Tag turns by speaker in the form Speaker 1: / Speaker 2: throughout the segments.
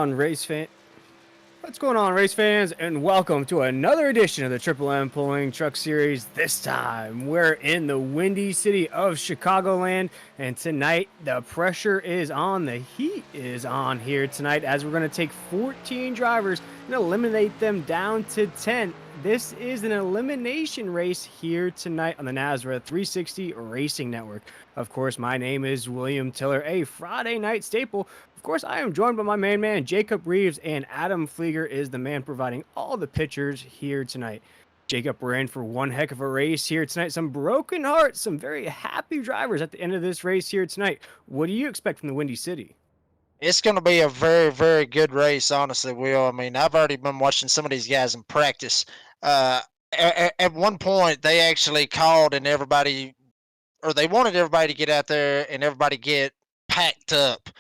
Speaker 1: on race fan? What's going on, race fans? And welcome to another edition of the Triple M Pulling Truck Series. This time, we're in the windy city of Chicagoland, and tonight the pressure is on, the heat is on here tonight, as we're going to take 14 drivers and eliminate them down to 10. This is an elimination race here tonight on the NASRA 360 Racing Network. Of course, my name is William Tiller, a Friday night staple. Of course, I am joined by my main man, Jacob Reeves, and Adam Flieger is the man providing all the pictures here tonight. Jacob, we're in for one heck of a race here tonight. Some broken hearts, some very happy drivers at the end of this race here tonight. What do you expect from the Windy City?
Speaker 2: It's going to be a very, very good race, honestly, Will. I mean, I've already been watching some of these guys in practice. At one point, they actually called and everybody, or they wanted everybody to get out there and everybody get packed up.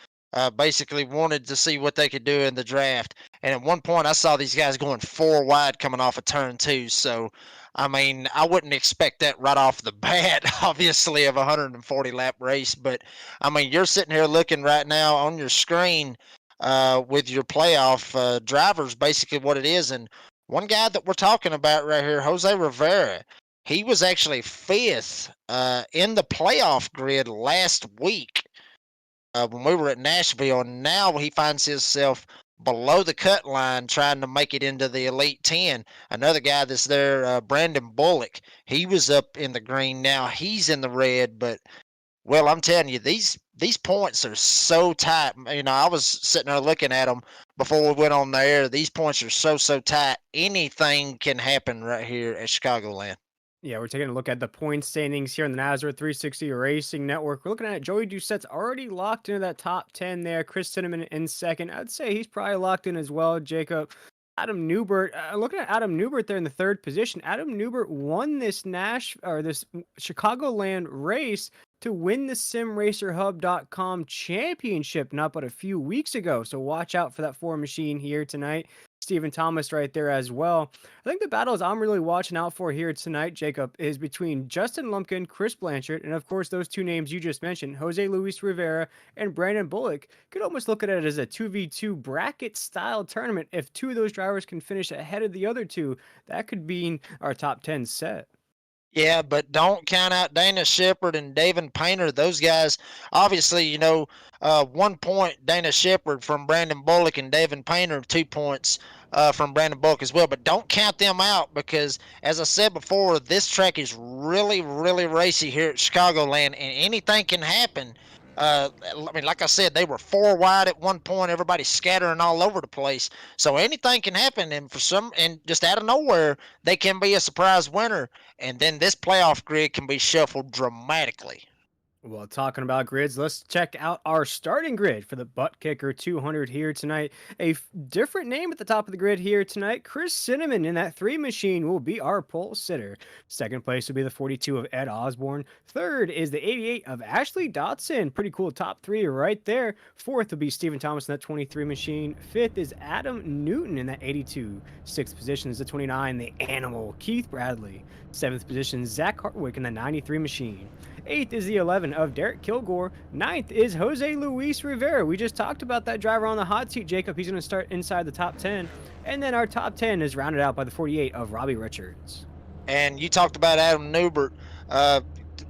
Speaker 2: Basically wanted to see what they could do in the draft. And at one point, I saw these guys going four wide coming off of turn two. So, I mean, I wouldn't expect that right off the bat, obviously, of a 140 lap race. But, I mean, you're sitting here looking right now on your screen with your playoff drivers, basically what it is. And one guy that we're talking about right here, Jose Rivera, he was actually fifth in the playoff grid last week when we were at Nashville, and now he finds himself below the cut line trying to make it into the Elite 10. Another guy that's there, Brandon Bullock, he was up in the green. Now he's in the red, but, well, I'm telling you, these points are so tight. You know, I was sitting there looking at them before we went on the air. These points are so tight. Anything can happen right here at Chicagoland.
Speaker 1: Yeah, we're taking a look at the point standings here on the NASRA 360 Racing Network. We're looking at Joey Doucette's already locked into that top 10 there. Chris Cinnamon in second. I'd say he's probably locked in as well, Jacob. Adam Newbert, looking at Adam Newbert there in the third position. Adam Newbert won this this Chicagoland race to win the SimRacerHub.com championship not but a few weeks ago. So watch out for that Ford machine here tonight. Stephen Thomas right there as well. I think the battles I'm really watching out for here tonight, Jacob, is between Justin Lumpkin, Chris Blanchard, and of course those two names you just mentioned, Jose Luis Rivera and Brandon Bullock. Could almost look at it as a 2v2 bracket style tournament. If two of those drivers can finish ahead of the other two, that could be our top 10 set.
Speaker 2: Yeah, but don't count out Dana Shepard and David Painter. Those guys, obviously, 1 point Dana Shepard from Brandon Bullock and David Painter, 2 points from Brandon Bullock as well. But don't count them out because, as I said before, this track is really, really racy here at Chicagoland, and anything can happen. I mean, like I said, they were four wide at one point. Everybody's scattering all over the place. So anything can happen, and just out of nowhere, they can be a surprise winner. And then this playoff grid can be shuffled dramatically.
Speaker 1: Well, talking about grids, let's check out our starting grid for the ButtKicker 200 here tonight. A different name at the top of the grid here tonight. Chris Cinnamon in that 3 machine will be our pole sitter. Second place will be the 42 of Ed Osborne. Third is the 88 of Ashley Dotson. Pretty cool top 3 right there. Fourth will be Stephen Thomas in that 23 machine. Fifth is Adam Newton in that 82. Sixth position is the 29, the Animal, Keith Bradley. Seventh position, Zach Hartwick in the 93 machine. Eighth is the 11 of Derek Kilgore. Ninth is Jose Luis Rivera. We just talked about that driver on the hot seat, Jacob. He's going to start inside the top 10. And then our top 10 is rounded out by the 48 of Robbie Richards.
Speaker 2: And you talked about Adam Newbert.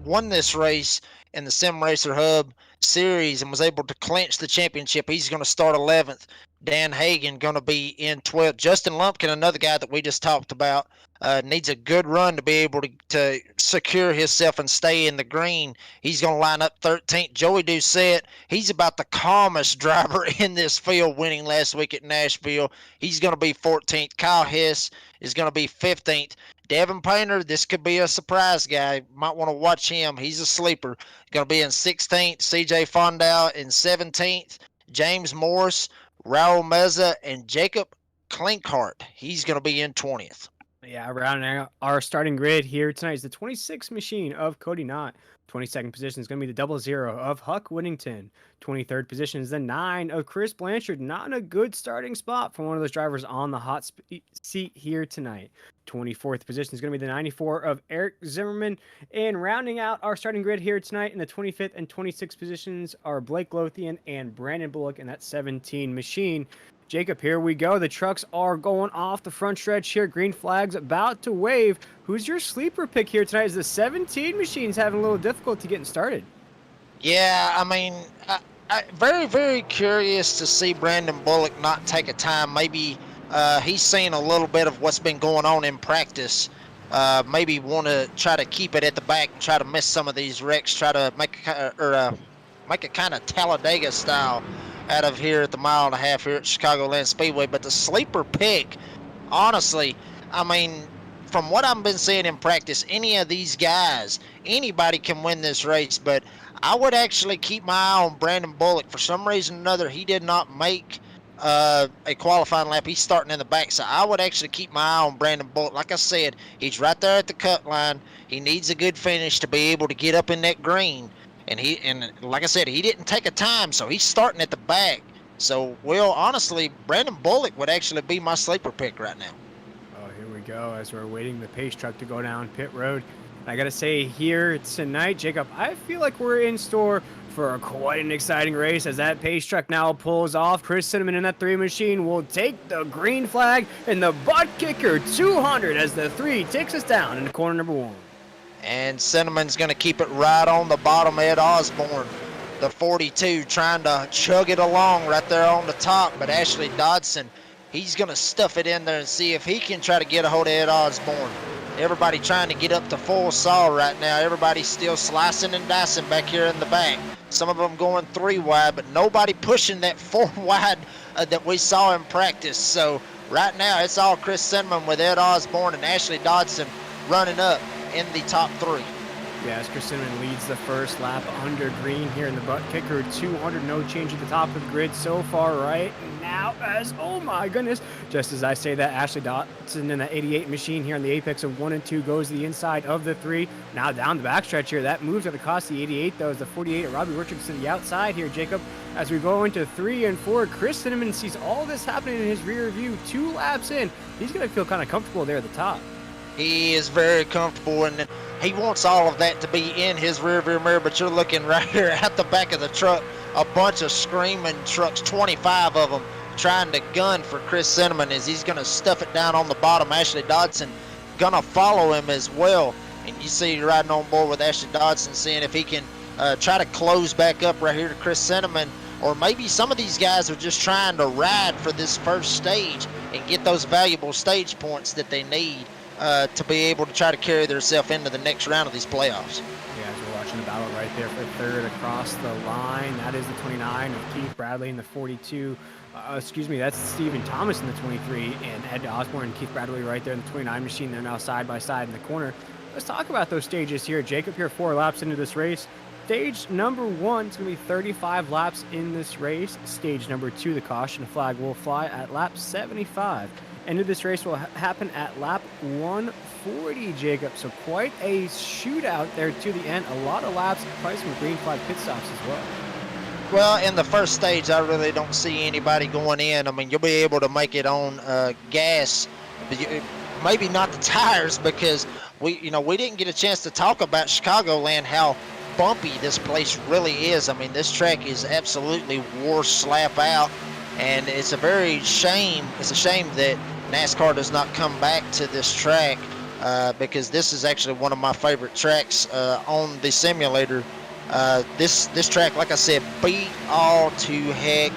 Speaker 2: Won this race in the Sim Racer Hub series and was able to clinch the championship. He's going to start 11th. Dan Hagan going to be in 12th. Justin Lumpkin, another guy that we just talked about, needs a good run to be able to secure himself and stay in the green. He's going to line up 13th. Joey Doucette, he's about the calmest driver in this field, winning last week at Nashville. He's going to be 14th. Kyle Hess is going to be 15th. Devin Painter, this could be a surprise guy. Might want to watch him. He's a sleeper. Going to be in 16th. CJ Fondau in 17th. James Morris, Raul Meza, and Jacob Klinkhart. He's going to be in 20th.
Speaker 1: Yeah, rounding out our starting grid here tonight is the 26 machine of Cody Knott. 22nd position is going to be the 00 of Huck Whittington. 23rd position is the 9 of Chris Blanchard. Not in a good starting spot for one of those drivers on the hot seat here tonight. 24th position is going to be the 94 of Eric Zimmerman. And rounding out our starting grid here tonight in the 25th and 26th positions are Blake Lothian and Brandon Bullock in that 17 machine. Jacob, here we go. The trucks are going off the front stretch here. Green flag's about to wave. Who's your sleeper pick here tonight? Is the 17 machines having a little difficulty getting started?
Speaker 2: Yeah, I mean, very, very curious to see Brandon Bullock not take a time. Maybe he's seen a little bit of what's been going on in practice. Maybe want to try to keep it at the back, try to miss some of these wrecks, try to make a kind of Talladega style out of here at the mile and a half here at Chicagoland Speedway. But the sleeper pick, honestly, I mean, from what I've been seeing in practice, any of these guys, anybody can win this race, but I would actually keep my eye on Brandon Bullock. For some reason or another, he did not make a qualifying lap. He's starting in the back, so I would actually keep my eye on Brandon Bullock. Like I said, he's right there at the cut line. He needs a good finish to be able to get up in that green. And like I said, he didn't take a time, so he's starting at the back. So, well, honestly, Brandon Bullock would actually be my sleeper pick right now.
Speaker 1: Oh, here we go as we're waiting the pace truck to go down pit road. I got to say here tonight, Jacob, I feel like we're in store for quite an exciting race as that pace truck now pulls off. Chris Cinnamon in that 3 machine will take the green flag and the ButtKicker 200 as the 3 takes us down into corner number 1.
Speaker 2: And Cinnamon's going to keep it right on the bottom. Ed Osborne, the 42, trying to chug it along right there on the top. But Ashley Dodson, he's going to stuff it in there and see if he can try to get a hold of Ed Osborne. Everybody trying to get up to full saw right now. Everybody's still slicing and dicing back here in the back. Some of them going 3 wide, but nobody pushing that 4 wide that we saw in practice. So right now it's all Chris Cinnamon with Ed Osborne and Ashley Dodson running up in the top 3.
Speaker 1: Yes, Chris Cinnamon leads the first lap under green here in the ButtKicker 200. No change at the top of the grid so far right now as, oh my goodness, just as I say that, Ashley Dodson in the 88 machine here on the apex of 1 and 2 goes to the inside of the 3. Now down the backstretch here. That moves at the cost of the 88, though, as the 48 of Robbie Richardson to the outside here, Jacob. As we go into 3 and 4, Chris Cinnamon sees all this happening in his rear view. 2 laps in, he's going to feel kind of comfortable there at the top.
Speaker 2: He is very comfortable, and he wants all of that to be in his rear mirror, but you're looking right here at the back of the truck, a bunch of screaming trucks, 25 of them, trying to gun for Chris Cinnamon as he's going to stuff it down on the bottom. Ashley Dodson going to follow him as well, and you see riding on board with Ashley Dodson, seeing if he can try to close back up right here to Chris Cinnamon, or maybe some of these guys are just trying to ride for this first stage and get those valuable stage points that they need to be able to try to carry themselves into the next round of these playoffs.
Speaker 1: Yeah, as we're watching the battle right there for third across the line. That is the 29 of Keith Bradley and the 42. That's Stephen Thomas in the 23, and Ed Osborne and Keith Bradley right there in the 29 machine. They're now side by side in the corner. Let's talk about those stages here. Jacob, here 4 laps into this race. Stage number 1 is going to be 35 laps in this race. Stage number 2, the caution flag will fly at lap 75. End of this race will happen at lap 140, Jacob. So quite a shootout there to the end. A lot of laps, probably some green flag pit stops as well.
Speaker 2: Well, in the first stage, I really don't see anybody going in. I mean, you'll be able to make it on gas, but maybe not the tires, because we didn't get a chance to talk about Chicagoland, how bumpy this place really is. I mean, this track is absolutely wore slap out. And it's a shame that NASCAR does not come back to this track because this is actually one of my favorite tracks on the simulator. This track, like I said, beat all to heck.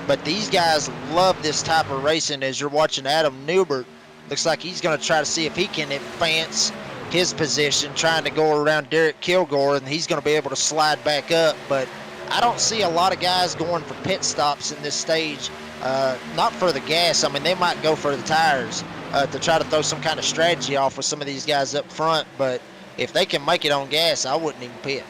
Speaker 2: But these guys love this type of racing. As you're watching Adam Newbert, looks like he's going to try to see if he can advance his position, trying to go around Derek Kilgore, and he's going to be able to slide back up. But I don't see a lot of guys going for pit stops in this stage, not for the gas. I mean, they might go for the tires to try to throw some kind of strategy off with some of these guys up front, but if they can make it on gas, I wouldn't even pit.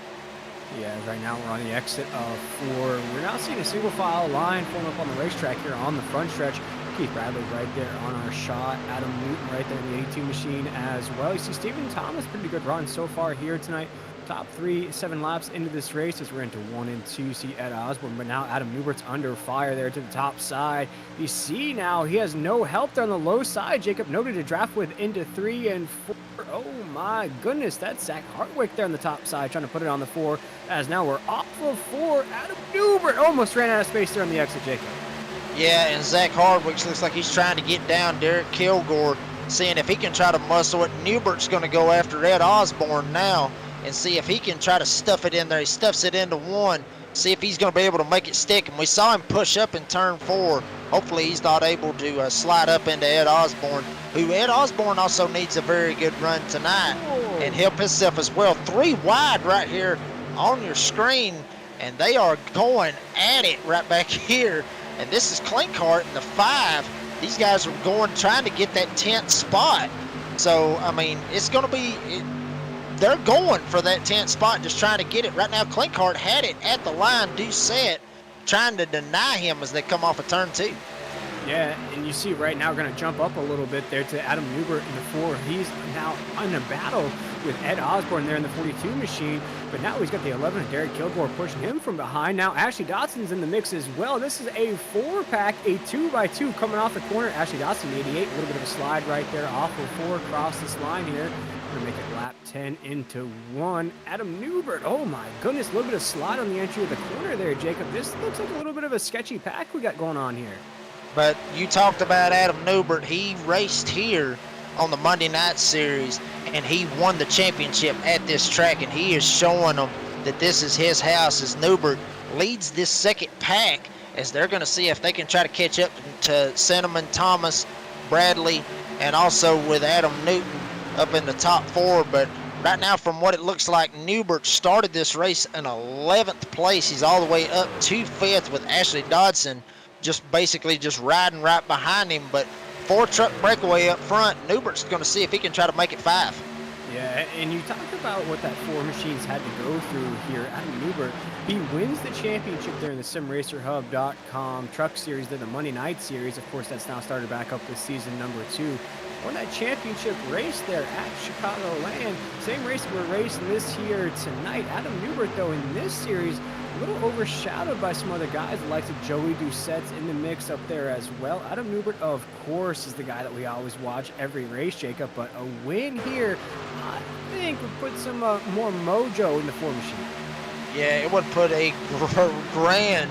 Speaker 1: Yeah, right now we're on the exit of 4. We're now seeing a single file line pulling up on the racetrack here on the front stretch. Keith Bradley right there on our shot. Adam Newton right there in the 82 machine as well. You see Stephen Thomas, pretty good run so far here tonight. Top 3, 7 laps into this race as we're into 1 and 2. You see Ed Osborne, but now Adam Newbert's under fire there to the top side. You see now he has no help there on the low side. Jacob noted to draft with into 3 and 4. Oh my goodness, that's Zach Hartwick there on the top side trying to put it on the 4. As now we're off of 4. Adam Newbert almost ran out of space there on the exit, Jacob.
Speaker 2: Yeah, and Zach Hardwicks looks like he's trying to get down Derek Kilgore, seeing if he can try to muscle it. Newbert's going to go after Ed Osborne now and see if he can try to stuff it in there. He stuffs it into one, see if he's going to be able to make it stick. And we saw him push up in turn 4. Hopefully he's not able to slide up into Ed Osborne, who Ed Osborne also needs a very good run tonight and help himself as well. 3 wide right here on your screen, and they are going at it right back here. And this is Clinkart in the 5. These guys are trying to get that 10th spot. So, I mean, it's going to be, they're going for that 10th spot, just trying to get it. Right now, Clinkart had it at the line, Doucette, trying to deny him as they come off of turn 2.
Speaker 1: Yeah, and you see right now we're going to jump up a little bit there to Adam Newbert in the 4. He's now in a battle with Ed Osborne there in the 42 machine, but now he's got the 11 and Derek Kilgore pushing him from behind. Now Ashley Dotson's in the mix as well. This is a 4-pack, a 2x2 coming off the corner. Ashley Dotson, 88, a little bit of a slide right there off of 4 across this line here. Gonna make it lap 10 into 1. Adam Newbert, oh my goodness, a little bit of slide on the entry of the corner there, Jacob. This looks like a little bit of a sketchy pack we got going on here.
Speaker 2: But you talked about Adam Newbert. He raced here on the Monday night series, and he won the championship at this track, and he is showing them that this is his house as Newbert leads this second pack as they're going to see if they can try to catch up to Cinnamon, Thomas, Bradley, and also with Adam Newton up in the top 4. But right now, from what it looks like, Newbert started this race in 11th place. He's all the way up to 5th with Ashley Dodson just basically just riding right behind him. But 4-truck breakaway up front, Newbert's going to see if he can try to make it 5.
Speaker 1: Yeah, and you talk about what that 4 machines had to go through here. Adam Newbert, he wins the championship there in the SimRacerHub.com Truck Series, there the Monday Night Series. Of course, that's now started back up this season, number 2. Won that championship race there at Chicagoland. Same race we're racing this here tonight. Adam Newbert, though, in this series, a little overshadowed by some other guys, the likes of Joey Doucette's in the mix up there as well. Adam Newbert, of course, is the guy that we always watch every race, Jacob, but a win here, I think, would put some more mojo in the 4 machine.
Speaker 2: Yeah, it would put a grand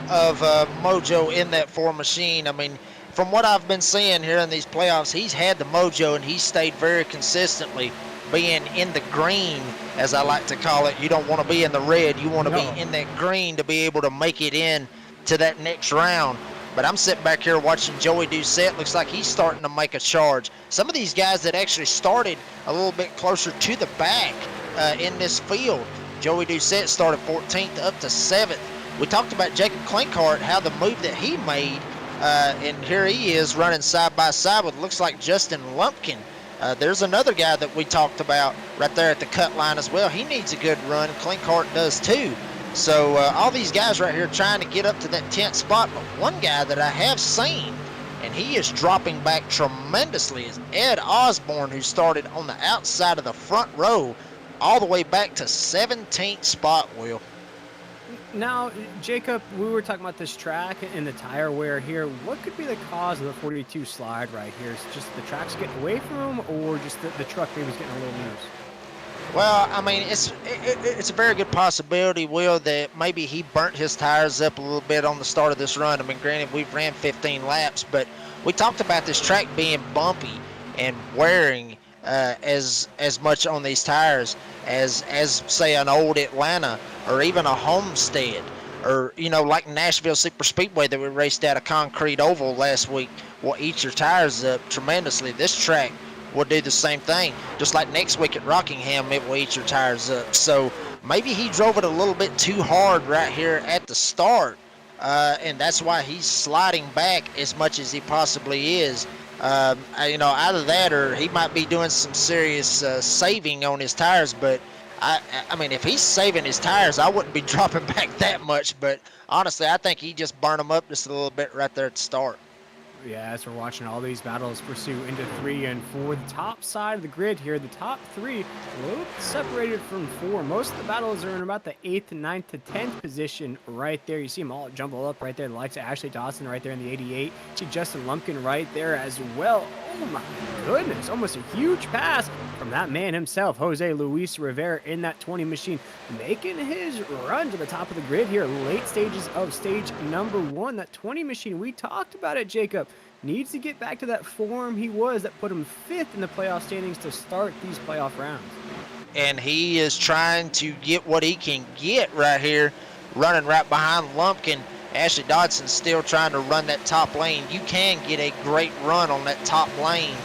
Speaker 2: of mojo in that 4 machine. I mean, from what I've been seeing here in these playoffs, he's had the mojo, and he's stayed very consistently being in the green, as I like to call it. You don't want to be in the red. You want to be in that green to be able to make it in to that next round. But I'm sitting back here watching Joey Doucette. Looks like he's starting to make a charge. Some of these guys that actually started a little bit closer to the back in this field. Joey Doucette started 14th up to 7th. We talked about Jacob Clinkart, how the move that he made, and here he is running side by side with, looks like, Justin Lumpkin. There's another guy that we talked about right there at the cut line as well. He needs a good run. Clinkart does too. So all these guys right here trying to get up to that 10th spot. But one guy that I have seen, and he is dropping back tremendously, is Ed Osborne, who started on the outside of the front row all the way back to 17th spot, Will.
Speaker 1: Now, Jacob, we were talking about this track and the tire wear here. What could be the cause of the 42 slide right here? Is it just the track's getting away from him, or just the truck maybe was getting a little loose?
Speaker 2: Well, I mean, it's a very good possibility, Will, that maybe he burnt his tires up a little bit on the start of this run. I mean, granted, we've ran 15 laps, but we talked about this track being bumpy and wearing as much on these tires as say an old Atlanta or even a Homestead, or like Nashville Super Speedway that we raced at a concrete oval last week will eat your tires up tremendously. This track will do the same thing. Just like next week at Rockingham, it will eat your tires up. So maybe he drove it a little bit too hard right here at the start, and that's why he's sliding back as much as he possibly is. Either that or he might be doing some serious saving on his tires. But I mean, if he's saving his tires, I wouldn't be dropping back that much. But honestly, I think he just burned them up just a little bit right there at the start.
Speaker 1: Yeah, as we're watching all these battles pursue into 3 and 4, the top side of the grid here, the top 3 a little separated from 4. Most of the battles are in about the 8th, 9th to 10th position right there. You see them all jumble up right there. The likes of Ashley Dawson right there in the 88. You see Justin Lumpkin right there as well. Oh my goodness, almost a huge pass from that man himself, Jose Luis Rivera, in that 20 machine, making his run to the top of the grid here, late stages of stage number 1. That 20 machine, we talked about it, Jacob, needs to get back to that form he was that put him 5th in the playoff standings to start these playoff rounds.
Speaker 2: And he is trying to get what he can get right here, running right behind Lumpkin. Ashley Dodson's still trying to run that top lane. You can get a great run on that top lane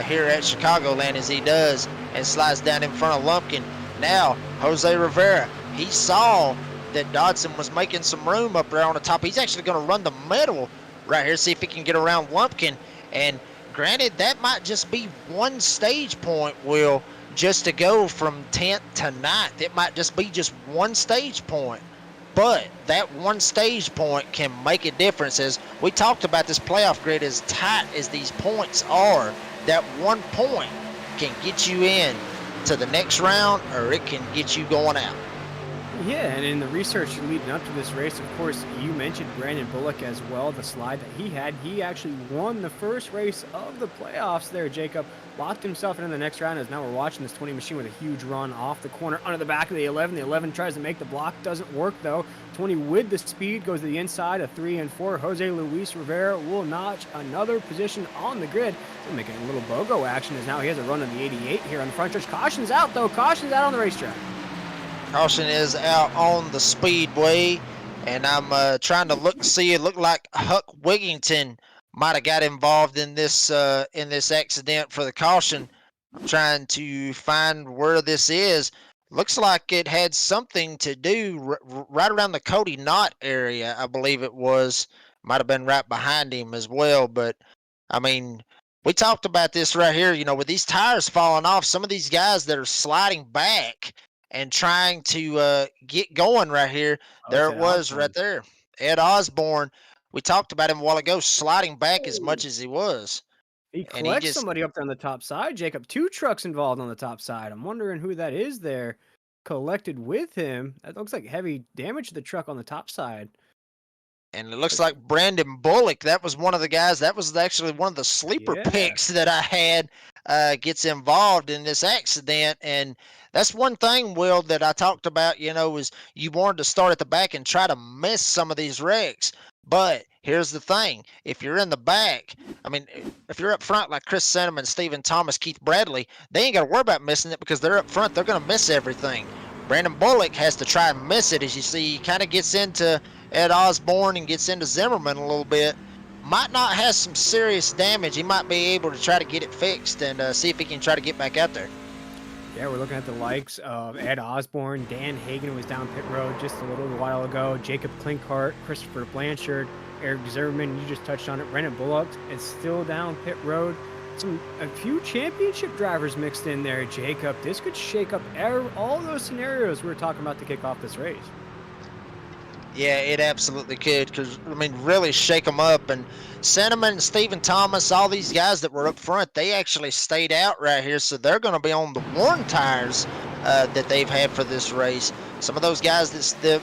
Speaker 2: here at Chicagoland as he does, and slides down in front of Lumpkin. Now, Jose Rivera, he saw that Dodson was making some room up there on the top. He's actually going to run the middle right here, see if he can get around Lumpkin. And granted, that might just be one stage point, Will, just to go from 10th to 9th. It might just be just one stage point. But that one stage point can make a difference. As we talked about, this playoff grid, as tight as these points are, that 1 point can get you in to the next round, or it can get you going out.
Speaker 1: Yeah, and in the research leading up to this race, of course, you mentioned Brandon Bullock as well, the slide that he had. He actually won the first race of the playoffs there, Jacob. Locked himself into the next round, as now we're watching this 20 machine with a huge run off the corner under the back of the 11. The 11 tries to make the block, doesn't work though. 20 with the speed goes to the inside of 3 and 4. Jose Luis Rivera will notch another position on the grid. So making a little BOGO action, as now he has a run on the 88 here on the front stretch. Caution's out though, caution's out on the racetrack.
Speaker 2: Caution is out on the speedway, and I'm trying to look, see. It looked like Huck Wigington might have got involved in this accident for the caution. I'm trying to find where this is. Looks like it had something to do right around the Cody Knott area, I believe it was. Might have been right behind him as well, but I mean, we talked about this right here. You know, with these tires falling off, some of these guys that are sliding back and trying to get going right here. There it was right there. Ed Osborne. We talked about him a while ago, sliding back as much as he was.
Speaker 1: He
Speaker 2: And he
Speaker 1: collects
Speaker 2: just,
Speaker 1: somebody up there on the top side, Jacob. 2 trucks involved on the top side. I'm wondering who that is there collected with him. That looks like heavy damage to the truck on the top side.
Speaker 2: and it looks like Brandon Bullock, that was one of the guys, that was actually one of the sleeper picks that I had, gets involved in this accident. And that's one thing, Will, that I talked about, you know, is you wanted to start at the back and try to miss some of these wrecks. But here's the thing. If you're in the back, I mean, if you're up front like Chris Cinnamon, Stephen Thomas, Keith Bradley, they ain't got to worry about missing it because they're up front. They're going to miss everything. Brandon Bullock has to try and miss it. As you see, he kind of gets into Ed Osborne and gets into Zimmerman a little bit. Might not have some serious damage. He might be able to try to get it fixed and see if he can try to get back out there.
Speaker 1: Yeah, we're looking at the likes of Ed Osborne. Dan Hagan was down pit road just a little while ago. Jacob Klinkhart, Christopher Blanchard, Eric Zimmerman, you just touched on it. Brandon Bullock is still down pit road. A few championship drivers mixed in there, Jacob. This could shake up all those scenarios we were talking about to kick off this race.
Speaker 2: Yeah, it absolutely could, because, I mean, really shake them up. And Cinnamon and Stephen Thomas, all these guys that were up front, they actually stayed out right here, so they're going to be on the worn tires that they've had for this race. Some of those guys that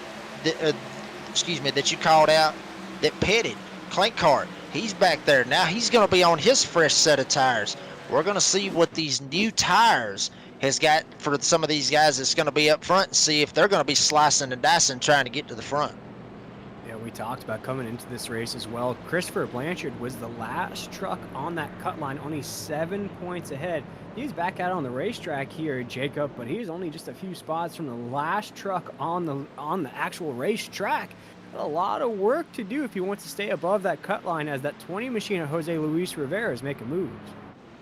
Speaker 2: you called out that pitted, Klinkhart, he's back there. Now he's going to be on his fresh set of tires. We're going to see what these new tires has got for some of these guys that's going to be up front and see if they're going to be slicing and dicing trying to get to the front.
Speaker 1: Yeah, we talked about coming into this race as well. Christopher Blanchard was the last truck on that cut line, only 7 points ahead. He's back out on the racetrack here, Jacob, but he's only just a few spots from the last truck on the actual racetrack. A lot of work to do if he wants to stay above that cut line, as that 20 machine of Jose Luis Rivera is making moves.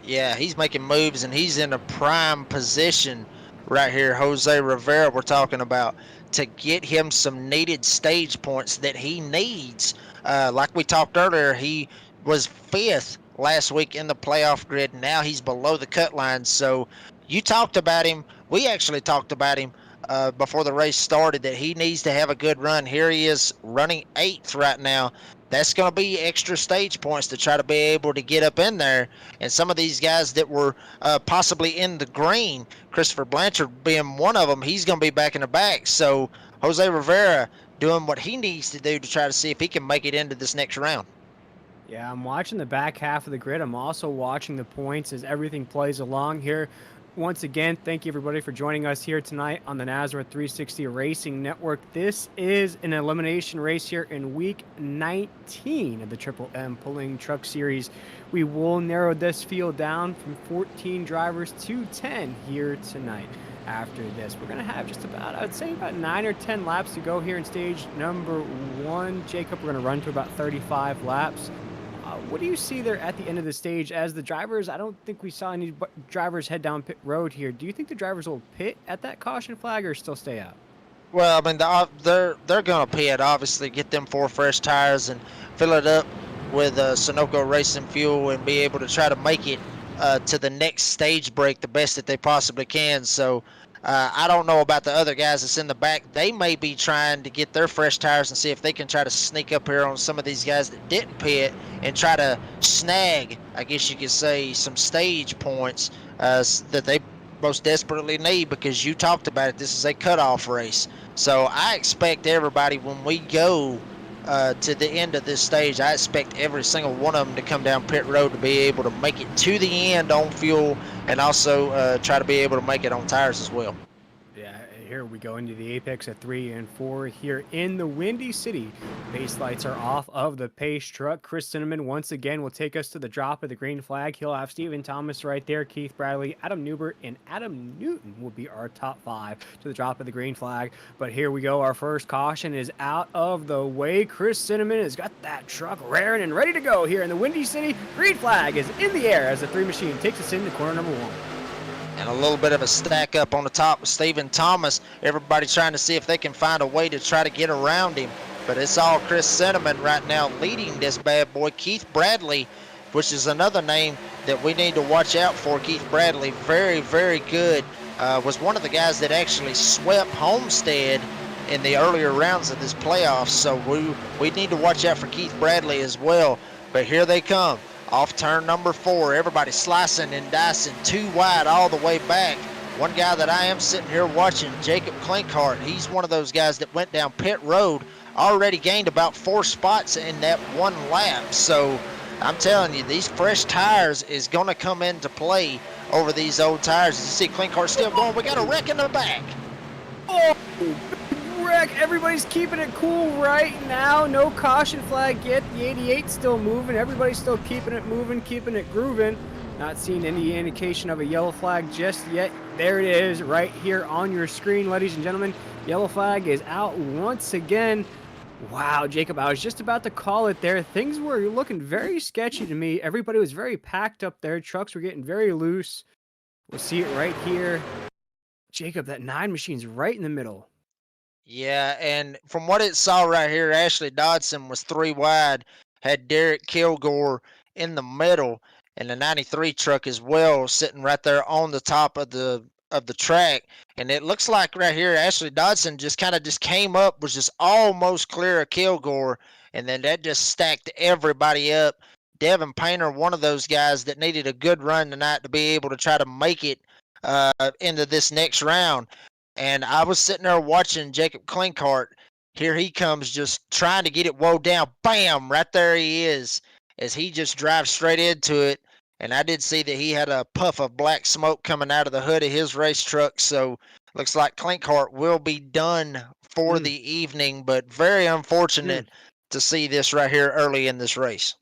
Speaker 2: Yeah, he's making moves, and he's in a prime position right here. Jose Rivera, we're talking about, to get him some needed stage points that he needs. Like we talked earlier, he was 5th last week in the playoff grid. Now he's below the cut line. So you talked about him. We actually talked about him before the race started, that he needs to have a good run. Here he is running 8th right now. That's going to be extra stage points to try to be able to get up in there. And some of these guys that were possibly in the green, Christopher Blanchard being one of them, he's going to be back in the back. So Jose Rivera doing what he needs to do to try to see if he can make it into this next round.
Speaker 1: Yeah, I'm watching the back half of the grid. I'm also watching the points as everything plays along here. Once again, thank you everybody for joining us here tonight on the Nazareth 360 Racing Network. This is an elimination race here in week 19 of the Triple M Pulling Truck Series. We will narrow this field down from 14 drivers to 10 here tonight. After this, we're going to have just about, I'd say, about 9 or 10 laps to go here in stage number 1. Jacob, we're going to run to about 35 laps. What do you see there at the end of the stage as the drivers? I don't think we saw any drivers head down pit road here. Do you think the drivers will pit at that caution flag or still stay out?
Speaker 2: Well, I mean, they're gonna pit, obviously, get them 4 fresh tires and fill it up with Sunoco racing fuel and be able to try to make it to the next stage break the best that they possibly can. So I don't know about the other guys that's in the back. They may be trying to get their fresh tires and see if they can try to sneak up here on some of these guys that didn't pit and try to snag, I guess you could say, some stage points that they most desperately need, because you talked about it. This is a cutoff race. So I expect everybody, when we go to the end of this stage, I expect every single one of them to come down pit road to be able to make it to the end on fuel, and also try to be able to make it on tires as well.
Speaker 1: Yeah, here we go into the apex at 3 and 4 here in the Windy City. Base lights are off of the pace truck. Chris Cinnamon once again will take us to the drop of the green flag. He'll have Stephen Thomas right there, Keith Bradley, Adam Newbert, and Adam Newton will be our top 5 to the drop of the green flag. But here we go. Our first caution is out of the way. Chris Cinnamon has got that truck raring and ready to go here in the Windy City. Green flag is in the air as the 3 machine takes us into corner number 1.
Speaker 2: And a little bit of a stack up on the top with Stephen Thomas. Everybody trying to see if they can find a way to try to get around him. But it's all Chris Cinnamon right now leading this bad boy. Keith Bradley, which is another name that we need to watch out for. Keith Bradley, very, very good. Was one of the guys that actually swept Homestead in the earlier rounds of this playoffs. So we need to watch out for Keith Bradley as well. But here they come. Off turn number 4, everybody slicing and dicing 2 wide all the way back. One guy that I am sitting here watching, Jacob Klinkhart, he's one of those guys that went down pit road, already gained about 4 spots in that 1 lap. So I'm telling you, these fresh tires is going to come into play over these old tires. You see Klinkhart still going. We got a wreck in the back.
Speaker 1: Oh, wreck. Everybody's keeping it cool right now. No caution flag yet. The 88's still moving. Everybody's still keeping it moving, keeping it grooving. Not seeing any indication of a yellow flag just yet. There it is right here on your screen, ladies and gentlemen. Yellow flag is out once again. Wow, Jacob, I was just about to call it there. Things were looking very sketchy to me. Everybody was very packed up there. Trucks were getting very loose. We'll see it right here. Jacob, that 9 machine's right in the middle.
Speaker 2: Yeah, and from what it saw right here, Ashley Dodson was 3 wide, had Derek Kilgore in the middle, and the 93 truck as well, sitting right there on the top of the track. And it looks like right here, Ashley Dodson just kind of just came up, was just almost clear of Kilgore, and then that just stacked everybody up. Devin Painter, one of those guys that needed a good run tonight to be able to try to make it into this next round. And I was sitting there watching Jacob Klinkhart. Here he comes, just trying to get it woe down. Bam! Right there he is, as he just drives straight into it. And I did see that he had a puff of black smoke coming out of the hood of his race truck. So looks like Klinkhart will be done for the evening, but very unfortunate to see this right here early in this race.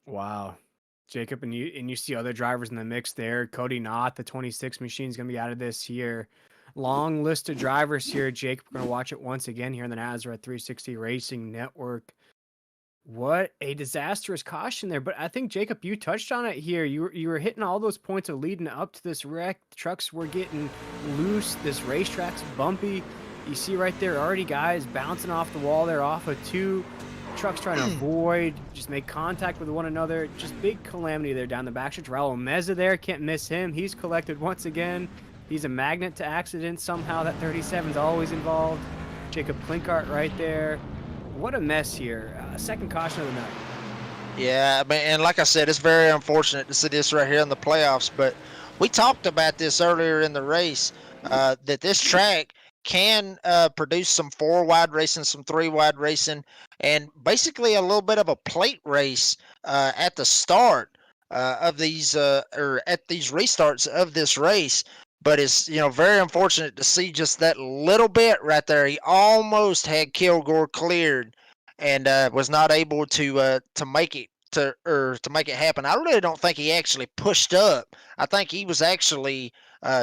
Speaker 1: Wow. Jacob, and you see other drivers in the mix there. Cody Knott, the 26 machine, is going to be out of this here. Long list of drivers here, Jacob. We're going to watch it once again here in the Nazareth 360 Racing Network. What a disastrous caution there. But I think, Jacob, you touched on it here. You were hitting all those points of leading up to this wreck. The trucks were getting loose. This racetrack's bumpy. You see right there already guys bouncing off the wall there off of 2. Trucks trying to avoid, just make contact with one another. Just big calamity there down the backstretch. Raul Meza there, can't miss him. He's collected once again. He's a magnet to accidents somehow. That 37's always involved. Jacob Klinkhart right there. What a mess here. Second caution of the night.
Speaker 2: Yeah, I mean, and like I said, it's very unfortunate to see this right here in the playoffs. But we talked about this earlier in the race, that this track can produce some 4 wide racing, some 3 wide racing, and basically a little bit of a plate race at the start of these or at these restarts of this race. But it's very unfortunate to see just that little bit right there. He almost had Kilgore cleared and was not able to make it to make it happen. I really don't think he actually pushed up. I think he was actually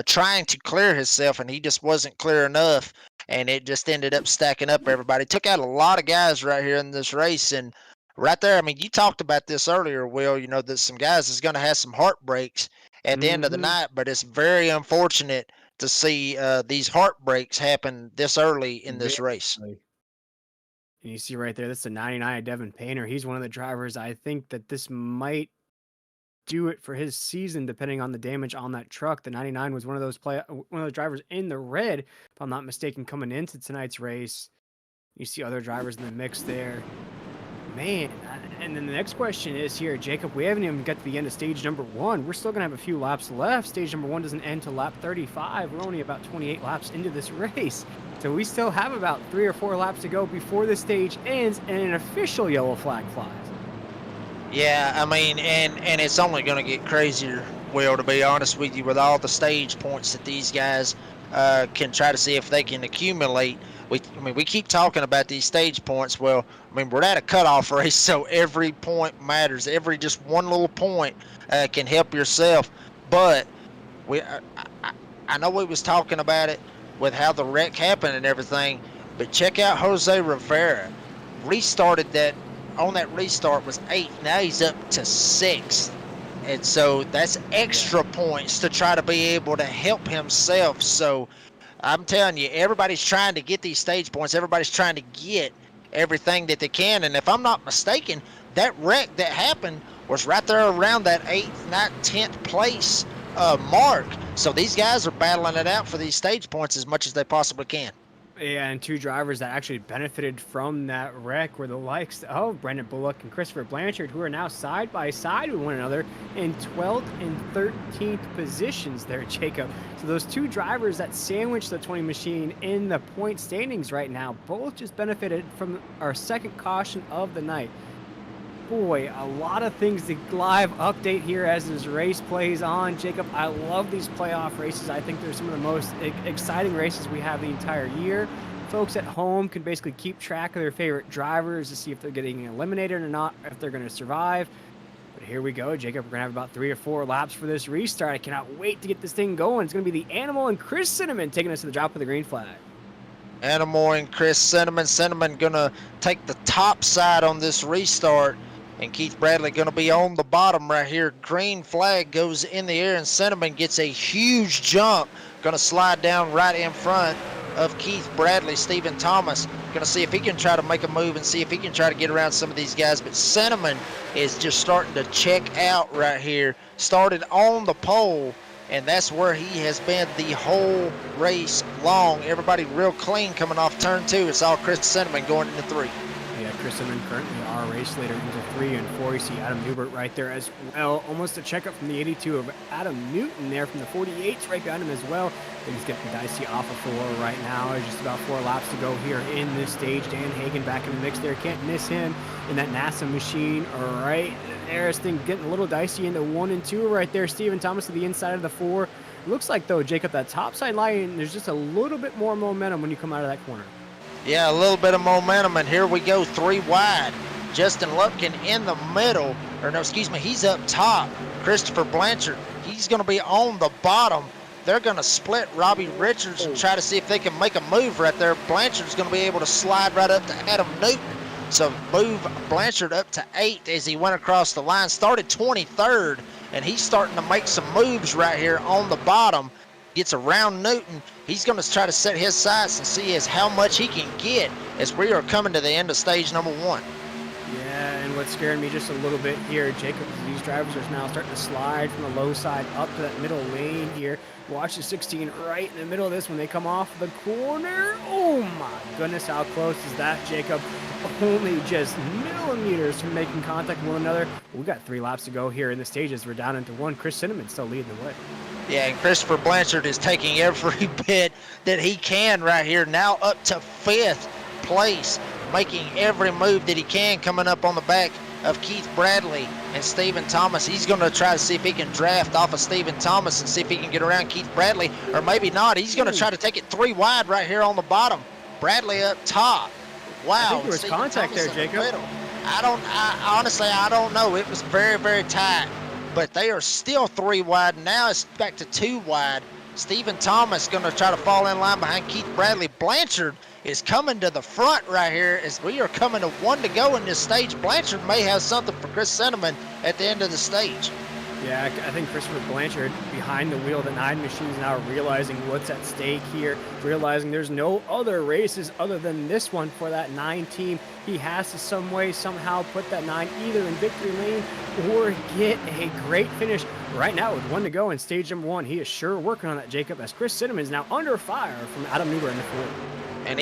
Speaker 2: trying to clear himself, and he just wasn't clear enough, and it just ended up stacking up everybody. Took out a lot of guys right here in this race, and right there, I mean, you talked about this earlier, Will, that some guys is going to have some heartbreaks at the end of the
Speaker 1: Mm-hmm.
Speaker 2: night, but it's very unfortunate to see these heartbreaks happen this early in
Speaker 1: Very
Speaker 2: this race.
Speaker 1: early. And you see right there, that's the 99 of Devin Painter. He's one of the drivers. I think that this might do it for his season, depending on the damage on that truck. The 99 was one of those drivers in the red, if I'm not mistaken, coming into tonight's race. You see other drivers in the mix there. Man, and then the next question is here, Jacob. We haven't even got to the end of stage number 1. We're still gonna have a few laps left. Stage number 1 doesn't end till lap 35. We're only about 28 laps into this race, so we still have about 3 or 4 laps to go before the stage ends and an official yellow flag flies.
Speaker 2: Yeah, I mean, and it's only going to get crazier, Will, to be honest with you, with all the stage points that these guys can try to see if they can accumulate. We keep talking about these stage points. Well, I mean, we're at a cutoff race, so every point matters. Every just one little point can help yourself. But I know we was talking about it with how the wreck happened and everything, but check out Jose Rivera. Restarted that on that restart was 8th. Now he's up to 6th. And so that's extra points to try to be able to help himself. So I'm telling you, everybody's trying to get these stage points. Everybody's trying to get everything that they can. And if I'm not mistaken, that wreck that happened was right there around that 8th, 9th, 10th place mark. So these guys are battling it out for these stage points as much as they possibly can.
Speaker 1: Yeah, and 2 drivers that actually benefited from that wreck were the likes of Brendan Bullock and Christopher Blanchard, who are now side by side with one another in 12th and 13th positions there, Jacob. So those 2 drivers that sandwiched the 20 machine in the point standings right now both just benefited from our second caution of the night. Boy, a lot of things to live update here as this race plays on. Jacob, I love these playoff races. I think they're some of the most exciting races we have the entire year. Folks at home can basically keep track of their favorite drivers to see if they're getting eliminated or not, if they're going to survive. But here we go, Jacob. We're going to have about 3 or 4 laps for this restart. I cannot wait to get this thing going. It's going to be the Animal and Chris Cinnamon taking us to the drop of the green flag.
Speaker 2: Animal and Chris Cinnamon. Cinnamon going to take the top side on this restart. And Keith Bradley going to be on the bottom right here. Green flag goes in the air, and Cinnamon gets a huge jump. Going to slide down right in front of Keith Bradley. Stephen Thomas going to see if he can try to make a move and see if he can try to get around some of these guys. But Cinnamon is just starting to check out right here. Started on the pole, and that's where he has been the whole race long. Everybody real clean coming off turn 2. It's all Chris Cinnamon going into 3.
Speaker 1: Yeah, Chris Cinnamon currently our race leader into 3 and 4. You see Adam Newbert right there as well. Almost a checkup from the 82 of Adam Newton there from the 48s right behind him as well. Things getting dicey off of 4 right now. There's just about 4 laps to go here in this stage. Dan Hagen back in the mix there. Can't miss him in that NASA machine. All right, there's thing getting a little dicey into 1 and 2 right there. Stephen Thomas to the inside of the 4. Looks like, though, Jacob, that top side line, there's just a little bit more momentum when you come out of that corner.
Speaker 2: Yeah, a little bit of momentum, and here we go, 3 wide. Justin Lupkin in the middle, or no, excuse me, he's up top. Christopher Blanchard, he's going to be on the bottom. They're going to split Robbie Richards and try to see if they can make a move right there. Blanchard's going to be able to slide right up to Adam Newton. So move Blanchard up to 8th as he went across the line. Started 23rd, and he's starting to make some moves right here on the bottom. Gets around Newton. He's going to try to set his sights and see as how much he can get as we are coming to the end of stage number 1.
Speaker 1: Yeah, and what's scaring me just a little bit here, Jacob, is these drivers are now starting to slide from the low side up to that middle lane here. Watch the 16 right in the middle of this when they come off the corner. Oh my goodness, how close is that, Jacob? Only just millimeters from making contact with one another. We got 3 laps to go here in the stages. We're down into 1. Chris Cinnamon still leading the way.
Speaker 2: Yeah, and Christopher Blanchard is taking every bit that he can right here. Now up to 5th place, making every move that he can coming up on the back of Keith Bradley and Stephen Thomas. He's going to try to see if he can draft off of Stephen Thomas and see if he can get around Keith Bradley, or maybe not. He's going to try to take it 3 wide right here on the bottom. Bradley up top. Wow.
Speaker 1: I think there was contact there, Jacob.
Speaker 2: Honestly, I don't know. It was very, very tight. But they are still 3 wide. Now it's back to 2 wide. Stephen Thomas going to try to fall in line behind Keith Bradley. Blanchard is coming to the front right here as we are coming to 1 to go in this stage. Blanchard may have something for Chris Cinnamon at the end of the stage.
Speaker 1: Yeah, I think Christopher Blanchard behind the wheel of the 9 machines now, realizing what's at stake here, realizing there's no other races other than this one for that 9 team. He has to some way, somehow put that 9 either in victory lane or get a great finish. Right now with 1 to go in stage number 1, he is sure working on that, Jacob, as Chris Cinnamon is now under fire from Adam Newbert in the 4.
Speaker 2: And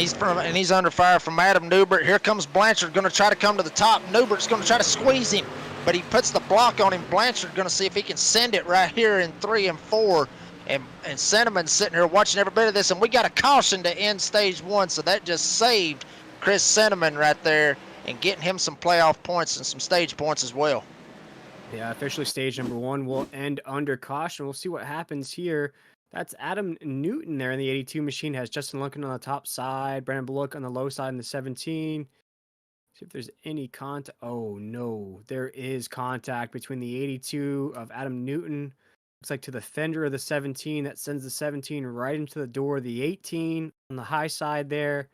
Speaker 2: he's under fire from Adam Newbert. Here comes Blanchard, going to try to come to the top. Newbert's going to try to squeeze him, but he puts the block on him. Blanchard going to see if he can send it right here in 3 and 4. And Cinnamon's sitting here watching every bit of this, and we got a caution to end stage 1, so that just saved Chris Cinnamon right there and getting him some playoff points and some stage points as well.
Speaker 1: Yeah, officially stage number 1 will end under caution. We'll see what happens here. That's Adam Newton there in the 82 machine. Has Justin Lunkin on the top side, Brandon Bullock on the low side in the 17. See if there's any contact. Oh, no. There is contact between the 82 of Adam Newton. Looks like to the fender of the 17. That sends the 17 right into the door of the 18 on the high side there.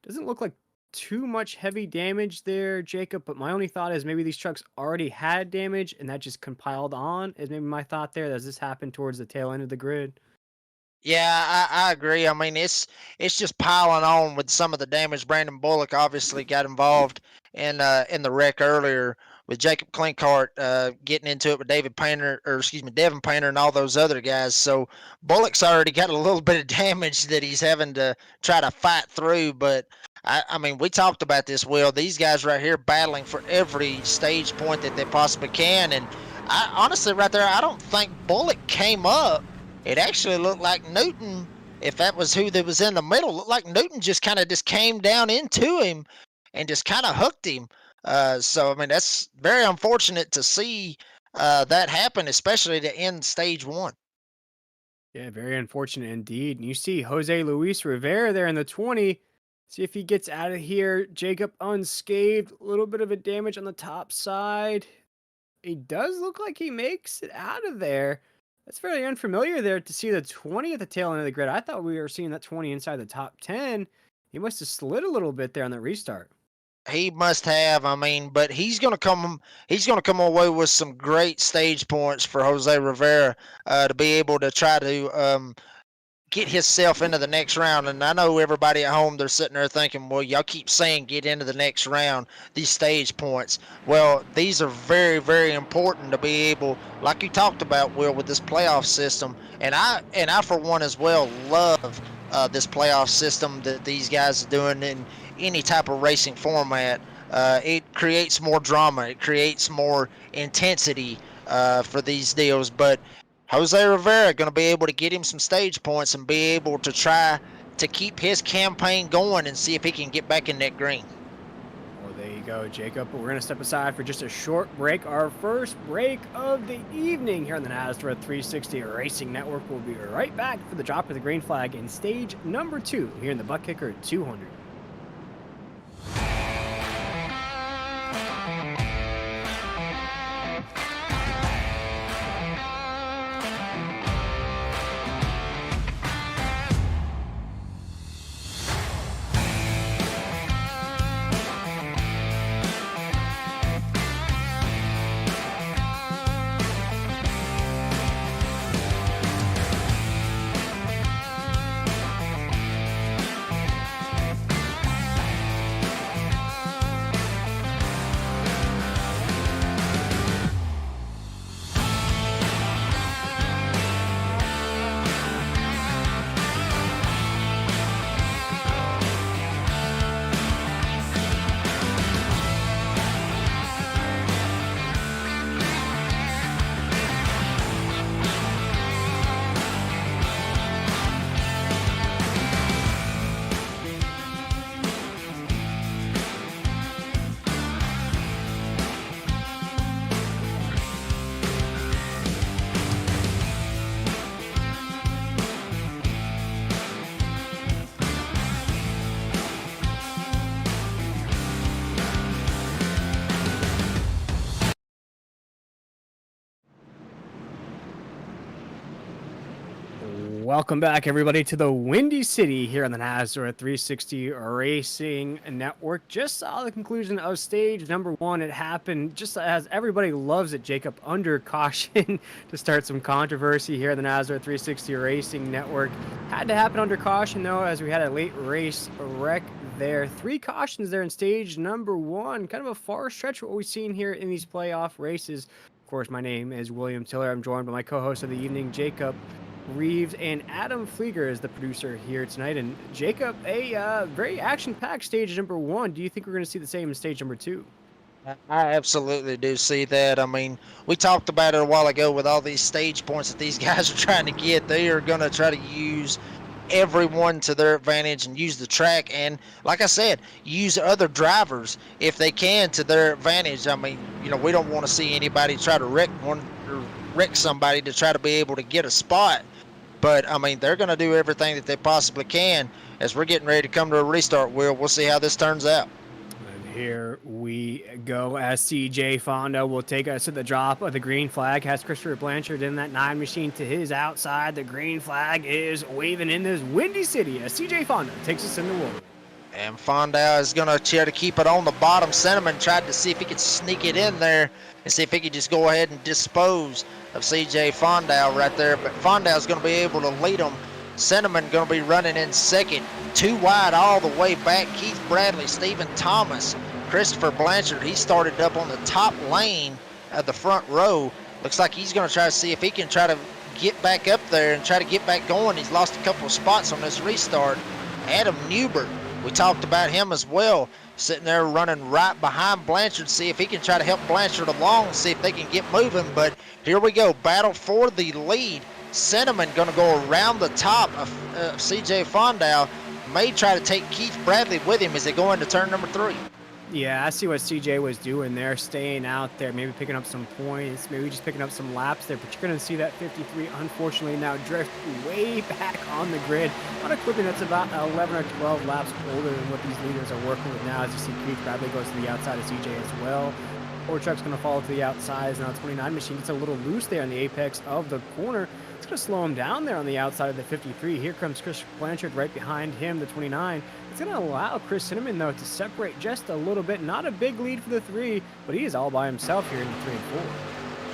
Speaker 1: Doesn't look like too much heavy damage there, Jacob, but my only thought is maybe these trucks already had damage and that just compiled on, is maybe my thought there. Does this happen towards the tail end of the grid?
Speaker 2: Yeah, I agree. I mean, it's just piling on with some of the damage. Brandon Bullock obviously got involved in the wreck earlier with Jacob Klinkart getting into it with Devin Painter and all those other guys. So Bullock's already got a little bit of damage that he's having to try to fight through. But I mean, we talked about this, Will. These guys right here battling for every stage point that they possibly can. And I honestly, right there, I don't think Bullock came up. It actually looked like Newton, if that was who that was in the middle, looked like Newton just kind of just came down into him and just kind of hooked him. So, I mean, that's very unfortunate to see that happen, especially to end stage 1.
Speaker 1: Yeah, very unfortunate indeed. And you see Jose Luis Rivera there in the 20. See if he gets out of here. Jacob unscathed. A little bit of a damage on the top side. He does look like he makes it out of there. That's very unfamiliar there to see the 20 at the tail end of the grid. I thought we were seeing that 20 inside the top 10. He must have slid a little bit there on the restart.
Speaker 2: He must have. I mean, but he's gonna come away with some great stage points for Jose Rivera to be able to try to get himself into the next round. And I know everybody at home, they're sitting there thinking, well, y'all keep saying get into the next round, these stage points. Well, these are very, very important to be able, like you talked about, Will, with this playoff system. And I for one as well love this playoff system that these guys are doing in any type of racing format. It creates more drama. It creates more intensity for these deals. But Jose Rivera going to be able to get him some stage points and be able to try to keep his campaign going and see if he can get back in that green.
Speaker 1: Well, there you go, Jacob. We're going to step aside for just a short break. Our first break of the evening here on the NASCAR 360 Racing Network. We'll be right back for the drop of the green flag in stage number 2 here in the ButtKicker 200. Welcome back, everybody, to the Windy City here on the Nazareth 360 Racing Network. Just saw the conclusion of stage number 1. It happened just as everybody loves it, Jacob, under caution to start some controversy here on the Nazareth 360 Racing Network. Had to happen under caution, though, as we had a late race wreck there. 3 cautions there in stage number 1. Kind of a far stretch what we've seen here in these playoff races. Of course, my name is William Tiller. I'm joined by my co-host of the evening, Jacob Reeves, and Adam Flieger is the producer here tonight. And Jacob, a very action-packed stage number 1. Do you think we're going to see the same in stage number 2?
Speaker 2: I absolutely do see that. I mean, we talked about it a while ago with all these stage points that these guys are trying to get. They are going to try to use everyone to their advantage and use the track, and like I said, use other drivers if they can to their advantage. I mean, we don't want to see anybody try to wreck somebody to try to be able to get a spot. But, I mean, they're going to do everything that they possibly can as we're getting ready to come to a restart, Will. We'll see how this turns out.
Speaker 1: And here we go as CJ Fonda will take us to the drop of the green flag. Has Christopher Blanchard in that 9 machine to his outside. The green flag is waving in this Windy City as CJ Fonda takes us in the water.
Speaker 2: And Fonda is going to try to keep it on the bottom. Cinnamon tried to see if he could sneak it in there and see if he could just go ahead and dispose of CJ Fonda right there. But Fonda is going to be able to lead him. Cinnamon going to be running in second. 2 wide all the way back. Keith Bradley, Stephen Thomas, Christopher Blanchard. He started up on the top lane of the front row. Looks like he's going to try to see if he can try to get back up there and try to get back going. He's lost a couple of spots on this restart. Adam Newbert, we talked about him as well, sitting there running right behind Blanchard, see if he can try to help Blanchard along, see if they can get moving. But here we go, battle for the lead. Cinnamon going to go around the top of CJ Fonda. May try to take Keith Bradley with him as they go into turn number 3.
Speaker 1: Yeah, I see what CJ was doing there, staying out there, maybe picking up some points, maybe just picking up some laps there, but you're going to see that 53, unfortunately, now drift way back on the grid on equipment that's about 11 or 12 laps older than what these leaders are working with now. As you see, Keith Bradley goes to the outside of CJ as well. Truck's going to fall to the outside as now 29 machine gets a little loose there on the apex of the corner. It's going to slow him down there on the outside of the 53. Here comes Chris Blanchard right behind him, the 29. It's going to allow Chris Cinnamon, though, to separate just a little bit. Not a big lead for the 3, but he is all by himself here in the 3 and 4.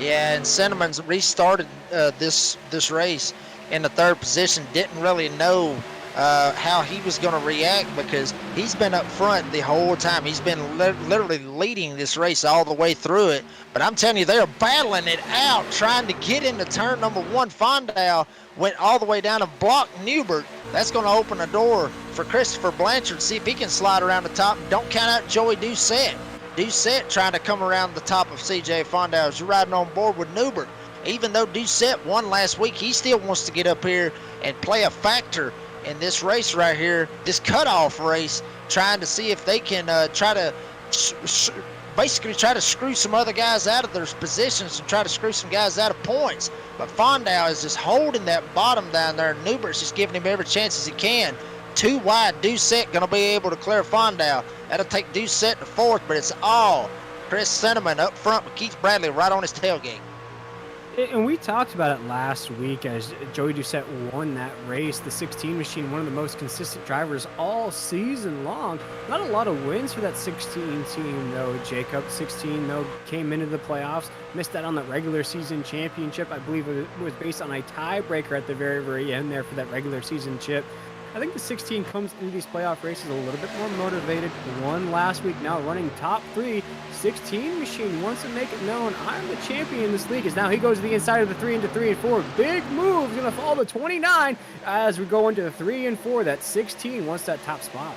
Speaker 2: Yeah, and Cinnamon's restarted this race in the 3rd position. Didn't really know how he was going to react because he's been up front the whole time. He's been literally leading this race all the way through it. But I'm telling you, they're battling it out, trying to get into turn number 1. Fonda went all the way down and blocked Newbert. That's going to open a door for Christopher Blanchard. See if he can slide around the top. Don't count out Joey Doucette. Doucette trying to come around the top of CJ Fonda as you're riding on board with Newbert. Even though Doucette won last week, he still wants to get up here and play a factor in this race right here, this cutoff race, trying to see if they can try to basically try to screw some other guys out of their positions and try to screw some guys out of points. But Fonda is just holding that bottom down there. Newbert's just giving him every chance as he can. 2 wide, Doucette going to be able to clear Fonda. That'll take Doucette to 4th, but it's all Chris Cinnamon up front with Keith Bradley right on his tailgate.
Speaker 1: And we talked about it last week as Joey Doucette won that race. The 16 machine, one of the most consistent drivers all season long. Not a lot of wins for that 16 team, though, Jacob. 16, though, came into the playoffs. Missed out on that regular season championship. I believe it was based on a tiebreaker at the very, very end there for that regular season chip. I think the 16 comes into these playoff races a little bit more motivated. Won last week, now running top 3. 16 machine wants to make it known, I'm the champion in this league. As now he goes to the inside of the 3 into 3 and 4. Big move, going to fall to 29 as we go into the 3 and 4. That 16 wants that top spot.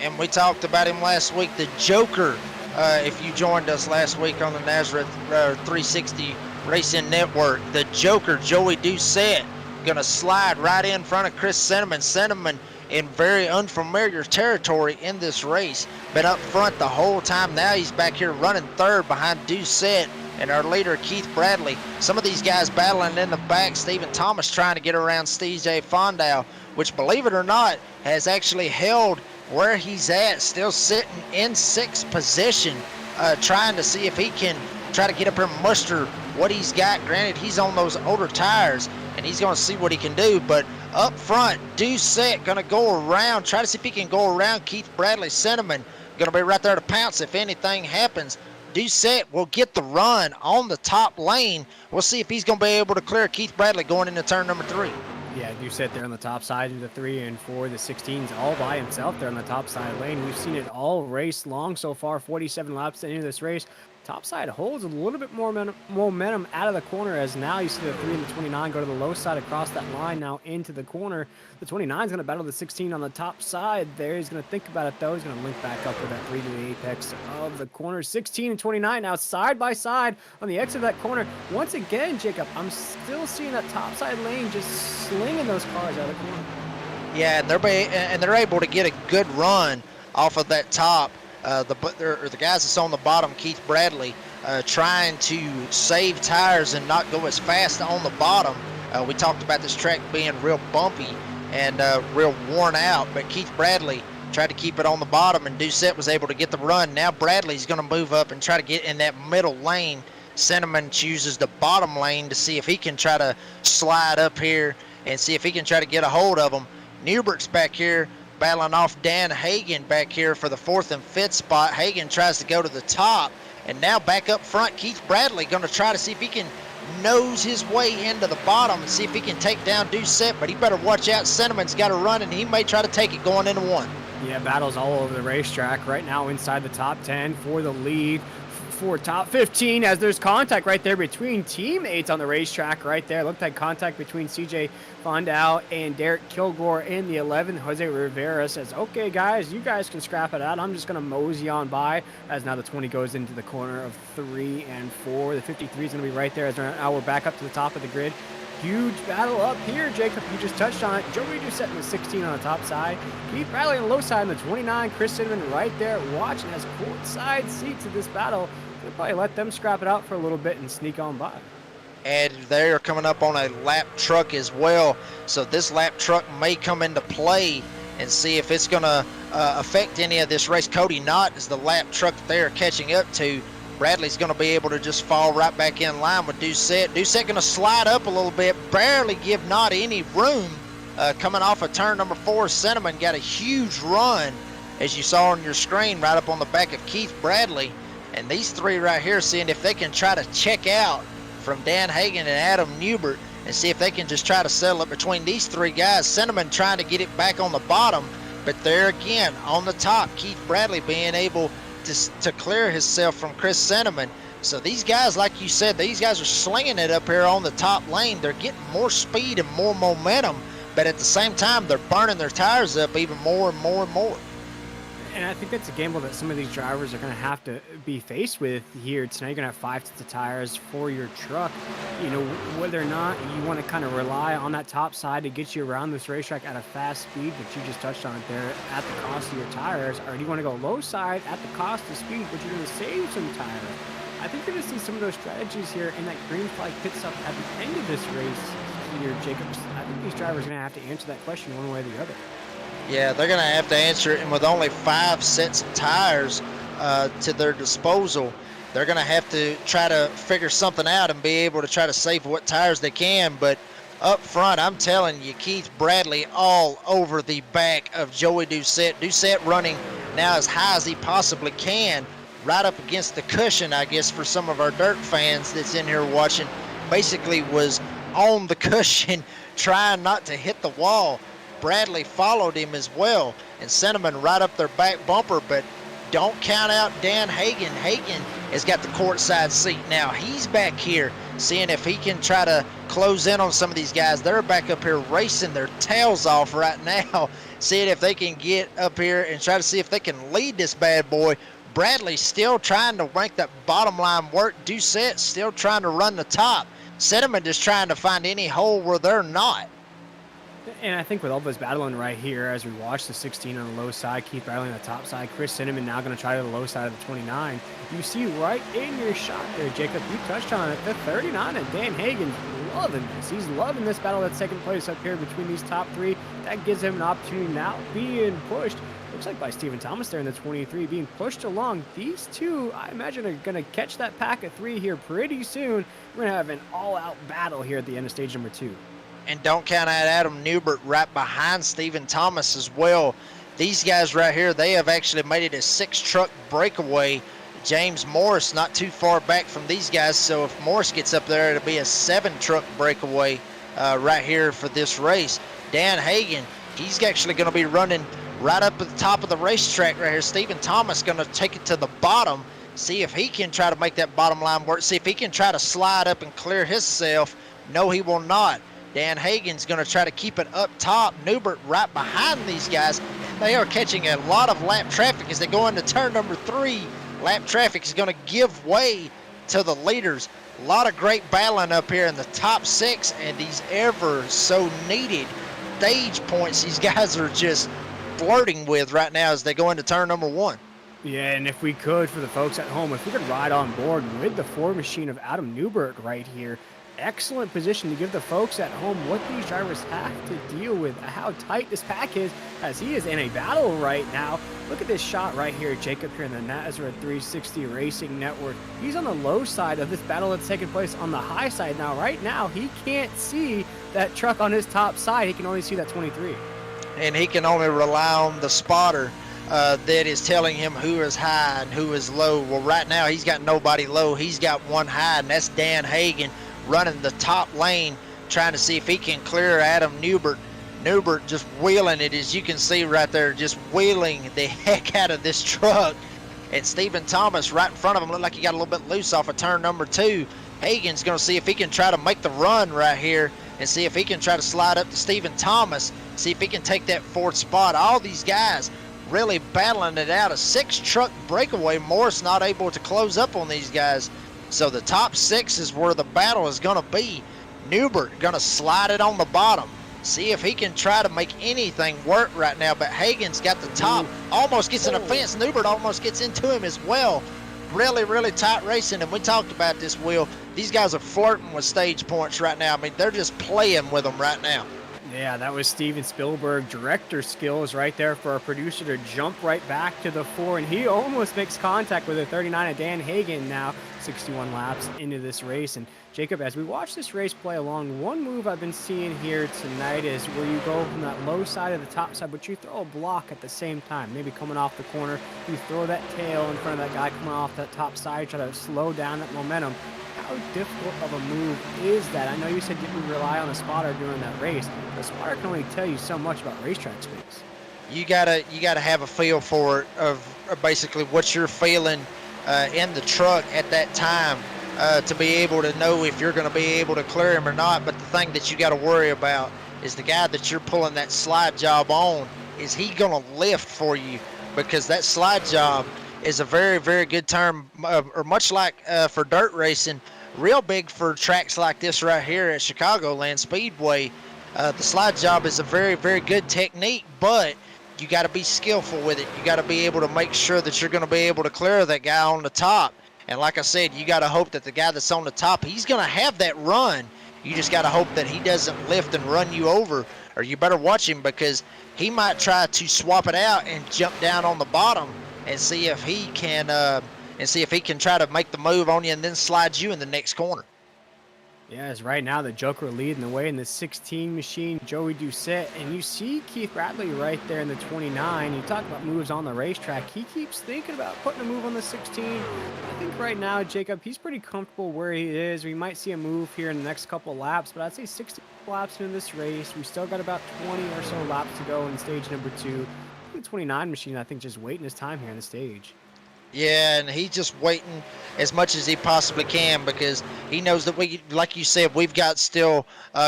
Speaker 2: And we talked about him last week, the Joker. If you joined us last week on the Nazareth 360 Racing Network, the Joker, Joey Doucette, going to slide right in front of Chris Cinnamon. Cinnamon in very unfamiliar territory in this race. Been up front the whole time. Now he's back here running 3rd behind Doucette and our leader Keith Bradley. Some of these guys battling in the back. Stephen Thomas trying to get around CJ Fonda, which, believe it or not, has actually held where he's at, still sitting in 6th position, trying to see if he can try to get up here and muster what he's got. Granted, he's on those older tires, and he's going to see what he can do. But up front, Doucette going to go around, try to see if he can go around Keith Bradley. Cinnamon going to be right there to pounce if anything happens. Doucette will get the run on the top lane. We'll see if he's going to be able to clear Keith Bradley going into turn number 3.
Speaker 1: Yeah, Doucette there on the top side into 3 and 4. The 16's all by himself there on the top side lane. We've seen it all race long so far, 47 laps into this race. Top side holds a little bit more momentum out of the corner, as now you see the 3 and the 29 go to the low side across that line now into the corner. The 29 is going to battle the 16 on the top side there. He's going to think about it though. He's going to link back up with that 3 to the apex of the corner. 16 and 29 now side by side on the exit of that corner. Once again, Jacob, I'm still seeing that top side lane just slinging those cars out of the corner.
Speaker 2: Yeah, and they're able to get a good run off of that top. The guys that's on the bottom, Keith Bradley, trying to save tires and not go as fast on the bottom. We talked about this track being real bumpy and real worn out, but Keith Bradley tried to keep it on the bottom, and Doucette was able to get the run. Now Bradley's going to move up and try to get in that middle lane. Cinnamon chooses the bottom lane to see if he can try to slide up here and see if he can try to get a hold of him. Newbert's back here battling off Dan Hagan back here for the 4th and 5th spot. Hagan tries to go to the top, and now back up front, Keith Bradley going to try to see if he can nose his way into the bottom and see if he can take down Doucette, but he better watch out. Cinnamon's got to run, and he may try to take it going into 1.
Speaker 1: Yeah, battles all over the racetrack right now inside the top 10 for the lead. For top 15, as there's contact right there between teammates on the racetrack right there. Looked like contact between CJ Fondau and Derek Kilgore in the 11. Jose Rivera says, okay, guys, you guys can scrap it out. I'm just going to mosey on by, as now the 20 goes into the corner of 3 and 4. The 53 is going to be right there, as now we're back up to the top of the grid. Huge battle up here, Jacob. You just touched on it. Joey Doucette in the 16 on the top side. Keith Bradley on the low side in the 29. Chris Cinnamon right there watching as courtside seats of this battle. They'll probably let them scrap it out for a little bit and sneak on by.
Speaker 2: And they're coming up on a lap truck as well. So this lap truck may come into play and see if it's going to affect any of this race. Cody Knott is the lap truck that they're catching up to. Bradley's going to be able to just fall right back in line with Doucette. Doucette going to slide up a little bit, barely give Knott any room. Coming off of turn number 4, Cinnamon got a huge run, as you saw on your screen, right up on the back of Keith Bradley. And these 3 right here, seeing if they can try to check out from Dan Hagan and Adam Newbert and see if they can just try to settle it between these 3 guys. Cinnamon trying to get it back on the bottom, but there again on the top, Keith Bradley being able to clear himself from Chris Cinnamon. So these guys, like you said, these guys are slinging it up here on the top lane. They're getting more speed and more momentum, but at the same time, they're burning their tires up even more and more and more.
Speaker 1: And I think that's a gamble that some of these drivers are going to have to be faced with here tonight. You're going to have 5 sets of tires for your truck. You know, whether or not you want to kind of rely on that top side to get you around this racetrack at a fast speed, but you just touched on it there, at the cost of your tires, or do you want to go low side at the cost of speed, but you're going to save some tires? I think you're going to see some of those strategies here in that green flag pit stop at the end of this race here, Jacobs. I think these drivers are going to have to answer that question one way or the other.
Speaker 2: Yeah, they're going to have to answer it, and with only 5 sets of tires to their disposal, they're going to have to try to figure something out and be able to try to save what tires they can. But up front, I'm telling you, Keith Bradley all over the back of Joey Doucette. Doucette running now as high as he possibly can, right up against the cushion, I guess, for some of our dirt fans that's in here watching. Basically was on the cushion trying not to hit the wall. Bradley followed him as well, and Cinnamon right up their back bumper, but don't count out Dan Hagan. Hagan has got the courtside seat now. He's back here seeing if he can try to close in on some of these guys. They're back up here racing their tails off right now, seeing if they can get up here and try to see if they can lead this bad boy. Bradley still trying to make that bottom line work. Doucette still trying to run the top. Cinnamon just trying to find any hole where they're not.
Speaker 1: And I think with all this battling right here, as we watch the 16 on the low side, Keith Bradley on the top side, Chris Cinnamon now going to try to the low side of the 29. You see right in your shot there, Jacob, you touched on it, the 39, and Dan Hagan's loving this. He's loving this battle that's taking place up here between these top 3. That gives him an opportunity now being pushed Looks like by Stephen Thomas there in the 23 being pushed along. These two, I imagine, are going to catch that pack of 3 here pretty soon. We're going to have an all-out battle here at the end of stage number 2.
Speaker 2: And don't count out Adam Newbert right behind Stephen Thomas as well. These guys right here, they have actually made it a 6-truck breakaway. James Morris not too far back from these guys, so if Morris gets up there, it'll be a 7-truck breakaway right here for this race. Dan Hagan, he's actually going to be running right up at the top of the racetrack right here. Stephen Thomas going to take it to the bottom, see if he can try to make that bottom line work, see if he can try to slide up and clear himself. No, he will not. Dan Hagan's going to try to keep it up top. Newbert right behind these guys. They are catching a lot of lap traffic as they go into turn number 3. Lap traffic is going to give way to the leaders. A lot of great battling up here in the top 6, and these ever so needed stage points these guys are just flirting with right now as they go into turn number 1.
Speaker 1: Yeah, and if we could, for the folks at home, if we could ride on board with the Ford machine of Adam Newbert right here, excellent position to give the folks at home what these drivers have to deal with, how tight this pack is, as he is in a battle right now. Look at this shot right here, Jacob, here in the Nazareth 360 Racing Network. He's on the low side of this battle that's taking place on the high side now. Right now, he can't see that truck on his top side. He can only see that 23.
Speaker 2: And he can only rely on the spotter that is telling him who is high and who is low. Well, right now, he's got nobody low. He's got one high, and that's Dan Hagan running the top lane, trying to see if he can clear Adam Newbert. Newbert just wheeling it, as you can see right there, just wheeling the heck out of this truck. And Stephen Thomas right in front of him looked like he got a little bit loose off of turn number 2. Hagan's going to see if he can try to make the run right here and see if he can try to slide up to Stephen Thomas, see if he can take that 4th spot. All these guys really battling it out. A 6-truck breakaway. Morris not able to close up on these guys. So the top 6 is where the battle is going to be. Newbert going to slide it on the bottom. See if he can try to make anything work right now. But Hagan's got the top. Almost gets in a fence. Newbert almost gets into him as well. Really, really tight racing. And we talked about this, Will. These guys are flirting with stage points right now. I mean, they're just playing with them right now.
Speaker 1: Yeah, that was Steven Spielberg, director skills right there for our producer to jump right back to the 4, and he almost makes contact with a 39 of Dan Hagan now, 61 laps into this race. And Jacob, as we watch this race play along, one move I've been seeing here tonight is where you go from that low side of the top side, but you throw a block at the same time. Maybe coming off the corner, you throw that tail in front of that guy coming off that top side, try to slow down that momentum. How difficult of a move is that? I know you said you can rely on a spotter during that race. The spotter can only tell you so much about racetrack space.
Speaker 2: You gotta have a feel for it, of basically what you're feeling in the truck at that time to be able to know if you're going to be able to clear him or not. But the thing that you got to worry about is the guy that you're pulling that slide job on. Is he going to lift for you? Because that slide job is a very, very good term, or much like for dirt racing, real big for tracks like this right here at Chicagoland Speedway. The slide job is a very, very good technique, but you got to be skillful with it. You got to be able to make sure that you're going to be able to clear that guy on the top. And like I said, you got to hope that the guy that's on the top, he's going to have that run. You just got to hope that he doesn't lift and run you over, or you better watch him, because he might try to swap it out and jump down on the bottom and see if he can try to make the move on you and then slide you in the next corner.
Speaker 1: Yes, right now the Joker leading the way in the 16 machine, Joey Doucette, and you see Keith Bradley right there in the 29. You talk about moves on the racetrack. He keeps thinking about putting a move on the 16. I think right now, Jacob, he's pretty comfortable where he is. We might see a move here in the next couple laps, but I'd say 60 laps into this race. We still got about 20 or so laps to go in stage number 2. The 29 machine, I think, just waiting his time here on the stage.
Speaker 2: Yeah, and he's just waiting as much as he possibly can, because he knows that we, like you said, we've got still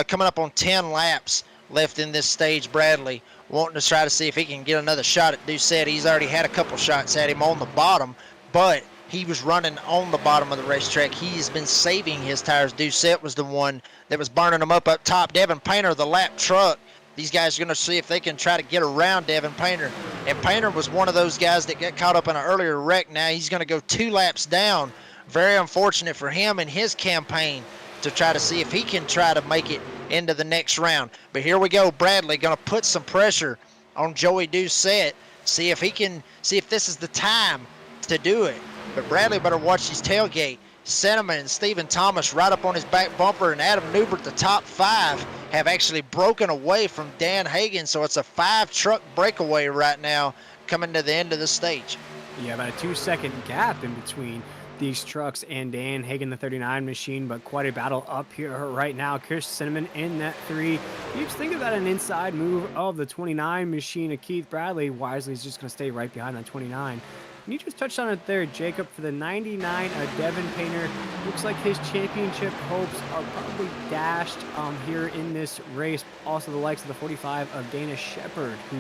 Speaker 2: coming up on 10 laps left in this stage. Bradley wanting to try to see if he can get another shot at Doucette. He's already had a couple shots at him on the bottom, but he was running on the bottom of the racetrack. He's been saving his tires. Doucette was the one that was burning them up top. Devin Painter, the lap truck. These guys are going to see if they can try to get around Devin Painter. And Painter was one of those guys that got caught up in an earlier wreck. Now he's going to go 2 laps down. Very unfortunate for him and his campaign to try to see if he can try to make it into the next round. But here we go. Bradley going to put some pressure on Joey Doucette. see if this is the time to do it. But Bradley better watch his tailgate. Cinnamon and Stephen Thomas right up on his back bumper, and Adam Newbert, the top 5, have actually broken away from Dan Hagan. So it's a 5-truck breakaway right now coming to the end of the stage.
Speaker 1: Yeah, about a 2-second gap in between these trucks and Dan Hagan, the 39 machine, but quite a battle up here right now. Chris Cinnamon in that 3. You just think about an inside move of the 29 machine of Keith Bradley. Wisely's just going to stay right behind that 29. And you just touched on it there, Jacob, for the 99 of Devin Painter. Looks like his championship hopes are probably dashed here in this race. Also the likes of the 45 of Dana Shepard, who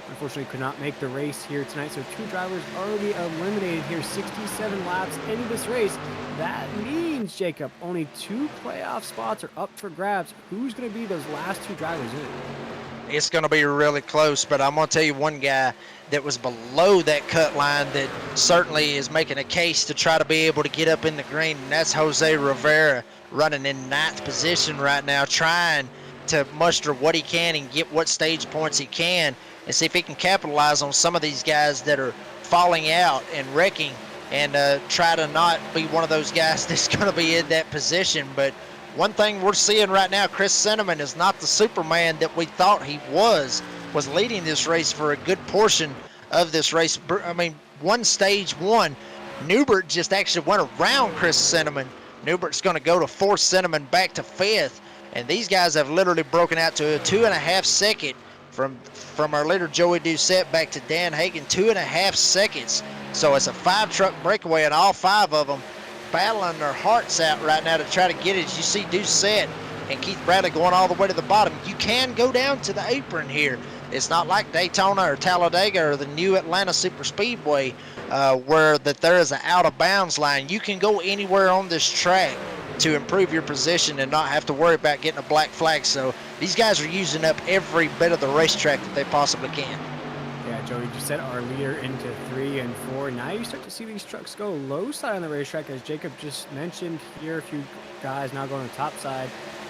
Speaker 1: unfortunately could not make the race here tonight. So 2 drivers already eliminated here, 67 laps into this race. That means, Jacob, only 2 playoff spots are up for grabs. Who's going to be those last 2 drivers in?
Speaker 2: It's going to be really close, but I'm going to tell you one guy that was below that cut line that certainly is making a case to try to be able to get up in the green, and that's Jose Rivera, running in 9th position right now, trying to muster what he can and get what stage points he can, and see if he can capitalize on some of these guys that are falling out and wrecking, and try to not be one of those guys that's going to be in that position. But one thing we're seeing right now, Chris Cinnamon is not the Superman that we thought he was leading this race for a good portion of this race. I mean, stage 1, Newbert just actually went around Chris Cinnamon. Newbert's going to go to 4th, Cinnamon back to 5th, and these guys have literally broken out to a 2.5 second from our leader Joey Doucette back to Dan Hagan, 2.5 seconds. So it's a 5-truck breakaway, and all 5 of them battling their hearts out right now to try to get it. As you see Doucette and Keith Bradley going all the way to the bottom. You can go down to the apron here. It's not like Daytona or Talladega or the new Atlanta Super Speedway where there is an out-of-bounds line. You can go anywhere on this track to improve your position and not have to worry about getting a black flag. So these guys are using up every bit of the racetrack that they possibly can.
Speaker 1: Yeah, Joey just said our leader into 3 and 4. Now you start to see these trucks go low side on the racetrack, as Jacob just mentioned here. A few guys now going to the top side.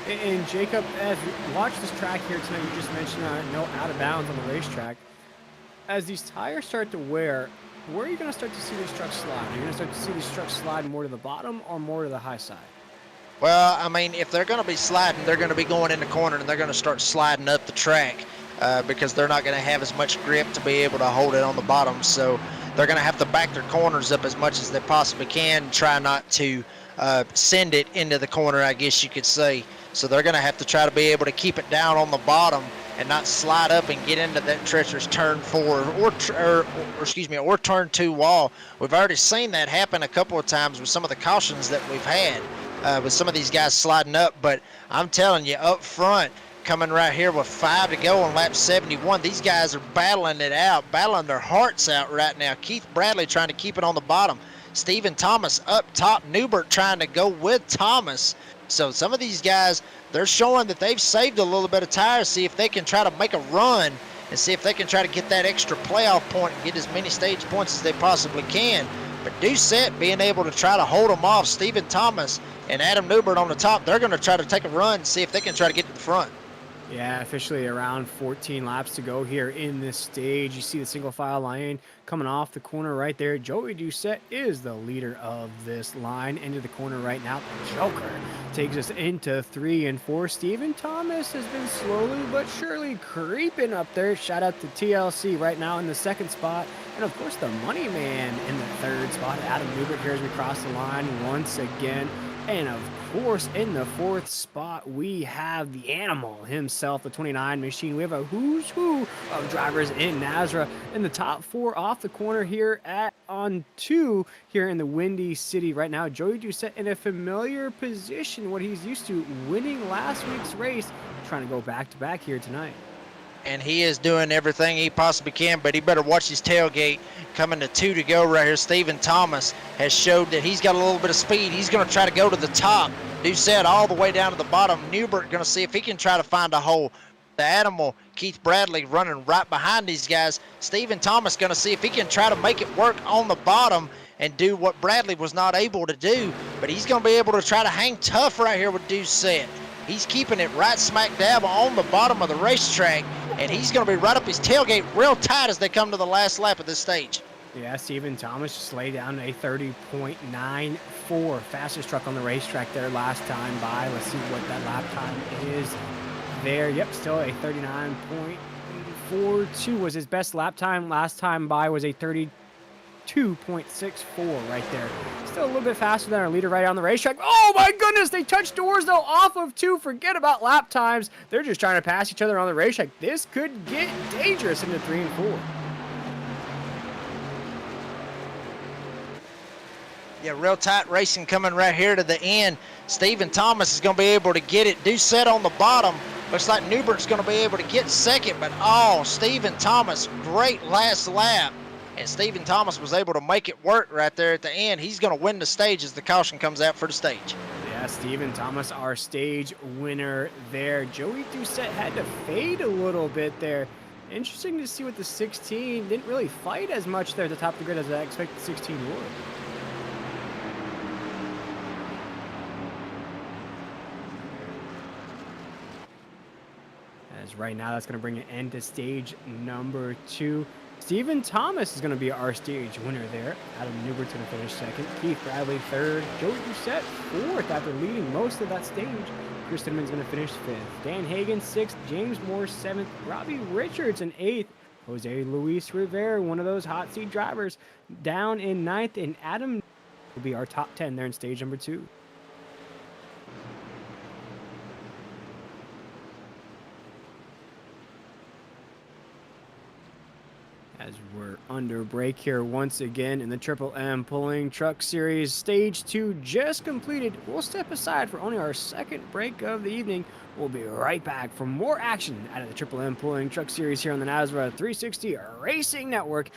Speaker 1: And Jacob, as we watch this track here tonight, you just mentioned no out of bounds on the racetrack. As these tires start to wear, where are you going to start to see these trucks slide? Are you going to start to see these trucks slide more to the bottom or more to the high side?
Speaker 2: Well, I mean, if they're going to be sliding, they're going to be going in the corner, and they're going to start sliding up the track because they're not going to have as much grip to be able to hold it on the bottom. So they're going to have to back their corners up as much as they possibly can, try not to send it into the corner, I guess you could say. So they're going to have to try to be able to keep it down on the bottom and not slide up and get into that treacherous turn 4 or turn 2 wall. We've already seen that happen a couple of times with some of the cautions that we've had with some of these guys sliding up. But I'm telling you, up front, coming right here with 5 to go on lap 71, these guys are battling it out, battling their hearts out right now. Keith Bradley trying to keep it on the bottom. Stephen Thomas up top. Newbert trying to go with Thomas. So some of these guys, they're showing that they've saved a little bit of tires, see if they can try to make a run and see if they can try to get that extra playoff point and get as many stage points as they possibly can. But Doucette being able to try to hold them off, Stephen Thomas and Adam Newbert on the top, they're going to try to take a run and see if they can try to get to the front.
Speaker 1: Yeah, officially around 14 laps to go here in this stage. You see the single file line coming off the corner right there. Joey Doucette is the leader of this line into the corner right now. The Joker takes us into 3 and 4. Stephen Thomas has been slowly but surely creeping up there. Shout out to TLC right now in the 2nd spot. And of course the money man in the 3rd spot. Adam Newbert here as we cross the line once again. And of course, in the 4th spot, we have the animal himself, the 29 machine. We have a who's who of drivers in Nazareth in the top 4 off the corner here on 2 here in the Windy City right now. Joey Doucette in a familiar position, what he's used to, winning last week's race, trying to go back-to-back here tonight.
Speaker 2: And he is doing everything he possibly can, but he better watch his tailgate. Coming to 2 to go right here. Stephen Thomas has showed that he's got a little bit of speed. He's going to try to go to the top. Doucette all the way down to the bottom. Newbert going to see if he can try to find a hole. The animal, Keith Bradley, running right behind these guys. Stephen Thomas going to see if he can try to make it work on the bottom and do what Bradley was not able to do. But he's going to be able to try to hang tough right here with Doucette. He's keeping it right smack dab on the bottom of the racetrack, and he's going to be right up his tailgate real tight as they come to the last lap of this stage.
Speaker 1: Yeah, Stephen Thomas just laid down a 30.94, fastest truck on the racetrack there last time by. Let's see what that lap time is there. Yep, still a 39.42 was his best lap time. Last time by was a 32.64 right there. Still a little bit faster than our leader right on the racetrack. Oh my goodness, they touched doors though off of 2. Forget about lap times. They're just trying to pass each other on the racetrack. This could get dangerous into 3 and 4.
Speaker 2: Yeah, real tight racing coming right here to the end. Stephen Thomas is going to be able to get it. Doucette on the bottom. Looks like Newbert's going to be able to get second, but Stephen Thomas, great last lap. And Stephen Thomas was able to make it work right there at the end. He's going to win the stage as the caution comes out for the stage.
Speaker 1: Yeah, Stephen Thomas, our stage winner there. Joey Doucette had to fade a little bit there. Interesting to see what the 16 didn't really fight as much there at the top of the grid as I expected the 16 would. As right now, that's going to bring an end to stage number 2. Stephen Thomas is going to be our stage winner there. Adam Newbert's going to finish second. Keith Bradley third. Joey Doucette fourth after leading most of that stage. Chris Tinneman's going to finish fifth. Dan Hagan sixth. James Moore seventh. Robbie Richards in eighth. Jose Luis Rivera, one of those hot seat drivers, down in ninth. And Adam will be our top 10 there in stage number 2. As we're under break here once again in the Triple M Pulling Truck Series. Stage 2 just completed. We'll step aside for only our second break of the evening. We'll be right back for more action out of the Triple M Pulling Truck Series here on the NASRA 360 Racing Network.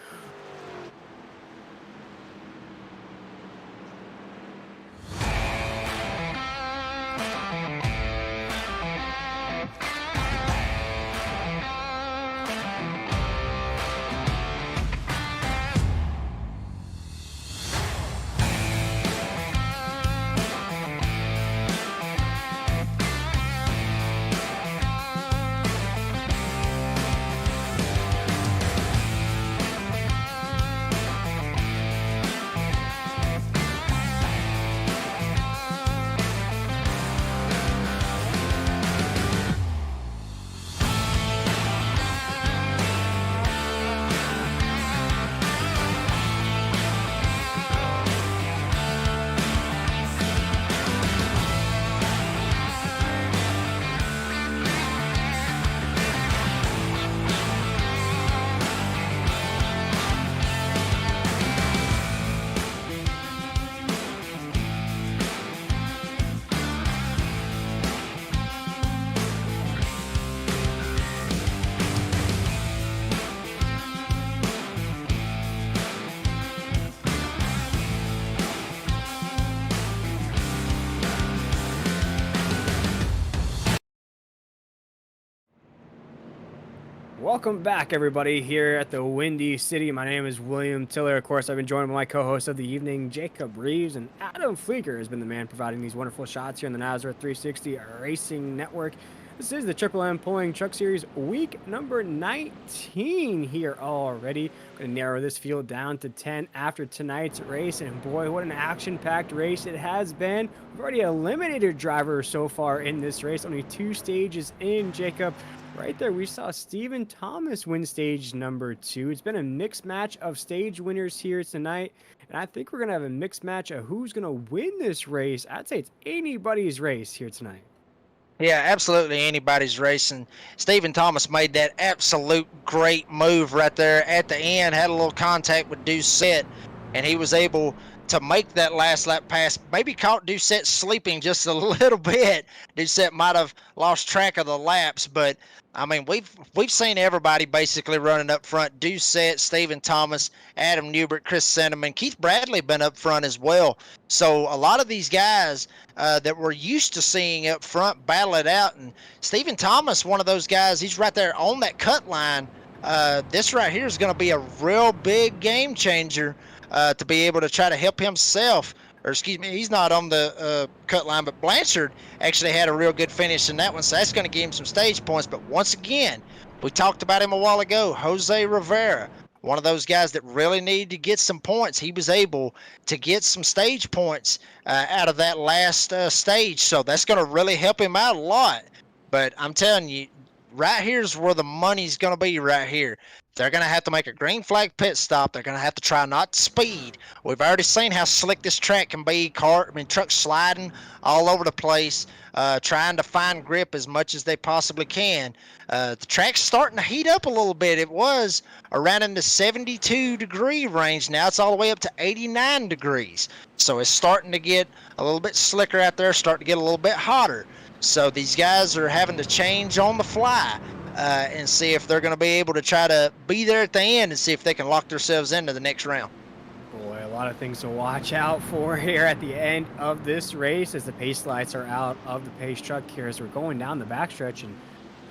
Speaker 1: Welcome back, everybody, here at the Windy City. My name is William Tiller. Of course, I've been joined by my co-hosts of the evening, Jacob Reeves, and Adam Fleeker has been the man providing these wonderful shots here on the NASRA 360 Racing Network. This is the Triple M Pulling Truck Series week number 19 here already. I'm going to narrow this field down to 10 after tonight's race, and boy, what an action-packed race it has been. We've already eliminated drivers so far in this race, only 2 stages in, Jacob. Right there, we saw Stephen Thomas win stage number 2. It's been a mixed match of stage winners here tonight, and I think we're going to have a mixed match of who's going to win this race. I'd say it's anybody's race here tonight.
Speaker 2: Yeah, absolutely anybody's race. And Stephen Thomas made that absolute great move right there at the end, had a little contact with Doucette, and he was able to make that last lap pass. Maybe caught Doucette sleeping just a little bit. Doucette might have lost track of the laps, but I mean, we've seen everybody basically running up front. Doucette, Stephen Thomas, Adam Newbert, Chris Senneman, Keith Bradley been up front as well. So a lot of these guys that we're used to seeing up front battle it out. And Stephen Thomas, one of those guys, he's right there on that cut line. This right here is going to be a real big game changer to be able to try to help himself or excuse me, he's not on the cut line, but Blanchard actually had a real good finish in that one, so that's going to give him some stage points. But once again, we talked about him a while ago, Jose Rivera, one of those guys that really needed to get some points. He was able to get some stage points out of that last stage, so that's going to really help him out a lot. But I'm telling you, right here's where the money's going to be right here. They're going to have to make a green flag pit stop. They're going to have to try not to speed. We've already seen how slick this track can be. Trucks sliding all over the place, trying to find grip as much as they possibly can. The track's starting to heat up a little bit. It was around in the 72-degree range. Now it's all the way up to 89 degrees. So it's starting to get a little bit slicker out there, starting to get a little bit hotter. So these guys are having to change on the fly. And see if they're going to be able to try to be there at the end and see if they can lock themselves into the next round.
Speaker 1: Boy, a lot of things to watch out for here at the end of this race as the pace lights are out of the pace truck here as we're going down the backstretch. And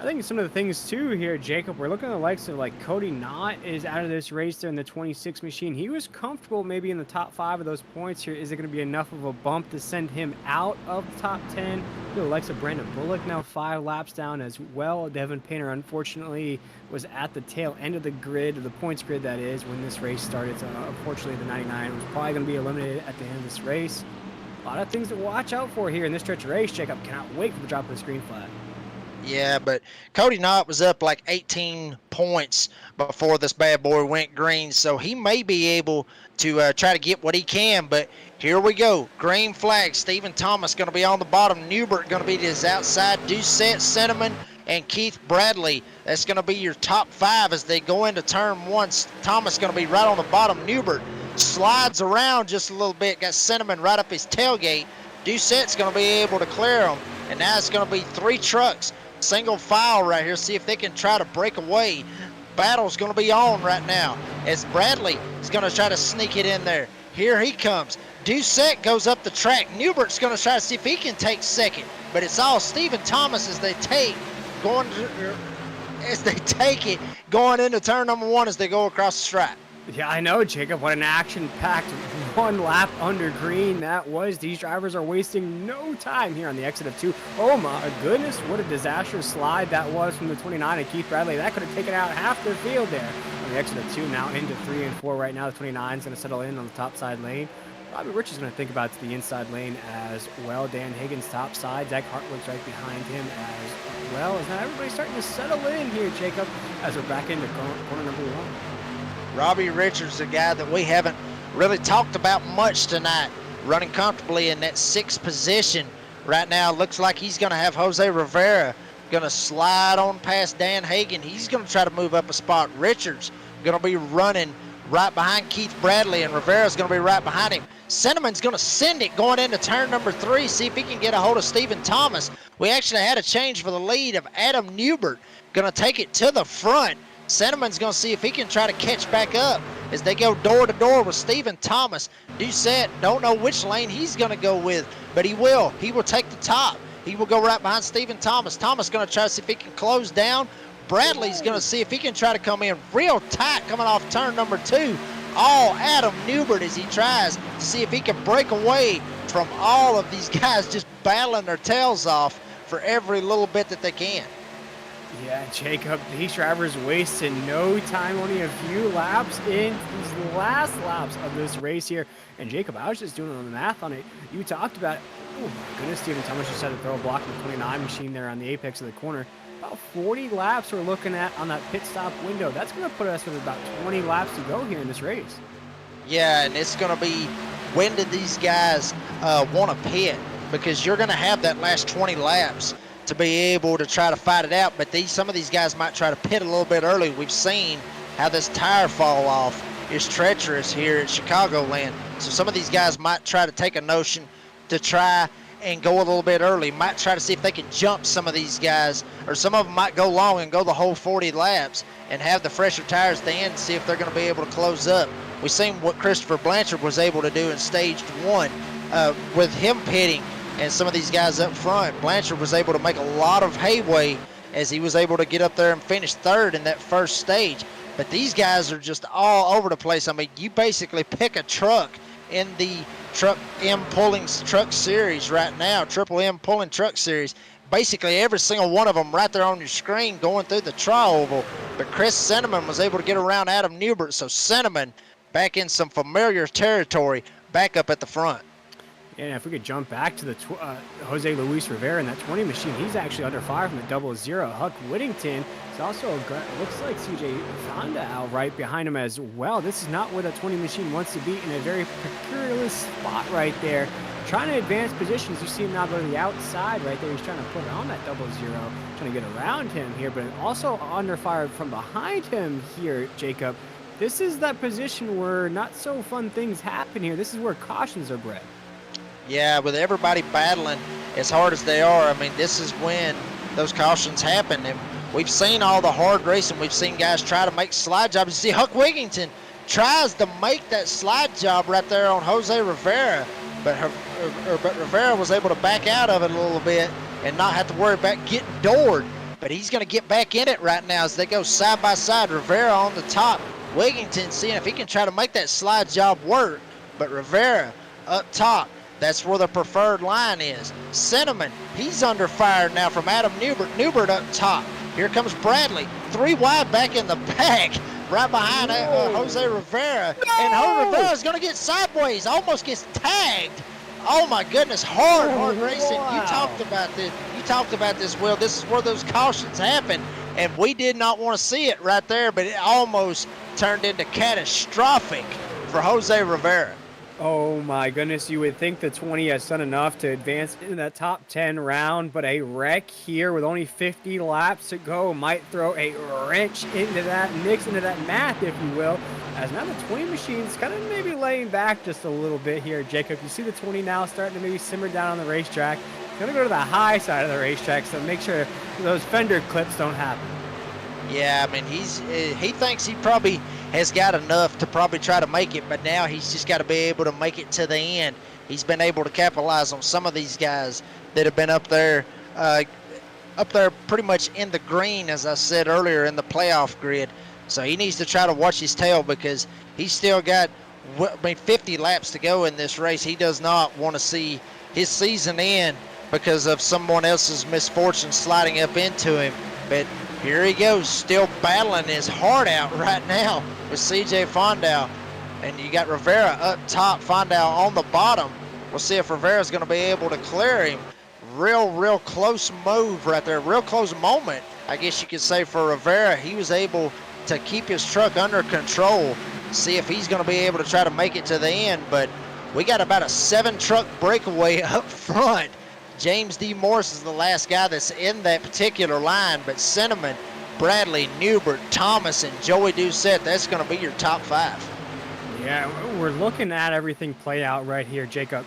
Speaker 1: I think some of the things too here, Jacob, we're looking at the likes of like Cody Knott is out of this race there in the 26 machine. He was comfortable maybe in the top 5 of those points here. Is it going to be enough of a bump to send him out of the top 10? The likes of Brandon Bullock now 5 laps down as well. Devin Painter unfortunately was at the tail end of the grid, the points grid that is, when this race started. So unfortunately the 99 was probably going to be eliminated at the end of this race. A lot of things to watch out for here in this stretch of race. Jacob cannot wait for the drop of the green flag.
Speaker 2: Yeah, but Cody Knott was up like 18 points before this bad boy went green, so he may be able to try to get what he can. But here we go. Green flag. Stephen Thomas going to be on the bottom. Newbert going to be to his outside. Doucette, Cinnamon, and Keith Bradley. That's going to be your top 5 as they go into turn 1. Thomas going to be right on the bottom. Newbert slides around just a little bit. Got Cinnamon right up his tailgate. Doucette's going to be able to clear him. And now it's going to be 3 trucks. Single file right here, see if they can try to break away. Battle's going to be on right now as Bradley is going to try to sneak it in there. Here he comes. Doucette goes up the track. Newbert's going to try to see if he can take second, but it's all Stephen Thomas as they take it going into turn number 1 as they go across the stripe.
Speaker 1: Yeah, I know, Jacob. What an action-packed 1 lap under green that was. These drivers are wasting no time here on the exit of 2. Oh my goodness, what a disastrous slide that was from the 29 and Keith Bradley. That could have taken out half their field there on the exit of 2. Now into 3 and 4 right now. The 29 is going to settle in on the top side lane. Robbie Rich is going to think about the inside lane as well. Dan Higgins top side. Zach Hartwick's right behind him as well. Is now everybody starting to settle in here, Jacob, as we're back into corner number 1.
Speaker 2: Robbie Richards, the guy that we haven't really talked about much tonight, running comfortably in that 6th position right now. Looks like he's going to have Jose Rivera going to slide on past Dan Hagan. He's going to try to move up a spot. Richards going to be running right behind Keith Bradley, and Rivera's going to be right behind him. Cinnamon's going to send it going into turn number 3, see if he can get a hold of Stephen Thomas. We actually had a change for the lead of Adam Newbert, going to take it to the front. Cinnamon's going to see if he can try to catch back up as they go door to door with Stephen Thomas. Doucette, don't know which lane he's going to go with, but he will. He will take the top. He will go right behind Stephen Thomas. Thomas going to try to see if he can close down. Bradley's going to see if he can try to come in real tight coming off turn number 2. All Adam Newbert as he tries to see if he can break away from all of these guys just battling their tails off for every little bit that they can.
Speaker 1: Yeah, Jacob, these drivers wasted no time, only a few laps in these last laps of this race here. And Jacob, I was just doing the math on it. You talked about, oh my goodness, Stephen Thomas just had to throw a block in the 29 machine there on the apex of the corner. About 40 laps we're looking at on that pit stop window. That's going to put us with about 20 laps to go here in this race. Yeah,
Speaker 2: and it's going to be, when did these guys want to pit? Because you're going to have that last 20 laps to be able to try to fight it out, but some of these guys might try to pit a little bit early. We've seen how this tire fall off is treacherous here at Chicagoland, so some of these guys might try to take a notion to try and go a little bit early, might try to see if they can jump some of these guys, or some of them might go long and go the whole 40 laps and have the fresher tires at the end and see if they're going to be able to close up. We've seen what Christopher Blanchard was able to do in stage 1 with him pitting and some of these guys up front. Blanchard was able to make a lot of headway as he was able to get up there and finish 3rd in that first stage. But these guys are just all over the place. I mean, you basically pick a truck in the Truck M Pulling Truck Series right now, Triple M Pulling Truck Series. Basically every single one of them right there on your screen going through the tri-oval. But Chris Cinnamon was able to get around Adam Newbert, so Cinnamon back in some familiar territory, back up at the front.
Speaker 1: And if we could jump back to the Jose Luis Rivera in that 20 machine, he's actually under fire from the 00. Huck Whittington is also, looks like CJ Fonda out right behind him as well. This is not where the 20 machine wants to be, in a very precarious spot right there. Trying to advance positions. You see him now go to the outside right there. He's trying to put it on that 00, trying to get around him here, but also under fire from behind him here, Jacob. This is that position where not so fun things happen here. This is where cautions are bred.
Speaker 2: Yeah, with everybody battling as hard as they are, I mean, this is when those cautions happen. And we've seen all the hard racing. We've seen guys try to make slide jobs. You see Huck Wigington tries to make that slide job right there on Jose Rivera, but Rivera was able to back out of it a little bit and not have to worry about getting doored. But he's going to get back in it right now as they go side by side. Rivera on the top. Wigington seeing if he can try to make that slide job work, but Rivera up top. That's where the preferred line is. Cinnamon, he's under fire now from Adam Newbert. Newbert up top. Here comes Bradley. 3 wide back in the pack, right behind Jose Rivera.
Speaker 1: No!
Speaker 2: And Jose Rivera's going to get sideways, almost gets tagged. Oh my goodness, hard racing.
Speaker 1: Wow.
Speaker 2: You talked about this, Will. This is where those cautions happen. And we did not want to see it right there, but it almost turned into catastrophic for Jose Rivera.
Speaker 1: Oh my goodness, you would think the 20 has done enough to advance into that top 10 round, but a wreck here with only 50 laps to go might throw a wrench into that mix, into that math, if you will, as now the 20 machine's kind of maybe laying back just a little bit here, Jacob. You see the 20 now starting to maybe simmer down on the racetrack. It's going to go to the high side of the racetrack, so make sure those fender clips don't happen.
Speaker 2: Yeah, I mean, he thinks he probably has got enough to probably try to make it, but now he's just got to be able to make it to the end. He's been able to capitalize on some of these guys that have been up there pretty much in the green, as I said earlier, in the playoff grid. So he needs to try to watch his tail because he's still got 50 laps to go in this race. He does not want to see his season end because of someone else's misfortune sliding up into him. But here he goes, still battling his heart out right now with CJ Fondow. And you got Rivera up top, Fondow on the bottom. We'll see if Rivera's going to be able to clear him. Real close move right there, real close moment, I guess you could say, for Rivera. He was able to keep his truck under control, see if he's going to be able to try to make it to the end. But we got about a 7-truck breakaway up front. James D. Morris is the last guy that's in that particular line, but Cinnamon, Bradley, Newbert, Thomas, and Joey Doucette, that's going to be your top 5.
Speaker 1: Yeah, we're looking at everything play out right here, Jacob.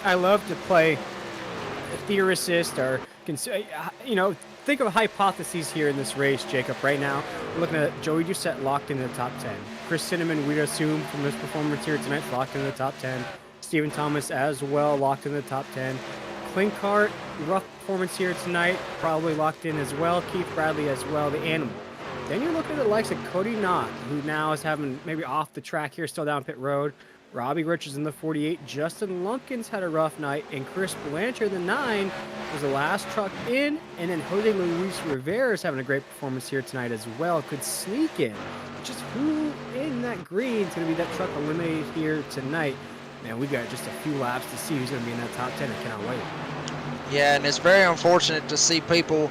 Speaker 1: I love to play theorist or, think of hypotheses here in this race, Jacob. Right now, we're looking at Joey Doucette locked into the top 10. Chris Cinnamon, we'd assume from this performance here tonight, locked into the top 10. Stephen Thomas as well, locked in the top 10. Clinkart, rough performance here tonight, probably locked in as well. Keith Bradley as well, the animal. Then you're looking at the likes of Cody Knott, who now is having maybe off the track here, still down pit road. Robbie Richards in the 48. Justin Lumpkins had a rough night, and Chris Blanchard, the 9, was the last truck in. And then Jose Luis Rivera is having a great performance here tonight as well. Could sneak in. Just who in that green is going to be that truck eliminated here tonight? Man, we got just a few laps to see who's going to be in that top 10. I cannot wait.
Speaker 2: Yeah, and it's very unfortunate to see people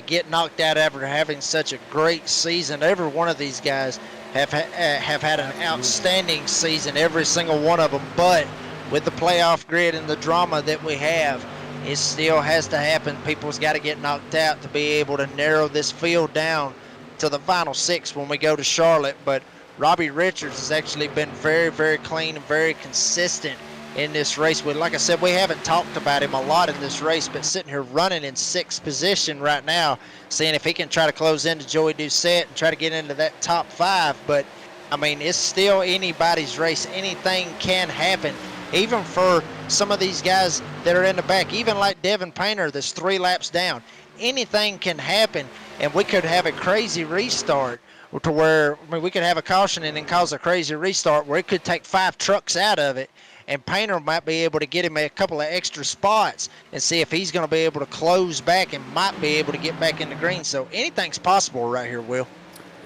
Speaker 2: get knocked out after having such a great season. Every one of these guys have had an outstanding season, every single one of them. But with the playoff grid and the drama that we have, it still has to happen. People's got to get knocked out to be able to narrow this field down to the final 6 when we go to Charlotte. But Robbie Richards has actually been very clean and very consistent in this race. Like I said, we haven't talked about him a lot in this race, but sitting here running in 6th position right now, seeing if he can try to close into Joey Doucette and try to get into that top 5. But, I mean, it's still anybody's race. Anything can happen, even for some of these guys that are in the back, even like Devin Painter that's 3 laps down. Anything can happen, and we could have a crazy restart to where, I mean, we could have a caution and then cause a crazy restart where it could take 5 trucks out of it. and Painter might be able to get him a couple of extra spots and see if he's going to be able to close back and might be able to get back in the green. So anything's possible right here, Will.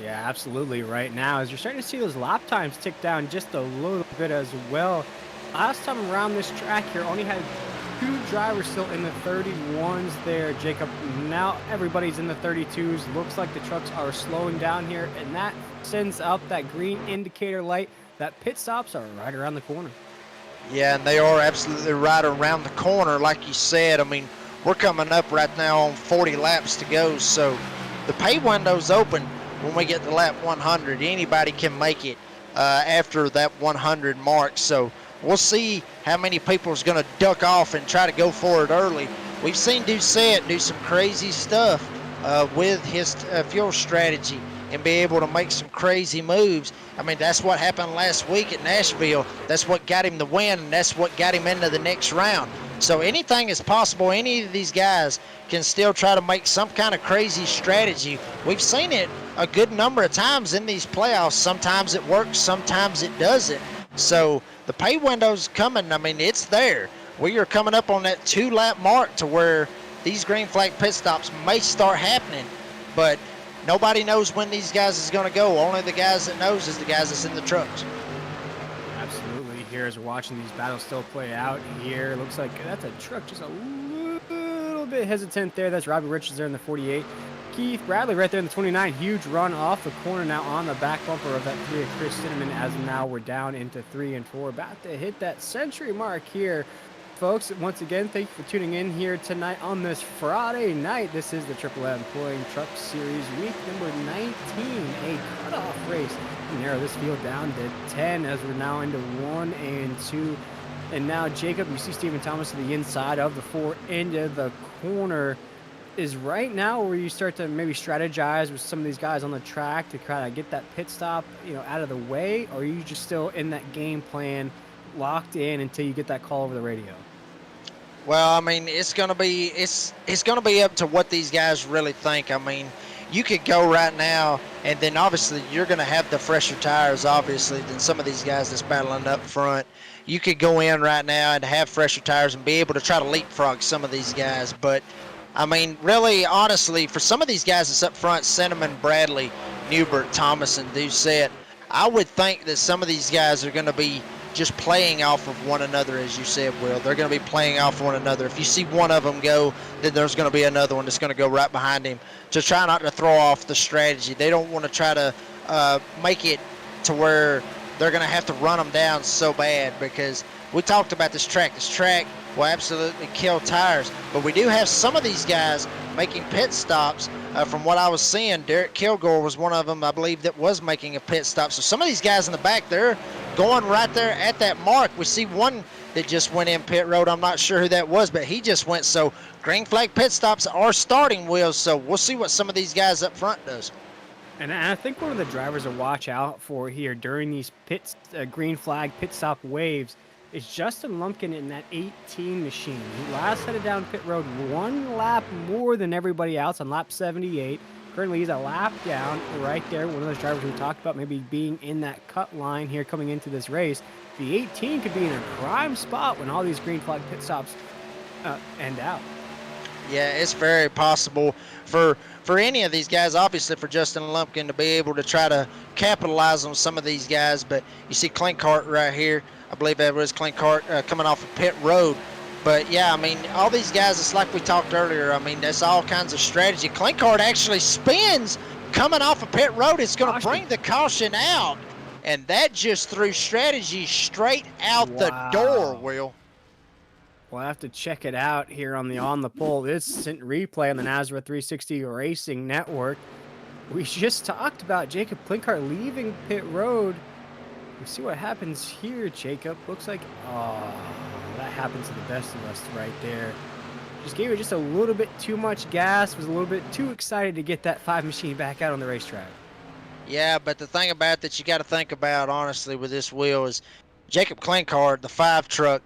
Speaker 1: Yeah, absolutely. Right now, as you're starting to see those lap times tick down just a little bit as well. Last time around this track here, only had 2 drivers still in the 31s there, Jacob. Now everybody's in the 32s. Looks like the trucks are slowing down here, and that sends out that green indicator light that pit stops are right around the corner.
Speaker 2: Yeah, and they are absolutely right around the corner, like you said. I mean, we're coming up right now on 40 laps to go, so the pay window's open when we get to lap 100. Anybody can make it after that 100 mark, so we'll see how many people is going to duck off and try to go for it early. We've seen Doucette do some crazy stuff with his fuel strategy and be able to make some crazy moves. I mean, that's what happened last week at Nashville. That's what got him the win, and that's what got him into the next round. So anything is possible. Any of these guys can still try to make some kind of crazy strategy. We've seen it a good number of times in these playoffs. Sometimes it works, sometimes it doesn't. So the pay window's coming. I mean, it's there. We are coming up on that 2-lap mark to where these green flag pit stops may start happening, but nobody knows when these guys is going to go. Only the guys that knows is the guys that's in the trucks.
Speaker 1: Absolutely. Here as we're watching these battles still play out here, looks like that's a truck just a little bit hesitant there. That's Robbie Richards there in the 48. Keith Bradley right there in the 29. Huge run off the corner now on the back bumper of that 3 of Chris Cinnamon, as now we're down into 3 and 4. About to hit that century mark here. Folks, once again, thank you for tuning in here tonight on this Friday night. This is the Triple M Touring Truck Series week number 19, a cutoff race to narrow this field down to 10 as we're now into 1 and 2. And now, Jacob, you see Stephen Thomas to the inside of the 4 into the corner. Is right now where you start to maybe strategize with some of these guys on the track to try to get that pit stop, out of the way, or are you just still in that game plan locked in until you get that call over the radio?
Speaker 2: Well, I mean, it's gonna be up to what these guys really think. I mean, you could go right now, and then obviously you're gonna have the fresher tires, obviously, than some of these guys that's battling up front. You could go in right now and have fresher tires and be able to try to leapfrog some of these guys, but I mean, really, honestly, for some of these guys that's up front, Cinnamon, Bradley, Newbert, Thomas, and Doucette, I would think that some of these guys are going to be just playing off of one another, as you said, Will. They're going to be playing off one another. If you see one of them go, then there's going to be another one that's going to go right behind him to try not to throw off the strategy. They don't want to try to make it to where they're going to have to run them down so bad, because we talked about this track. This track will absolutely kill tires, but we do have some of these guys making pit stops. From what I was seeing, Derek Kilgore was one of them, I believe, that was making a pit stop. So some of these guys in the back, they're going right there at that mark. We see one that just went in pit road. I'm not sure who that was, but he just went. So green flag pit stops are starting, Will, so we'll see what some of these guys up front does.
Speaker 1: And I think one of the drivers to watch out for here during these green flag pit stop waves is Justin Lumpkin in that 18 machine. He last headed down pit road 1 lap more than everybody else on lap 78. Currently, he's a lap down right there. One of those drivers we talked about maybe being in that cut line here coming into this race. The 18 could be in a prime spot when all these green flag pit stops end out.
Speaker 2: Yeah, it's very possible for any of these guys, obviously for Justin Lumpkin to be able to try to capitalize on some of these guys. But you see Clinkhart right here. I believe that was Clinkhart coming off of pit road. But, yeah, I mean, all these guys, it's like we talked earlier. I mean, that's all kinds of strategy. Clinkhart actually spins coming off of pit road. It's going to bring the caution out. And that just threw strategy straight out the door, Will.
Speaker 1: We'll have to check it out here on the pole. Instant replay on the Nazareth 360 Racing Network. We just talked about Jacob Clinkhart leaving pit road. We see what happens here, Jacob. Looks like, that happens to the best of us right there. Just gave it just a little bit too much gas. Was a little bit too excited to get that 5 machine back out on the racetrack.
Speaker 2: Yeah, but the thing about that you got to think about, honestly, with this wheel is Jacob Clinkhart, the 5 truck,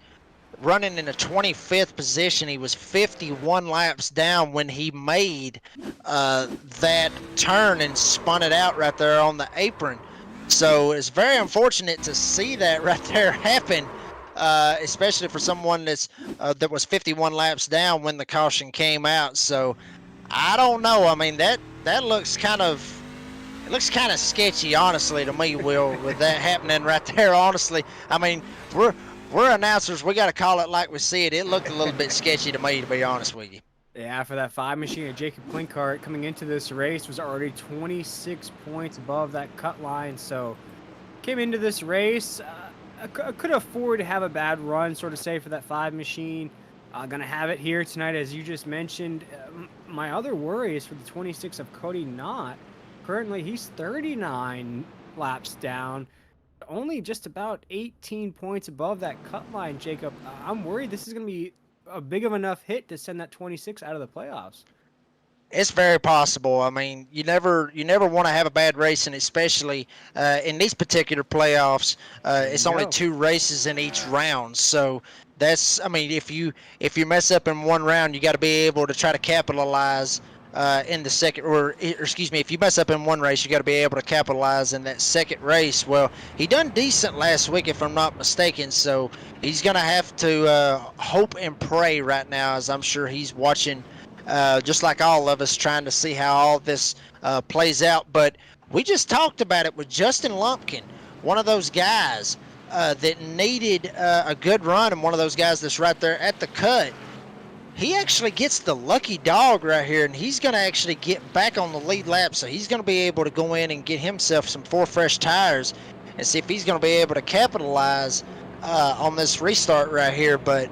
Speaker 2: running in a 25th position. He was 51 laps down when he made that turn and spun it out right there on the apron. So it's very unfortunate to see that right there happen. especially for someone that was 51 laps down when the caution came out. So I don't know. I mean, that looks kind of sketchy, honestly, to me, Will, with that happening right there. Honestly, I mean, we're announcers. We got to call it like we see it. It looked a little bit sketchy to me, to be honest with you.
Speaker 1: Yeah, for that 5 machine, Jacob Klinkart coming into this race was already 26 points above that cut line. So came into this race, could afford to have a bad run, sort of say, for that 5 machine. Gonna have it here tonight, as you just mentioned. My other worry is for the 26 of Cody Knott. Currently, he's 39 laps down, only just about 18 points above that cut line, Jacob. I'm worried this is going to be a big of enough hit to send that 26 out of the playoffs.
Speaker 2: It's very possible. I mean, you never want to have a bad race, and especially in these particular playoffs, it's only 2 races in each round. So that's, I mean, if you mess up in one round, you got to be able to try to capitalize in the second, or excuse me, if you mess up in one race, you got to be able to capitalize in that second race. Well, he done decent last week, if I'm not mistaken. So he's gonna have to hope and pray right now, as I'm sure he's watching. Just like all of us, trying to see how all this plays out. But we just talked about it with Justin Lumpkin, one of those guys that needed a good run, and one of those guys that's right there at the cut. He actually gets the lucky dog right here, and he's going to actually get back on the lead lap, so he's going to be able to go in and get himself some 4 fresh tires and see if he's going to be able to capitalize on this restart right here. But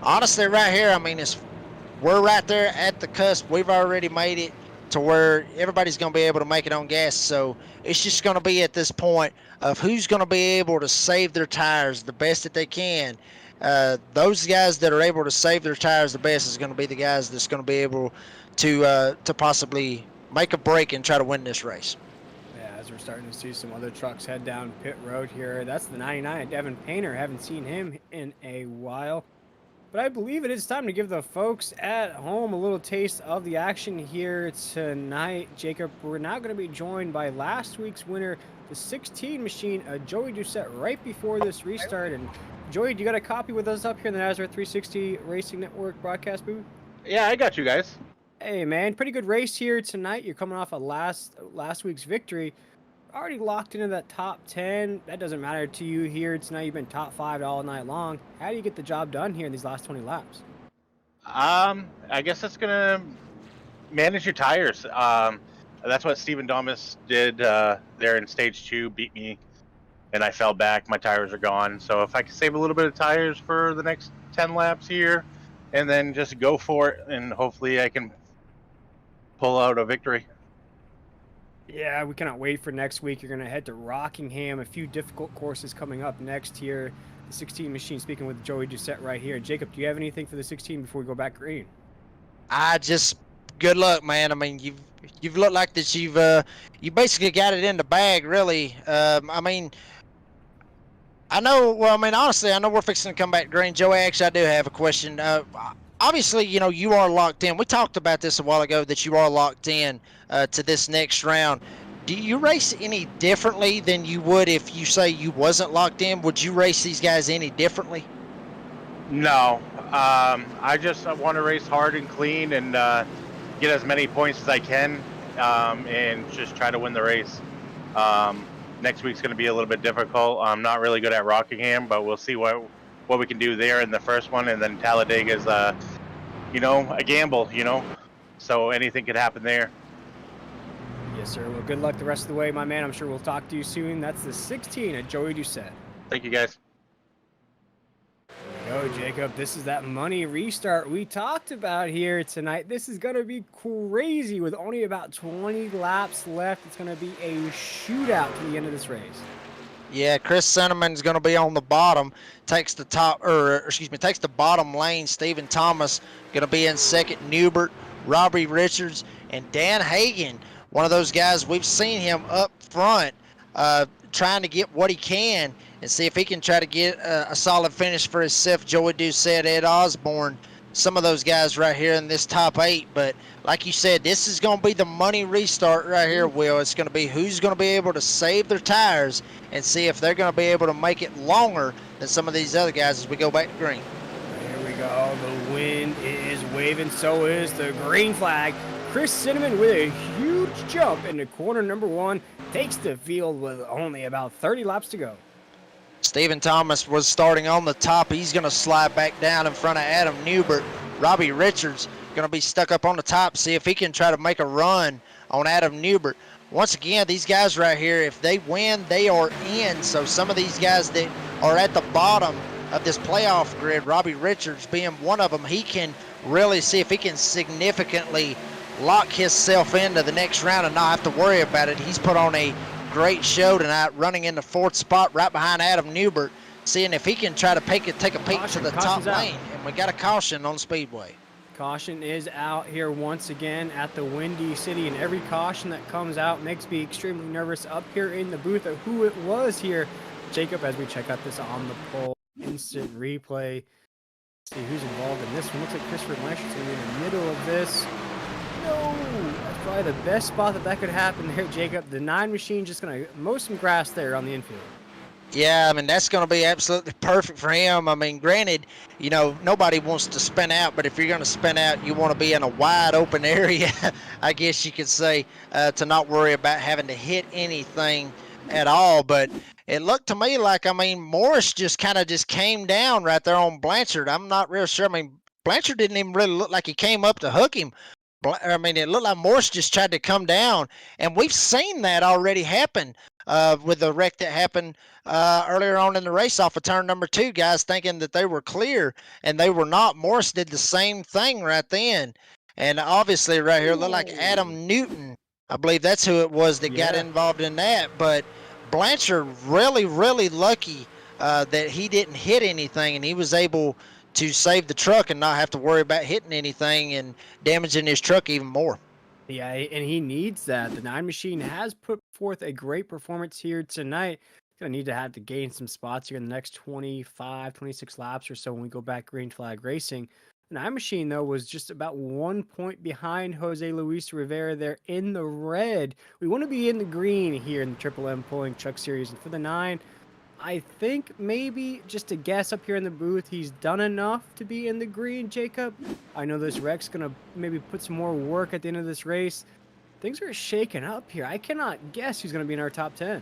Speaker 2: honestly, right here, I mean, we're right there at the cusp. We've already made it to where everybody's going to be able to make it on gas. So it's just going to be at this point of who's going to be able to save their tires the best that they can. Those guys that are able to save their tires the best is going to be the guys that's going to be able to possibly make a break and try to win this race.
Speaker 1: Yeah, as we're starting to see some other trucks head down pit road here. That's the 99 Devin Painter. Haven't seen him in a while. But I believe it is time to give the folks at home a little taste of the action here tonight. Jacob, we're now going to be joined by last week's winner, the 16 machine, Joey Doucette, right before this restart. And Joey, do you got a copy with us up here in the Nazareth 360 Racing Network broadcast booth?
Speaker 3: Yeah, I got you guys.
Speaker 1: Hey, man, pretty good race here tonight. You're coming off a last week's victory. Already locked into that top 10. That doesn't matter to you here tonight. You've been top 5 all night long. How do you get the job done here in these last 20 laps?
Speaker 3: I guess it's gonna manage your tires. That's what Stephen Thomas did there in stage 2. Beat me, and I fell back. My tires are gone. So if I can save a little bit of tires for the next 10 laps here, and then just go for it, and hopefully I can pull out a victory.
Speaker 1: Yeah, we cannot wait for next week. You're going to head to Rockingham. A few difficult courses coming up next here. The 16 machine, speaking with Joey Doucette right here. Jacob, do you have anything for the 16 before we go back green?
Speaker 2: Good luck, man. I mean, you've looked like that. You basically got it in the bag, really. I mean, I know. Well, I mean, honestly, I know we're fixing to come back green. Joey, actually, I do have a question. Obviously, you know, you are locked in. We talked about this a while ago, that you are locked in to this next round. Do you race any differently than you would if you say you wasn't locked in? Would you race these guys any differently?
Speaker 3: No. I just want to race hard and clean and get as many points as I can and just try to win the race. Next week's going to be a little bit difficult. I'm not really good at Rockingham, but we'll see what we can do there in the first one, and then Talladega's a gamble, so anything could happen there.
Speaker 1: Yes, sir. Well, good luck the rest of the way, my man. I'm sure we'll talk to you soon. That's the 16 at Joey Doucette.
Speaker 3: Thank you, guys.
Speaker 1: There we go, Jacob. This is that money restart we talked about here tonight. This is going to be crazy with only about 20 laps left. It's going to be a shootout to the end of this race.
Speaker 2: Yeah, Chris Cinnamond's going to be on the bottom. Takes the bottom lane. Stephen Thomas going to be in second. Newbert, Robbie Richards, and Dan Hagan. One of those guys, we've seen him up front trying to get what he can and see if he can try to get a solid finish for himself. Joey Doucette, Ed Osborne some of those guys right here in this top 8. But like you said, this is going to be the money restart right here, Will. It's going to be who's going to be able to save their tires and see if they're going to be able to make it longer than some of these other guys as we go back to green.
Speaker 1: Here we go. The wind is waving. So is the green flag. Chris Cinnamon with a huge jump into corner number 1. Takes the field with only about 30 laps to go.
Speaker 2: Stephen Thomas was starting on the top. He's going to slide back down in front of Adam Newbert. Robbie Richards going to be stuck up on the top, see if he can try to make a run on Adam Newbert. Once again, these guys right here, if they win, they are in. So some of these guys that are at the bottom of this playoff grid, Robbie Richards being one of them, he can really see if he can significantly lock himself into the next round and not have to worry about it. He's put on a great show tonight, running in the 4th spot right behind Adam Newbert, seeing if he can try to take a peek to the top lane. And we got a caution on Speedway.
Speaker 1: Caution is out here once again at the Windy City, and every caution that comes out makes me extremely nervous up here in the booth of who it was here. Jacob, as we check out this on the pole instant replay, see who's involved in this one. Looks like Christopher Blanchard's going to be in the middle of this. No, that's probably the best spot that could happen there, Jacob. The 9 machine just going to mow some grass there on the infield.
Speaker 2: Yeah, I mean, that's going to be absolutely perfect for him. I mean, granted, you know, nobody wants to spin out, but if you're going to spin out, you want to be in a wide open area, I guess you could say, to not worry about having to hit anything at all. But it looked to me like, I mean, Morris just kind of just came down right there on Blanchard. I'm not real sure. I mean, Blanchard didn't even really look like he came up to hook him. I mean, it looked like Morris just tried to come down, and we've seen that already happen with the wreck that happened earlier on in the race off of turn number 2, guys thinking that they were clear, and they were not. Morris did the same thing right then, and obviously right here, it looked like Adam Newton, I believe that's who it was that got involved in that, but Blanchard really, really lucky that he didn't hit anything, and he was able to save the truck and not have to worry about hitting anything and damaging his truck even more.
Speaker 1: Yeah, and he needs that. The 9 machine has put forth a great performance here tonight. Going to need to have to gain some spots here in the next 25, 26 laps or so when we go back green flag racing. The 9 machine, though, was just about 1 point behind Jose Luis Rivera there in the red. We want to be in the green here in the Triple M Pulling Truck Series. And for the 9, I think maybe just a guess up here in the booth, he's done enough to be in the green, Jacob. I know this wreck's going to maybe put some more work at the end of this race. Things are shaking up here. I cannot guess who's going to be in our top 10.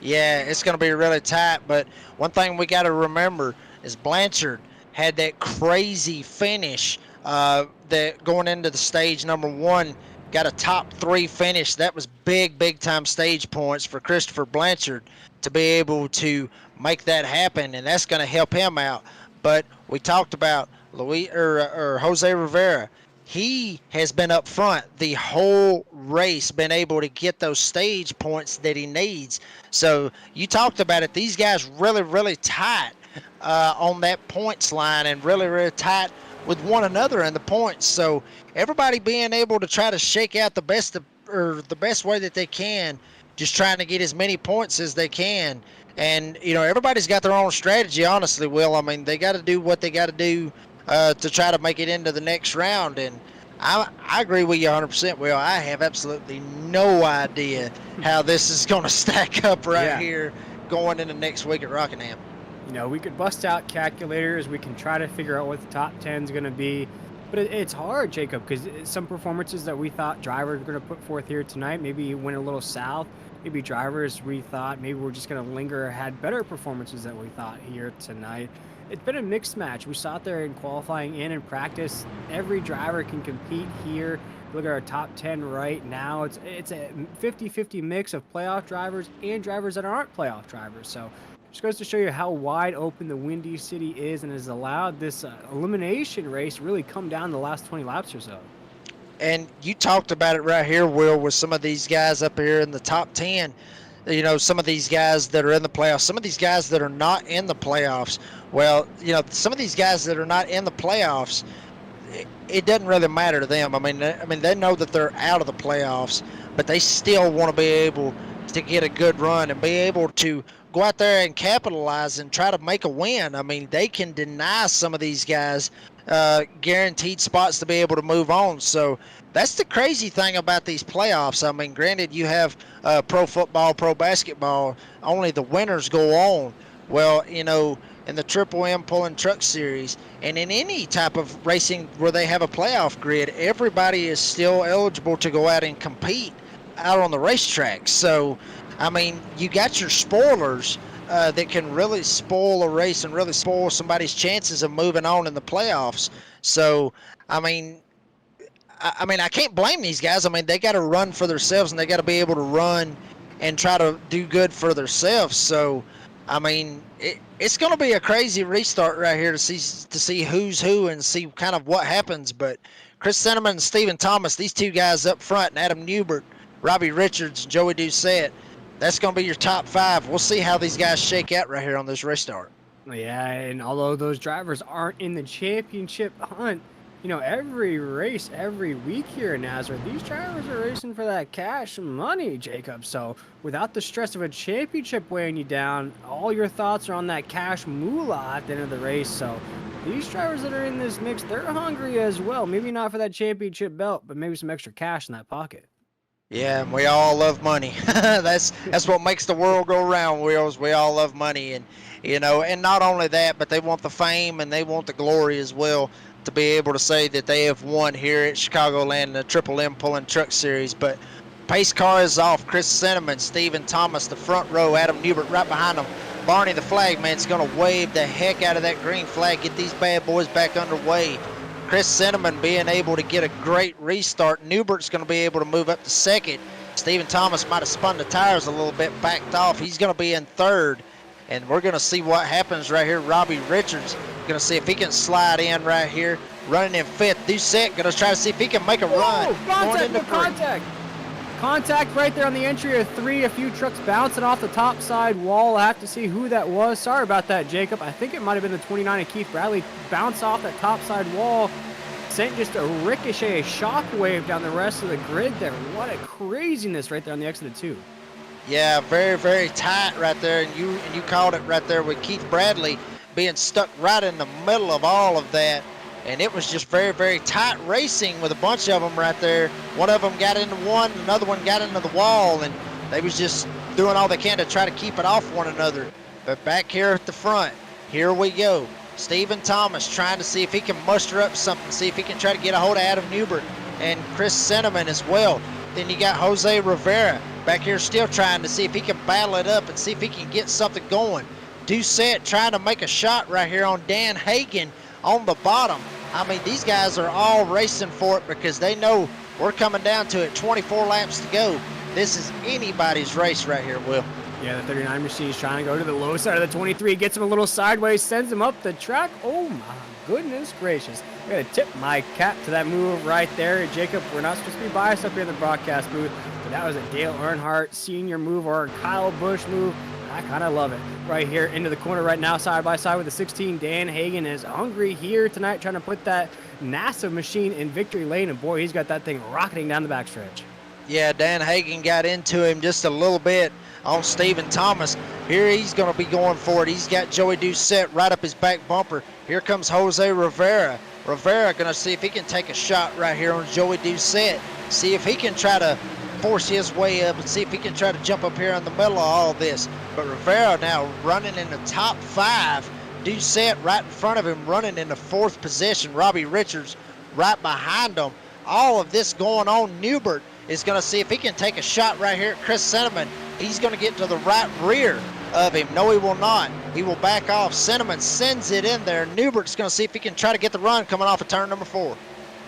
Speaker 2: Yeah, it's going to be really tight, but one thing we got to remember is Blanchard had that crazy finish that going into the stage number 1, got a top 3 finish. That was big time stage points for Christopher Blanchard to be able to make that happen, and that's going to help him out. But we talked about Jose Rivera. He has been up front the whole race, been able to get those stage points that he needs. So you talked about it. These guys really tight on that points line, and really tight with one another in the points. So everybody being able to try to shake out the best way that they can, just trying to get as many points as they can. And, you know, everybody's got their own strategy, honestly, Will. I mean, they got to do what they got to do to try to make it into the next round. And I agree with you 100%, Will. I have absolutely no idea how this is going to stack up here going into next week at Rockingham.
Speaker 1: You know, we could bust out calculators. We can try to figure out what the top 10 is going to be. But it's hard, Jacob, because some performances that we thought drivers were going to put forth here tonight maybe went a little south. Maybe drivers we thought maybe we're just going to linger had better performances than we thought here tonight. It's been a mixed match. We saw it there in qualifying and in practice. Every driver can compete here. Look at our top 10 right now. It's a 50-50 mix of playoff drivers and drivers that aren't playoff drivers. So just goes to show you how wide open the Windy City is and has allowed this elimination race to really come down the last 20 laps or so.
Speaker 2: And you talked about it right here, Will, with some of these guys up here in the top 10. You know, some of these guys that are in the playoffs, some of these guys that are not in the playoffs. Well, you know, some of these guys that are not in the playoffs, it doesn't really matter to them. I mean, they know that they're out of the playoffs, but they still want to be able to get a good run and be able to go out there and capitalize and try to make a win. I mean, they can deny some of these guys guaranteed spots to be able to move on. So that's the crazy thing about these playoffs. I mean, granted, you have pro football, pro basketball, only the winners go on. Well, you know, in the Triple M Pulling Truck Series and in any type of racing where they have a playoff grid, everybody is still eligible to go out and compete out on the racetrack. So, I mean, you got your spoilers that can really spoil a race and really spoil somebody's chances of moving on in the playoffs. So, I mean, I can't blame these guys. I mean, they got to run for themselves and they got to be able to run and try to do good for themselves. So, I mean, it's going to be a crazy restart right here to see who's who and see kind of what happens. But Chris Cinnamon and Stephen Thomas, these two guys up front, and Adam Newbert, Robbie Richards, Joey Doucette, that's going to be your top five. We'll see how these guys shake out right here on this restart.
Speaker 1: Yeah, and although those drivers aren't in the championship hunt, you know, every race, every week here in Nazareth, these drivers are racing for that cash money, Jacob. So without the stress of a championship weighing you down, all your thoughts are on that cash moolah at the end of the race. So these drivers that are in this mix, they're hungry as well. Maybe not for that championship belt, but maybe some extra cash in that pocket.
Speaker 2: Yeah, and we all love money. That's what makes the world go round, Wheels. We all love money, and you know, and not only that, but they want the fame and they want the glory as well, to be able to say that they have won here at Chicagoland in the Triple M Pulling Truck Series. But pace car is off. Chris Cinnamon, Stephen Thomas, the front row, Adam Newbert right behind them. Barney the flag man's going to wave the heck out of that green flag, get these bad boys back underway. Chris Cinnamon being able to get a great restart. Newbert's going to be able to move up to second. Stephen Thomas might have spun the tires a little bit, backed off. He's going to be in third. And we're going to see what happens right here. Robbie Richards going to see if he can slide in right here. Running in fifth. Doucette going to try to see if he can make a run.
Speaker 1: Contact right there on the entry of 3. A few trucks bouncing off the top side wall. I have to see who that was. Sorry about that, Jacob. I think it might have been the 29 of Keith Bradley. Bounce off that top side wall. Sent just a ricochet, a shockwave down the rest of the grid there. What a craziness right there on the exit of 2.
Speaker 2: Yeah, very, very tight right there. And you called it right there with Keith Bradley being stuck right in the middle of all of that. And it was just very, very tight racing with a bunch of them right there. One of them got into one, another one got into the wall, and they was just doing all they can to try to keep it off one another. But back here at the front, here we go. Stephen Thomas trying to see if he can muster up something, see if he can try to get a hold of Adam Newbert and Chris Cinnamon as well. Then you got Jose Rivera back here still trying to see if he can battle it up and see if he can get something going. Doucette trying to make a shot right here on Dan Hagan on the bottom. I mean, these guys are all racing for it because they know we're coming down to it. 24 laps to go. This is anybody's race right here, Will.
Speaker 1: Yeah, the 39 Machine's trying to go to the low side of the 23. Gets him a little sideways, sends him up the track. Oh, my goodness gracious. I got to tip my cap to that move right there. Jacob, we're not supposed to be biased up here in the broadcast booth, but that was a Dale Earnhardt senior move or a Kyle Busch move. I kind of love it. Right here into the corner right now, side by side with the 16. Dan Hagan is hungry here tonight, trying to put that NASA machine in victory lane. And boy, he's got that thing rocketing down the backstretch.
Speaker 2: Yeah, Dan Hagan got into him just a little bit on Stephen Thomas. Here he's going to be going for it. He's got Joey Doucette right up his back bumper. Here comes Jose Rivera. Rivera going to see if he can take a shot right here on Joey Doucette. See if he can try to force his way up and see if he can try to jump up here in the middle of all this. But Rivera now running in the top 5. Doucette right in front of him running in the 4th position. Robbie Richards right behind him. All of this going on. Newbert is going to see if he can take a shot right here at Chris Cinnamon. He's going to get to the right rear of him. No, he will not. He will back off. Cinnamon sends it in there. Newbert's going to see if he can try to get the run coming off of turn number 4.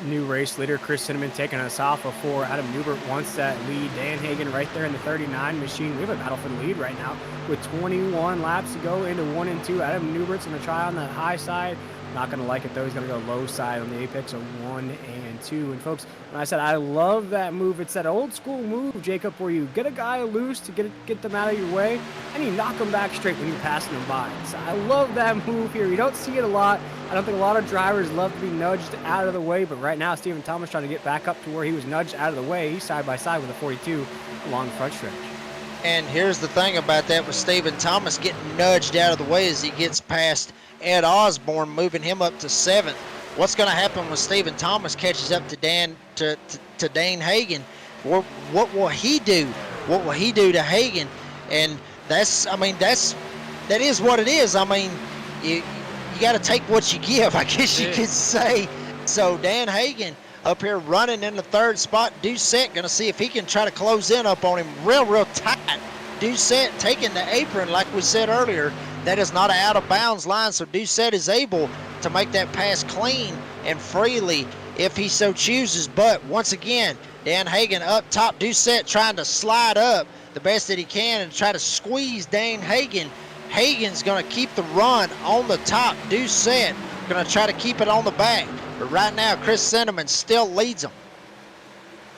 Speaker 1: New race leader Chris Cinnamon taking us off of 4. Adam Newbert wants that lead. Dan Hagan right there in the 39 machine. We have a battle for the lead right now with 21 laps to go into 1 and 2. Adam Newbert's going to try on that high side. Not going to like it though. He's going to go low side on the apex of 1 and 2. And folks, when I said I love that move, it's that old school move, Jacob, where you get a guy loose to get them out of your way, and you knock them back straight when you're passing them by. So I love that move here. You don't see it a lot. I don't think a lot of drivers love to be nudged out of the way, but right now Stephen Thomas trying to get back up to where he was nudged out of the way. He's side by side with a 42 along the front stretch.
Speaker 2: And here's the thing about that with Stephen Thomas getting nudged out of the way as he gets past Ed Osborne, moving him up to 7th. What's going to happen when Stephen Thomas catches up to Dane Hagen? What will he do? What will he do to Hagen? And that is what it is. I mean, you got to take what you give, I guess you could say. So Dan Hagen up here running in the 3rd spot. Doucette going to see if he can try to close in up on him real tight. Doucette taking the apron, like we said earlier. That is not an out-of-bounds line, so Doucette is able to make that pass clean and freely if he so chooses. But once again, Dan Hagen up top. Doucette trying to slide up the best that he can and try to squeeze Dane Hagen. Hagen's going to keep the run on the top. Doucette going to try to keep it on the back. But right now, Chris Cinnamon still leads him.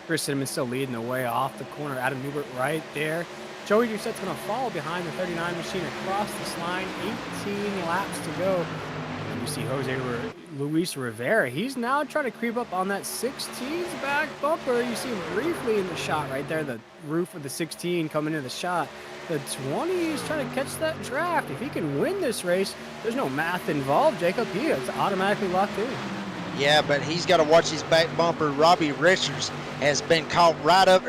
Speaker 1: Chris Cinnamon still leading the way off the corner. Adam Newbert right there. Joey Doucette's going to follow behind the 39 machine across this line. 18 laps to go. And you see Luis Rivera. He's now trying to creep up on that 16's back bumper. You see him briefly in the shot right there. The roof of the 16 coming into the shot. The 20 is trying to catch that draft. If he can win this race, there's no math involved, Jacob. He is automatically locked in.
Speaker 2: Yeah, but he's got to watch his back bumper. Robbie Richards has caught right up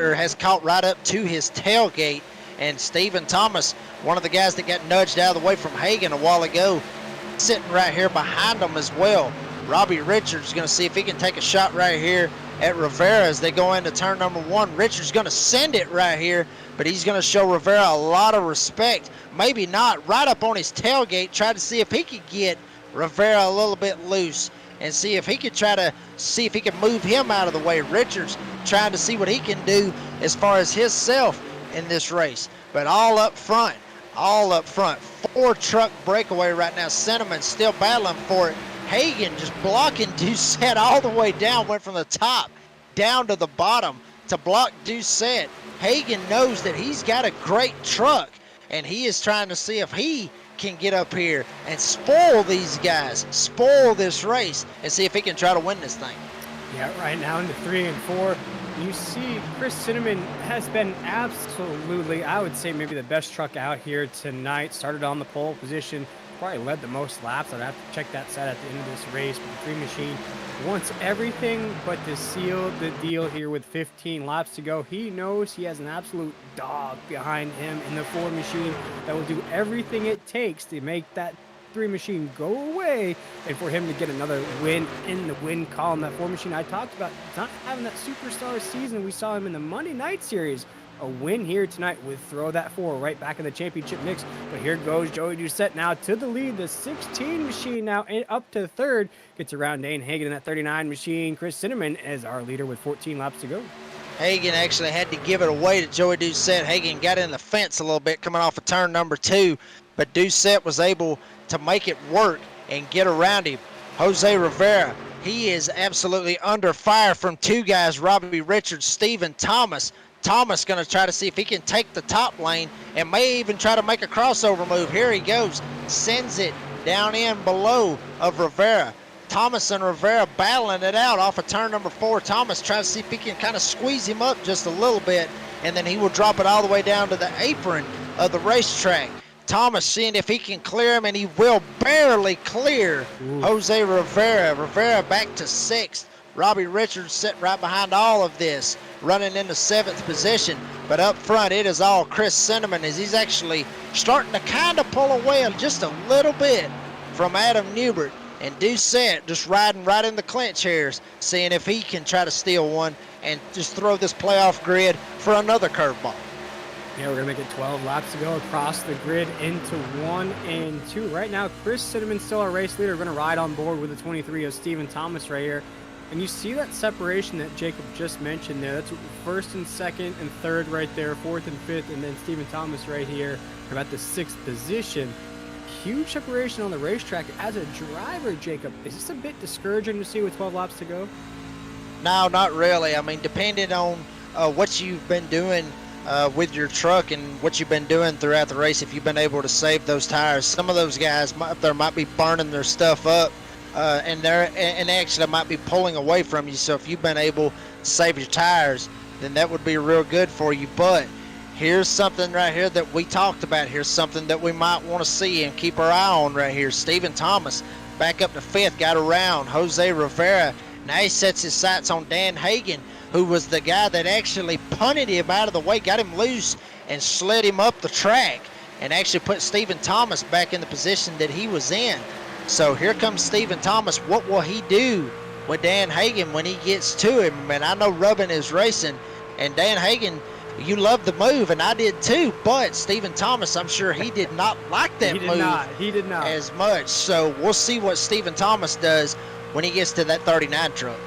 Speaker 2: to his tailgate. And Stephen Thomas, one of the guys that got nudged out of the way from Hagen a while ago, sitting right here behind him as well. Robbie Richards is going to see if he can take a shot right here at Rivera as they go into turn number 1. Richards going to send it right here, but he's going to show Rivera a lot of respect. Maybe not. Right up on his tailgate, try to see if he could get Rivera a little bit loose and see if he could move him out of the way. Richards trying to see what he can do as far as himself in this race. But all up front. 4-truck breakaway right now. Cinnamon still battling for it. Hagen just blocking Doucette all the way down. Went from the top down to the bottom to block Doucette. Hagen knows that he's got a great truck, and he is trying to see if he can get up here and spoil these guys, spoil this race, and see if he can try to win this thing.
Speaker 1: Yeah, right now into 3 and 4. You see Chris Cinnamon has been absolutely, I would say, maybe the best truck out here tonight. Started on the pole position, probably led the most laps. I'd have to check that stat at the end of this race. But the 3 machine wants everything but to seal the deal here with 15 laps to go. He knows he has an absolute dog behind him in the 4 machine that will do everything it takes to make that 3 machine go away and for him to get another win in the win column. That 4 machine I talked about not having that superstar season we saw him in the Monday night series. A win here tonight would throw that 4 right back in the championship mix. But here goes Joey Doucette now to the lead. The 16 machine now up to 3rd. Gets around Dane Hagen in that 39 machine. Chris Cinnamon as our leader with 14 laps to go.
Speaker 2: Hagen actually had to give it away to Joey Doucette. Hagen got in the fence a little bit coming off of turn number 2. But Doucette was able to make it work and get around him. Jose Rivera, he is absolutely under fire from 2 guys, Robbie Richards, Stephen Thomas. Thomas going to try to see if he can take the top lane and may even try to make a crossover move. Here he goes, sends it down in below of Rivera. Thomas and Rivera battling it out off of turn number 4. Thomas tries to see if he can kind of squeeze him up just a little bit, and then he will drop it all the way down to the apron of the racetrack. Thomas seeing if he can clear him, and he will barely clear Jose Rivera. Rivera back to 6th. Robbie Richards sitting right behind all of this, running into 7th position. But up front, it is all Chris Cinnamon as he's actually starting to kind of pull away just a little bit from Adam Newbert. And Doucette just riding right in the clinch here, seeing if he can try to steal one and just throw this playoff grid for another curveball.
Speaker 1: Yeah, we're going to make it 12 laps to go across the grid into 1 and 2. Right now, Chris Cinnamon still our race leader. We're going to ride on board with the 23 of Stephen Thomas right here. And you see that separation that Jacob just mentioned there. That's 1st and 2nd and 3rd right there, 4th and 5th, and then Stephen Thomas right here about the 6th position. Huge separation on the racetrack. As a driver, Jacob, is this a bit discouraging to see with 12 laps to go?
Speaker 2: No, not really. I mean, depending on what you've been doing with your truck and what you've been doing throughout the race, if you've been able to save those tires. Some of those guys might be burning their stuff up, and they actually might be pulling away from you. So if you've been able to save your tires, then that would be real good for you. But here's something right here that we talked about. Here's something that we might want to see and keep our eye on right here. Stephen Thomas back up to 5th, got around Jose Rivera. Now he sets his sights on Dan Hagan, who was the guy that actually punted him out of the way, got him loose, and slid him up the track, and actually put Stephen Thomas back in the position that he was in. So here comes Stephen Thomas. What will he do with Dan Hagan when he gets to him? And I know Rubbin is racing, and Dan Hagan, you love the move, and I did too, but Stephen Thomas, I'm sure he did not like that move.
Speaker 1: He did not
Speaker 2: as much. So we'll see what Stephen Thomas does when he gets to that 39 truck.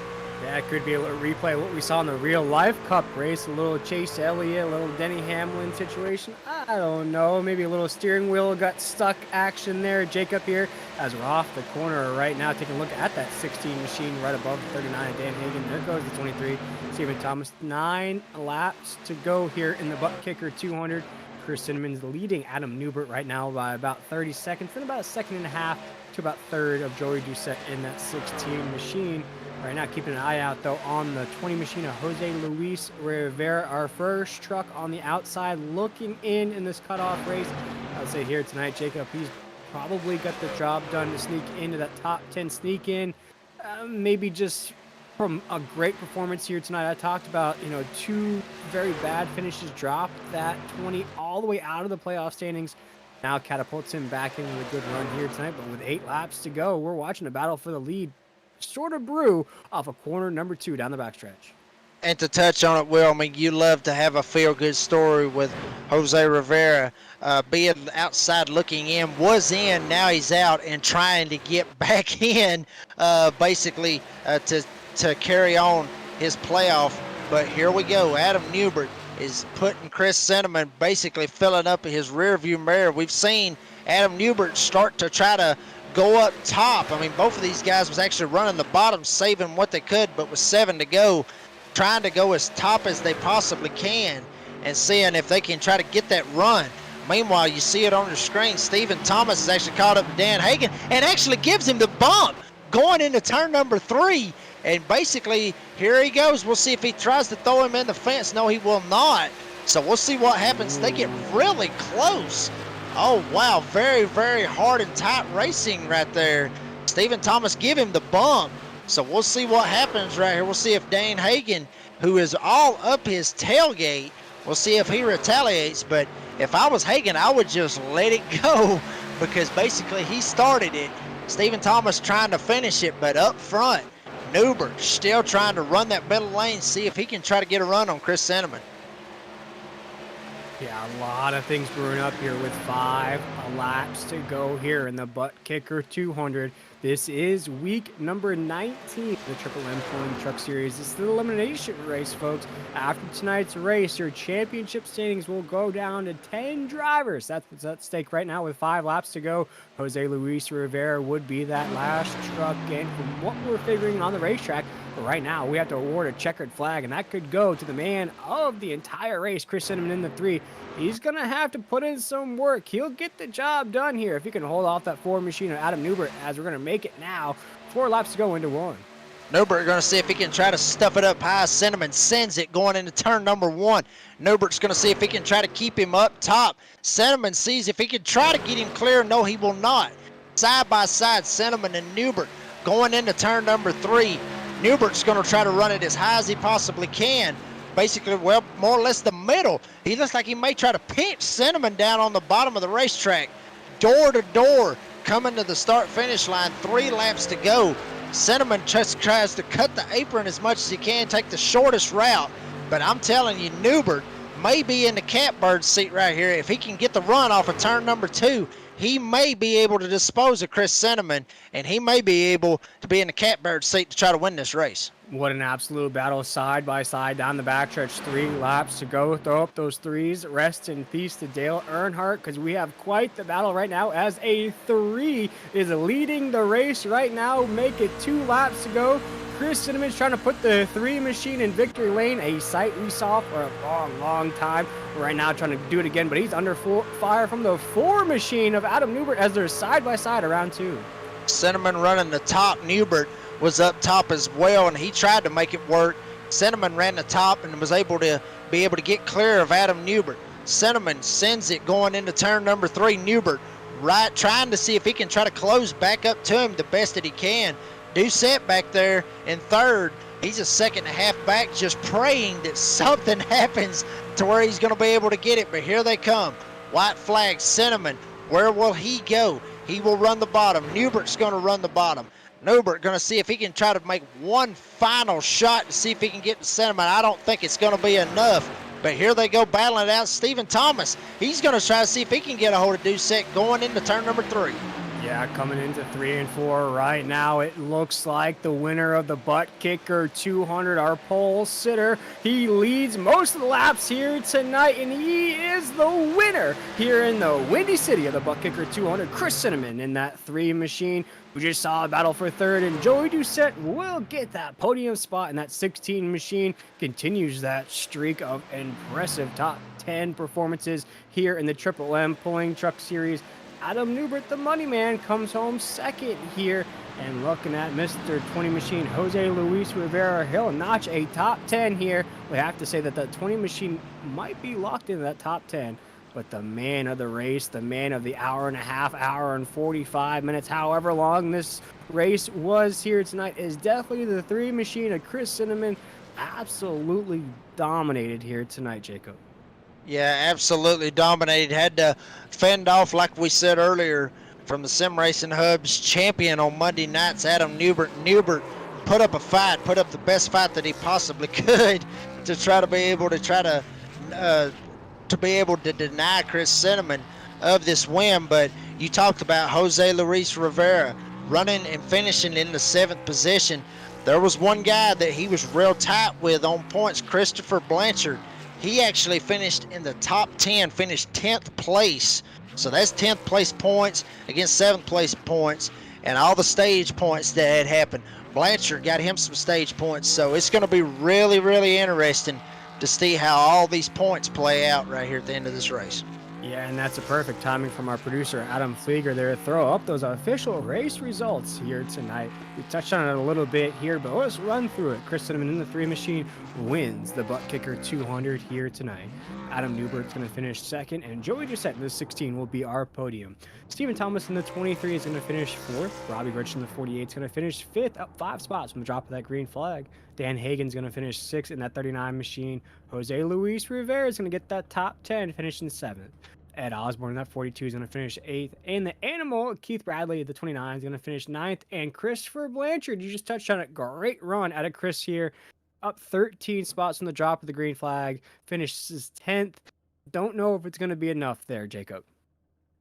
Speaker 1: Yeah, it could be a little replay of what we saw in the real life cup race. A little Chase Elliott, a little Denny Hamlin situation. I don't know. Maybe a little steering wheel got stuck action there. Jacob here, as we're off the corner right now, taking a look at that 16 machine right above the 39. Dan Hagan. There goes the 23. Stephen Thomas. 9 laps to go here in the ButtKicker 200. Chris Cinnamon's leading Adam Newbert right now by about 30 seconds, and about a second and a half to about third of Joey Doucette in that 16 machine. Right now, keeping an eye out, though, on the 20 machine of Jose Luis Rivera, our first truck on the outside, looking in this cutoff race. I'd say here tonight, Jacob, he's probably got the job done to sneak into that top 10 sneak in. Maybe just from a great performance here tonight. I talked about, 2 very bad finishes, dropped that 20 all the way out of the playoff standings. Now catapults him back in with a good run here tonight, but with 8 laps to go, we're watching a battle for the lead sort of brew off of corner number 2 down the backstretch.
Speaker 2: And to touch on it, Will, I mean, you love to have a feel-good story with Jose Rivera being outside looking in, was in, now he's out and trying to get back in, basically to carry on his playoff. But here we go. Adam Newbert is putting Chris Cinnamon, basically filling up his rearview mirror. We've seen Adam Newbert start to try to go up top. I mean, both of these guys was actually running the bottom, saving what they could, but with 7 to go, trying to go as top as they possibly can and seeing if they can try to get that run. Meanwhile, you see it on your screen, Stephen Thomas is actually caught up to Dan Hagan and actually gives him the bump going into turn number 3. And basically, here he goes. We'll see if he tries to throw him in the fence. No, he will not. So we'll see what happens. They get really close. Oh, wow. Very, very hard and tight racing right there. Stephen Thomas give him the bump. So we'll see what happens right here. We'll see if Dan Hagan, who is all up his tailgate, we'll see if he retaliates. But if I was Hagan, I would just let it go because basically he started it. Stephen Thomas trying to finish it, but up front, Newbert still trying to run that middle lane, see if he can try to get a run on Chris Cinnamon.
Speaker 1: Yeah, a lot of things brewing up here with 5 laps to go here in the ButtKicker 200. This is week number 19 of the Triple M Pulling Truck Series. This is the elimination race, folks. After tonight's race, your championship standings will go down to 10 drivers. That's what's at stake right now with 5 laps to go. Jose Luis Rivera would be that last truck, and from what we're figuring on the racetrack, right now we have to award a checkered flag, and that could go to the man of the entire race, Chris Cinnamon in the 3. He's going to have to put in some work. He'll get the job done here if he can hold off that 4 machine of Adam Newbert, as we're going to make it now. 4 laps to go into 1.
Speaker 2: Newbert going to see if he can try to stuff it up high. Cinnamon sends it going into turn number 1. Newbert's going to see if he can try to keep him up top. Cinnamon sees if he can try to get him clear. No, he will not. Side by side, Cinnamon and Newbert going into turn number 3. Newbert's going to try to run it as high as he possibly can. Basically, well, more or less the middle. He looks like he may try to pinch Cinnamon down on the bottom of the racetrack. Door to door, coming to the start-finish line. 3 laps to go. Cinnamon just tries to cut the apron as much as he can, take the shortest route. But I'm telling you, Newbert may be in the catbird seat right here. If he can get the run off of turn number 2, he may be able to dispose of Chris Cinnamon, and he may be able to be in the catbird seat to try to win this race.
Speaker 1: What an absolute battle, side by side down the backstretch. 3 laps to go. Throw up those 3s. Rest in peace to Dale Earnhardt, because we have quite the battle right now as a 3 is leading the race right now. Make it 2 laps to go. Chris Cinnamon's trying to put the 3 machine in victory lane, a sight we saw for a long, long time. Right now trying to do it again, but he's under fire from the 4 machine of Adam Newbert as they're side by side around 2.
Speaker 2: Cinnamon running the top. Newbert was up top as well, and he tried to make it work. Cinnamon ran the top and was able to get clear of Adam Newbert. Cinnamon sends it going into turn number 3. Newbert right trying to see if he can try to close back up to him the best that he can. Doucette back there in third. He's a second and a half back, just praying that something happens to where he's going to be able to get it. But here they come. White flag, Cinnamon. Where will he go? He will run the bottom. Newbert's going to run the bottom. Newbert going to see if he can try to make one final shot to see if he can get to Cinnamon. I don't think it's going to be enough. But here they go battling it out. Stephen Thomas, he's going to try to see if he can get a hold of Doucette going into turn number 3.
Speaker 1: Yeah, coming into 3 and 4 right now, it looks like the winner of the ButtKicker 200, our pole sitter. He leads most of the laps here tonight, and he is the winner here in the Windy City of the ButtKicker 200. Chris Cinnamon in that 3 machine. We just saw a battle for third, and Joey Doucette will get that podium spot in that 16 machine. Continues that streak of impressive top 10 performances here in the Triple M Pulling Truck Series. Adam Newbert, the money man, comes home second here. And looking at Mr. 20 machine, Jose Luis Rivera, he'll notch a top 10 here. We have to say that the 20 machine might be locked into that top 10. But the man of the race, the man of the hour and a half, hour and 45 minutes, however long this race was here tonight, is definitely the 3 machine of Chris Cinnamon. Absolutely dominated here tonight, Jacob.
Speaker 2: Yeah, absolutely dominated. Had to fend off, like we said earlier, from the Sim Racing Hub's champion on Monday nights, Adam Newbert. Newbert put up a fight, put up the best fight that he possibly could to try to be able to deny Chris Cinnamon of this win. But you talked about Jose Luis Rivera running and finishing in the 7th position. There was one guy that he was real tight with on points, Christopher Blanchard. He actually finished in the top 10, finished 10th place. So that's 10th place points against 7th place points and all the stage points that had happened. Blanchard got him some stage points. So it's going to be really, really interesting to see how all these points play out right here at the end of this race.
Speaker 1: Yeah, and that's a perfect timing from our producer, Adam Flieger, there to throw up those official race results here tonight. We touched on it a little bit here, but let's run through it. Chris Cinnamon in the 3 machine wins the ButtKicker 200 here tonight. Adam Newbert's going to finish second, and Joey Doucette in the 16 will be our podium. Stephen Thomas in the 23 is going to finish 4th. Robbie Rich in the 48 is going to finish 5th, up 5 spots from the drop of that green flag. Dan Hagan's going to finish 6th in that 39 machine. Jose Luis Rivera is going to get that top 10, finishing 7th. Ed Osborne in that 42 is going to finish 8th. And the animal, Keith Bradley at the 29 is going to finish 9th. And Christopher Blanchard, you just touched on it. Great run out of Chris here. Up 13 spots from the drop of the green flag. Finishes 10th. Don't know if it's going to be enough there, Jacob.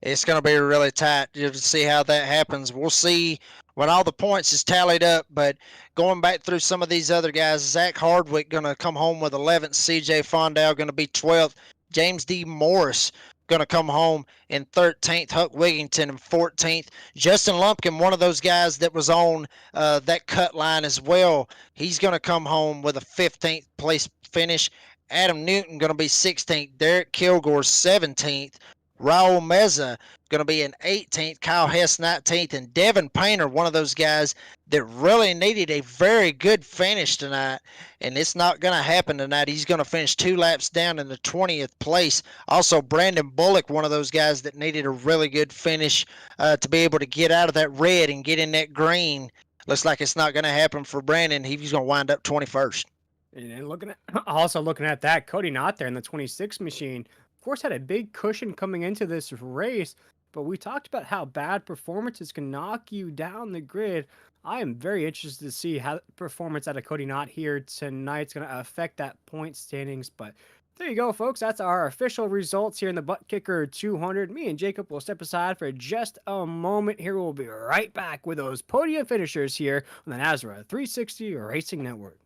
Speaker 2: It's going to be really tight to see how that happens. We'll see when all the points is tallied up. But going back through some of these other guys, Zach Hardwick going to come home with 11th. CJ Fondale going to be 12th. James D. Morris going to come home in 13th. Huck Wigington in 14th. Justin Lumpkin, one of those guys that was on that cut line as well, he's going to come home with a 15th place finish. Adam Newton going to be 16th. Derek Kilgore 17th. Raul Meza going to be in 18th. Kyle Hess 19th. And Devin Painter, one of those guys that really needed a very good finish tonight. And it's not going to happen tonight. He's going to finish 2 laps down in the 20th place. Also, Brandon Bullock, one of those guys that needed a really good finish to be able to get out of that red and get in that green. Looks like it's not going to happen for Brandon. He's going to wind up 21st.
Speaker 1: And looking at that, Cody Knott there in the 26 machine, of course, had a big cushion coming into this race, but we talked about how bad performances can knock you down the grid. I am very interested to see how performance out of Cody Knott here tonight is going to affect that point standings. But there you go, folks. That's our official results here in the ButtKicker 200. Me and Jacob will step aside for just a moment here. We'll be right back with those podium finishers here on the Nazareth 360 Racing Network.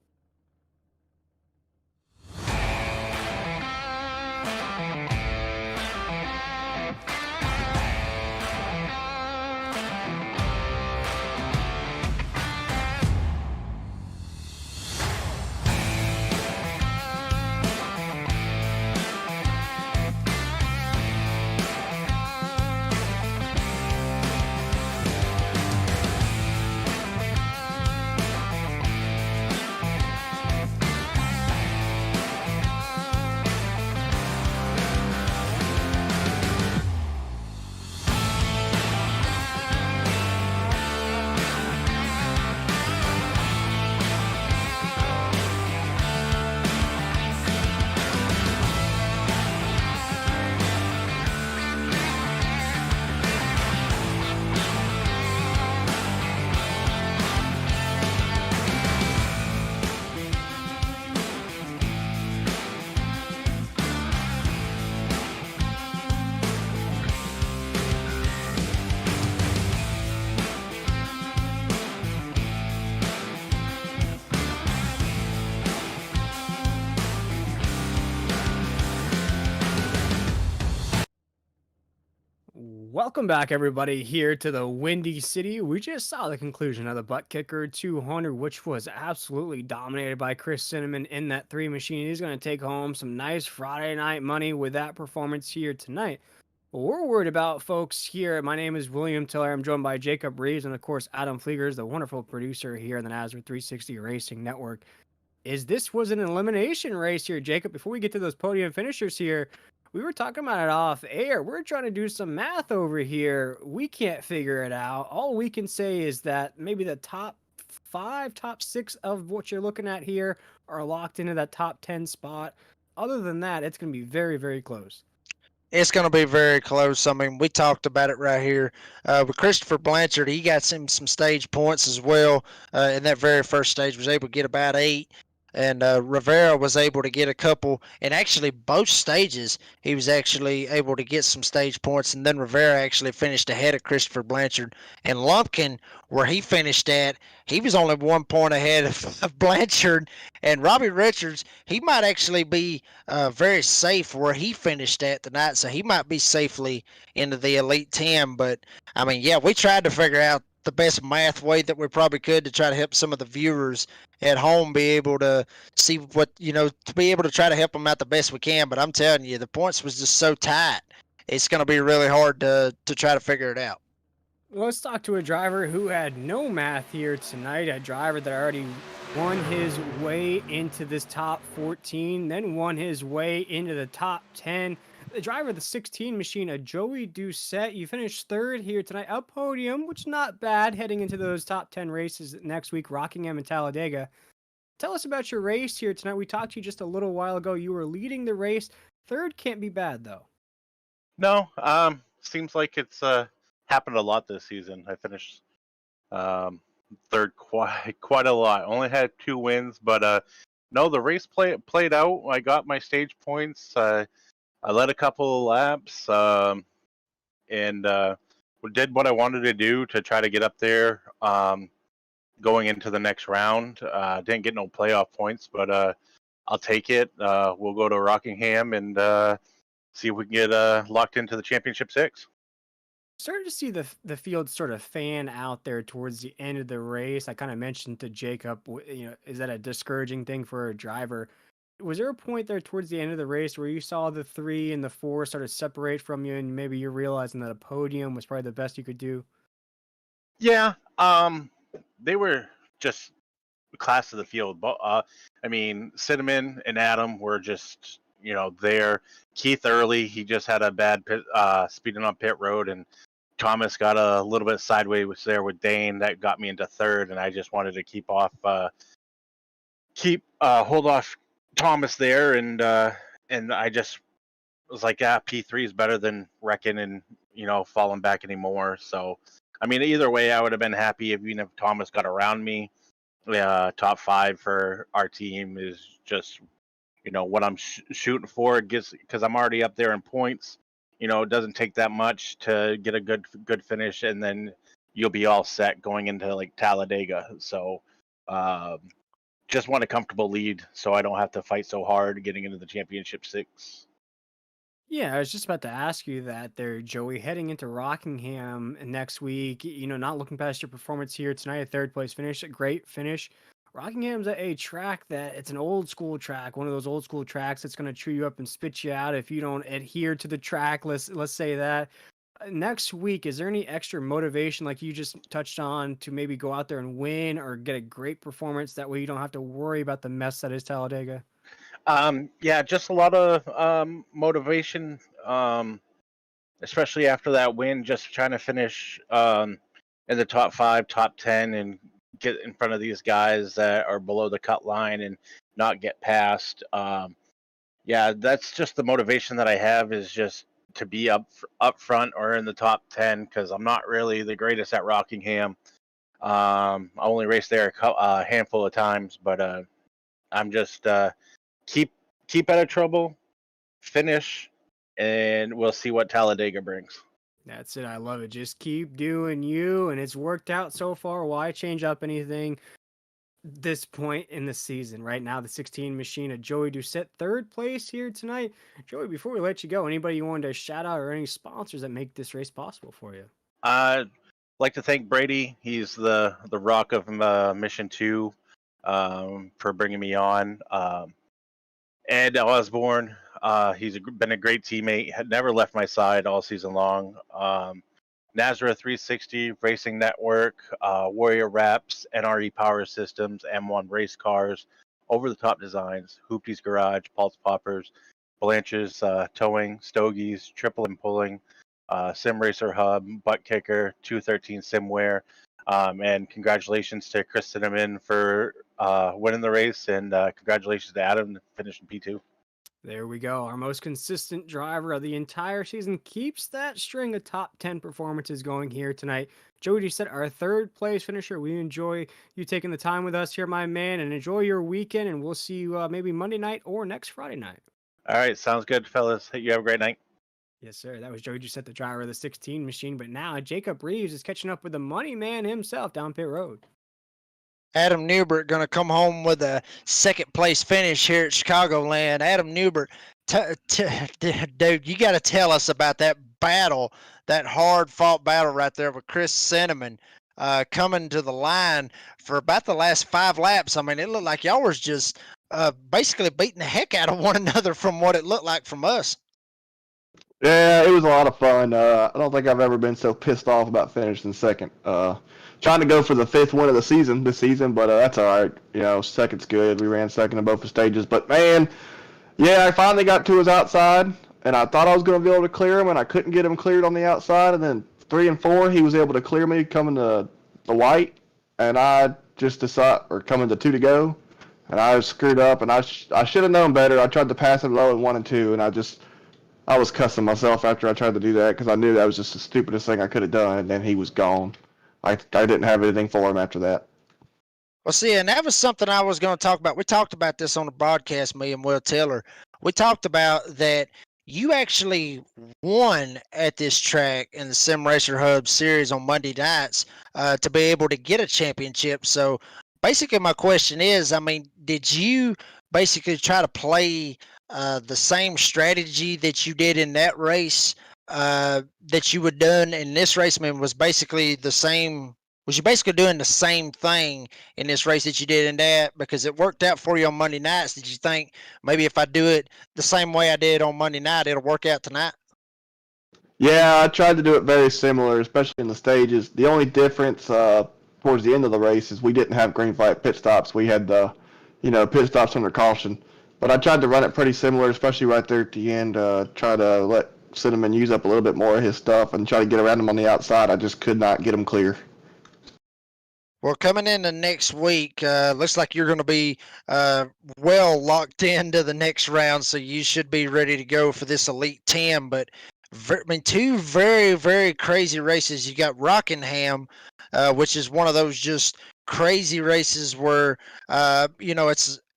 Speaker 1: Welcome back, everybody, here to the Windy City. We just saw the conclusion of the ButtKicker 200, which was absolutely dominated by Chris Cinnamon in that three machine. He's going to take home some nice Friday night money with that performance here tonight. What we're worried about, folks, here. My name is William Tiller. I'm joined by Jacob Reeves and, of course, Adam Fleegers, the wonderful producer here in the Nazareth 360 Racing Network. This was an elimination race here, Jacob. Before we get to those podium finishers here, we were talking about it off air. We're trying to do some math over here. We can't figure it out. All we can say is that maybe the top 5, top 6 of what you're looking at here are locked into that top 10 spot. Other than that, it's going to be very, very close.
Speaker 2: It's going to be very close. I mean, we talked about it right here. With Christopher Blanchard, he got some stage points as well. In that very first stage, was able to get about 8. And Rivera was able to get a couple. And actually, both stages, he was actually able to get some stage points. And then Rivera actually finished ahead of Christopher Blanchard. And Lumpkin, where he finished at, he was only 1 point ahead of Blanchard. And Robbie Richards, he might actually be very safe where he finished at tonight. So he might be safely into the Elite 10. But, I mean, yeah, we tried to figure out the best math way that we probably could to try to help some of the viewers at home be able to see what, to be able to try to help them out the best we can. But I'm telling you, the points was just so tight. It's going to be really hard to try to figure it out.
Speaker 1: Let's talk to a driver who had no math here tonight, a driver that already won his way into this top 14, then won his way into the top 10. The driver of the 16 machine, a Joey Doucette. You finished third here tonight, a podium, which is not bad heading into those top 10 races next week, Rockingham and Talladega. Tell us about your race here tonight. We talked to you just a little while ago. You were leading the race. Third can't be bad, though.
Speaker 3: No, seems like it's happened a lot this season. I finished third quite a lot. Only had 2 wins, but no, the race played out. I got my stage points. I led a couple of laps, and did what I wanted to do to try to get up there going into the next round. Didn't get no playoff points, but I'll take it. We'll go to Rockingham and see if we can get locked into the Championship 6.
Speaker 1: Started to see the field sort of fan out there towards the end of the race. I kind of mentioned to Jacob, is that a discouraging thing for a driver? Was there a point there towards the end of the race where you saw the 3 and the 4 sort of separate from you, and maybe you're realizing that a podium was probably the best you could do?
Speaker 3: Yeah, they were just class of the field. But I mean, Cinnamon and Adam were just there. Keith Early, he just had a bad speeding on pit road, and Thomas got a little bit sideways there with Dane. That got me into third, and I just wanted to hold off Thomas there, and I just was like, P3 is better than wrecking and falling back anymore. So I mean, either way, I would have been happy even if Thomas got around me. Top 5 for our team is just what I'm shooting for. It gets, because I'm already up there in points. It doesn't take that much to get a good finish, and then you'll be all set going into like Talladega. So just want a comfortable lead so I don't have to fight so hard getting into the Championship 6.
Speaker 1: Yeah, I was just about to ask you that there, Joey, heading into Rockingham next week, not looking past your performance here tonight, a third place finish, a great finish. Rockingham's a track that it's an old school track, one of those old school tracks that's going to chew you up and spit you out if you don't adhere to the track. Let's say that. Next week, is there any extra motivation, like you just touched on, to maybe go out there and win or get a great performance? That way you don't have to worry about the mess that is Talladega.
Speaker 3: Yeah, just a lot of motivation, especially after that win, just trying to finish in the top 5, top 10, and get in front of these guys that are below the cut line and not get past. Yeah, that's just the motivation that I have, is just to be up front or in the top 10, because I'm not really the greatest at Rockingham. I only raced there a handful of times, but I'm just keep out of trouble, finish, and we'll see what Talladega brings.
Speaker 1: That's it. I love it. Just keep doing you, and it's worked out so far. Why change up anything? this point in the season. Right now, the 16 machine of Joey Doucette, third place here tonight. Joey, before we let you go, anybody you wanted to shout out or any sponsors that make this race possible for you?
Speaker 3: I'd like to thank Brady. He's the rock of Mission 2 for bringing me on. Ed Osborne, he's been a great teammate. Had never left my side all season long. Nazareth 360 Racing Network, Warrior Wraps, NRE Power Systems, M1 Race Cars, Over the Top Designs, Hoopty's Garage, Pulse Poppers, Blanche's Towing, Stogies, Triple and Pulling, Sim Racer Hub, ButtKicker, 213 Simware, and congratulations to Chris Cinnamon for winning the race, and congratulations to Adam finishing P2.
Speaker 1: There we go. Our most consistent driver of the entire season keeps that string of top 10 performances going here tonight. Joey Doucette, our third place finisher. We enjoy you taking the time with us here, my man, and enjoy your weekend. And we'll see you maybe Monday night or next Friday night.
Speaker 3: All right, sounds good, fellas. You have a great night.
Speaker 1: Yes, sir. That was Joey Doucette, the driver of the 16 machine. But now Jacob Reeves is catching up with the money man himself down pit road.
Speaker 2: Adam Newbert going to come home with a second place finish here at Chicagoland. Adam Newbert, dude, you got to tell us about that battle, that hard fought battle right there with Chris Cinnamon coming to the line for about the last 5 laps. I mean, it looked like y'all was just basically beating the heck out of one another from what it looked like from us.
Speaker 4: Yeah, it was a lot of fun. I don't think I've ever been so pissed off about finishing second. Trying to go for the 5th win of the season this season, but that's all right. You know, second's good. We ran second in both the stages. But, man, yeah, I finally got to his outside, and I thought I was going to be able to clear him, and I couldn't get him cleared on the outside. And then 3 and 4, he was able to clear me coming to the white, and I just decided, or coming to 2 to go, and I screwed up, and I should have known better. I tried to pass him low in 1 and 2, and I was cussing myself after I tried to do that because I knew that was just the stupidest thing I could have done, and then he was gone. I didn't have anything for him after that.
Speaker 2: Well, see, and that was something I was going to talk about. We talked about this on the broadcast, me and Will Tiller. We talked about that you actually won at this track in the Sim Racer Hub series on Monday nights to be able to get a championship. So basically my question is, I mean, did you basically try to play the same strategy that you did in that race that you would done in this race? I mean, was you basically doing the same thing in this race that you did in that because it worked out for you on Monday nights? Did you think maybe if I do it the same way I did on Monday night, it'll work out tonight?
Speaker 4: Yeah, I tried to do it very similar, especially in the stages. The only difference towards the end of the race is we didn't have green flag pit stops. We had the, pit stops under caution. But I tried to run it pretty similar, especially right there at the end, try to let Cinnamon use up a little bit more of his stuff and try to get around him on the outside. I just could not get him clear.
Speaker 2: Well, coming into next week, looks like you're going to be well locked into the next round, so you should be ready to go for this Elite 10. But, 2 very, very crazy races. You got Rockingham, which is one of those just crazy races where,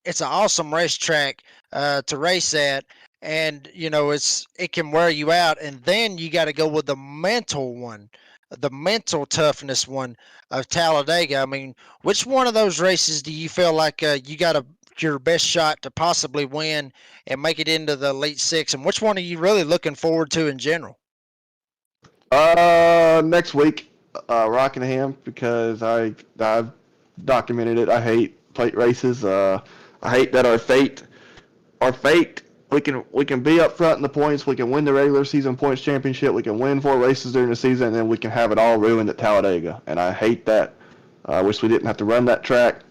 Speaker 2: it's an awesome racetrack to race at, and it can wear you out. And then you got to go with the mental one, the mental toughness one of Talladega. I mean, which one of those races do you feel like you got your best shot to possibly win and make it into the Elite 6, and which one are you really looking forward to in general?
Speaker 4: Next week, Rockingham, because I've documented it. I hate plate races. I hate that our fate, we can be up front in the points, we can win the regular season points championship, we can win 4 races during the season, and then we can have it all ruined at Talladega. And I hate that. I wish we didn't have to run that track.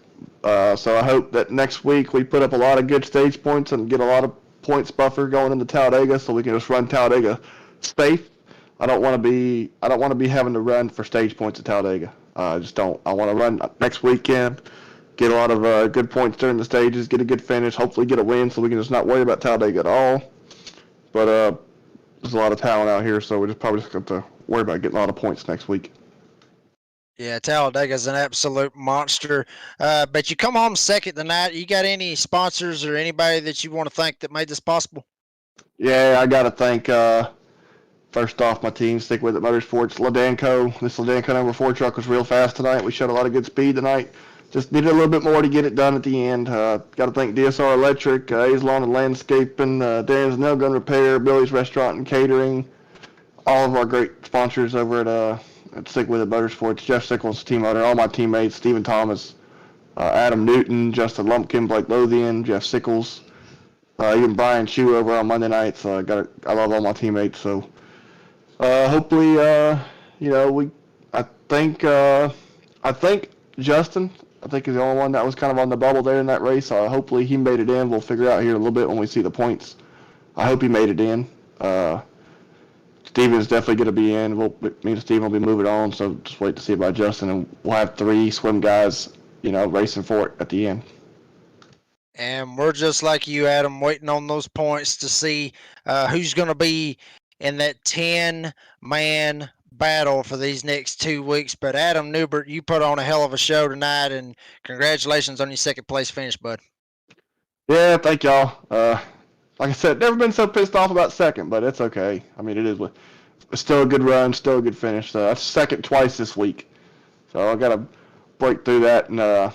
Speaker 4: So I hope that next week we put up a lot of good stage points and get a lot of points buffer going into Talladega, so we can just run Talladega safe. I don't want to be having to run for stage points at Talladega. I just don't. I want to run next weekend, get a lot of good points during the stages, get a good finish, hopefully get a win so we can just not worry about Talladega at all. But there's a lot of talent out here, so we probably just have to worry about getting a lot of points next week.
Speaker 2: Yeah, Talladega's an absolute monster. But you come home second tonight. You got any sponsors or anybody that you want to thank that made this possible?
Speaker 4: Yeah, I got to thank, first off, my team, Stick With It Motorsports, Ladanco. This Ladanco number 4 truck was real fast tonight. We showed a lot of good speed tonight. just needed a little bit more to get it done at the end. Got to thank DSR Electric, A's Lawn and Landscaping, Dan's Nail Gun Repair, Billy's Restaurant and Catering, all of our great sponsors over at Stick With It Motorsports, Jeff Sickles, team owner, all my teammates, Stephen Thomas, Adam Newton, Justin Lumpkin, Blake Lothian, Jeff Sickles, even Brian Chu over on Monday nights. I love all my teammates. So hopefully, I think Justin, I think he's the only one that was kind of on the bubble there in that race. Hopefully he made it in. We'll figure out here in a little bit when we see the points. I hope he made it in. Steven's definitely going to be in. Me and Steven will be moving on, so just wait to see about Justin, and we'll have 3 swim guys, racing for it at the end.
Speaker 2: And we're just like you, Adam, waiting on those points to see who's going to be in that 10-man battle for these next 2 weeks. But Adam Newbert, you put on a hell of a show tonight, and congratulations on your second place finish, bud.
Speaker 4: Yeah, thank y'all. Like I said, never been so pissed off about second, but it's okay. I mean, it's still a good run, still a good finish. So that's second twice this week. So I got to break through that. And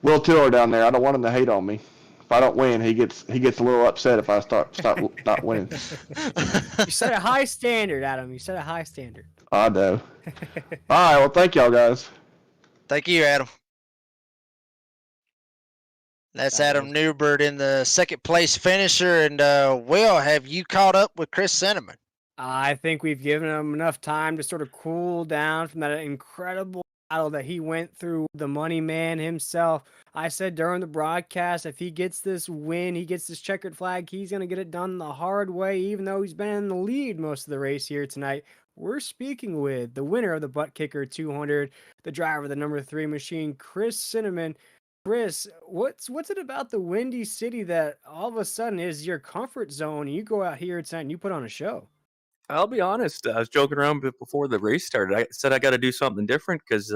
Speaker 4: Will Tiller down there, I don't want him to hate on me. If I don't win, he gets a little upset if I start not winning.
Speaker 1: You set a high standard, Adam. You set a high standard.
Speaker 4: I know. All right, well, thank y'all, guys.
Speaker 2: Thank you, Adam. That's Adam Newbert in the second place finisher. And Will, have you caught up with Chris Cinnamon?
Speaker 1: I think we've given him enough time to sort of cool down from that incredible battle that he went through, the money man himself. I said during the broadcast, if he gets this win, he gets this checkered flag, he's going to get it done the hard way, even though he's been in the lead most of the race here tonight. We're speaking with the winner of the ButtKicker 200, the driver of the number 3 machine, Chris Cinnamon. Chris, what's it about the Windy City that all of a sudden is your comfort zone and you go out here tonight and you put on a show?
Speaker 5: I'll be honest. I was joking around before the race started. I said I got to do something different because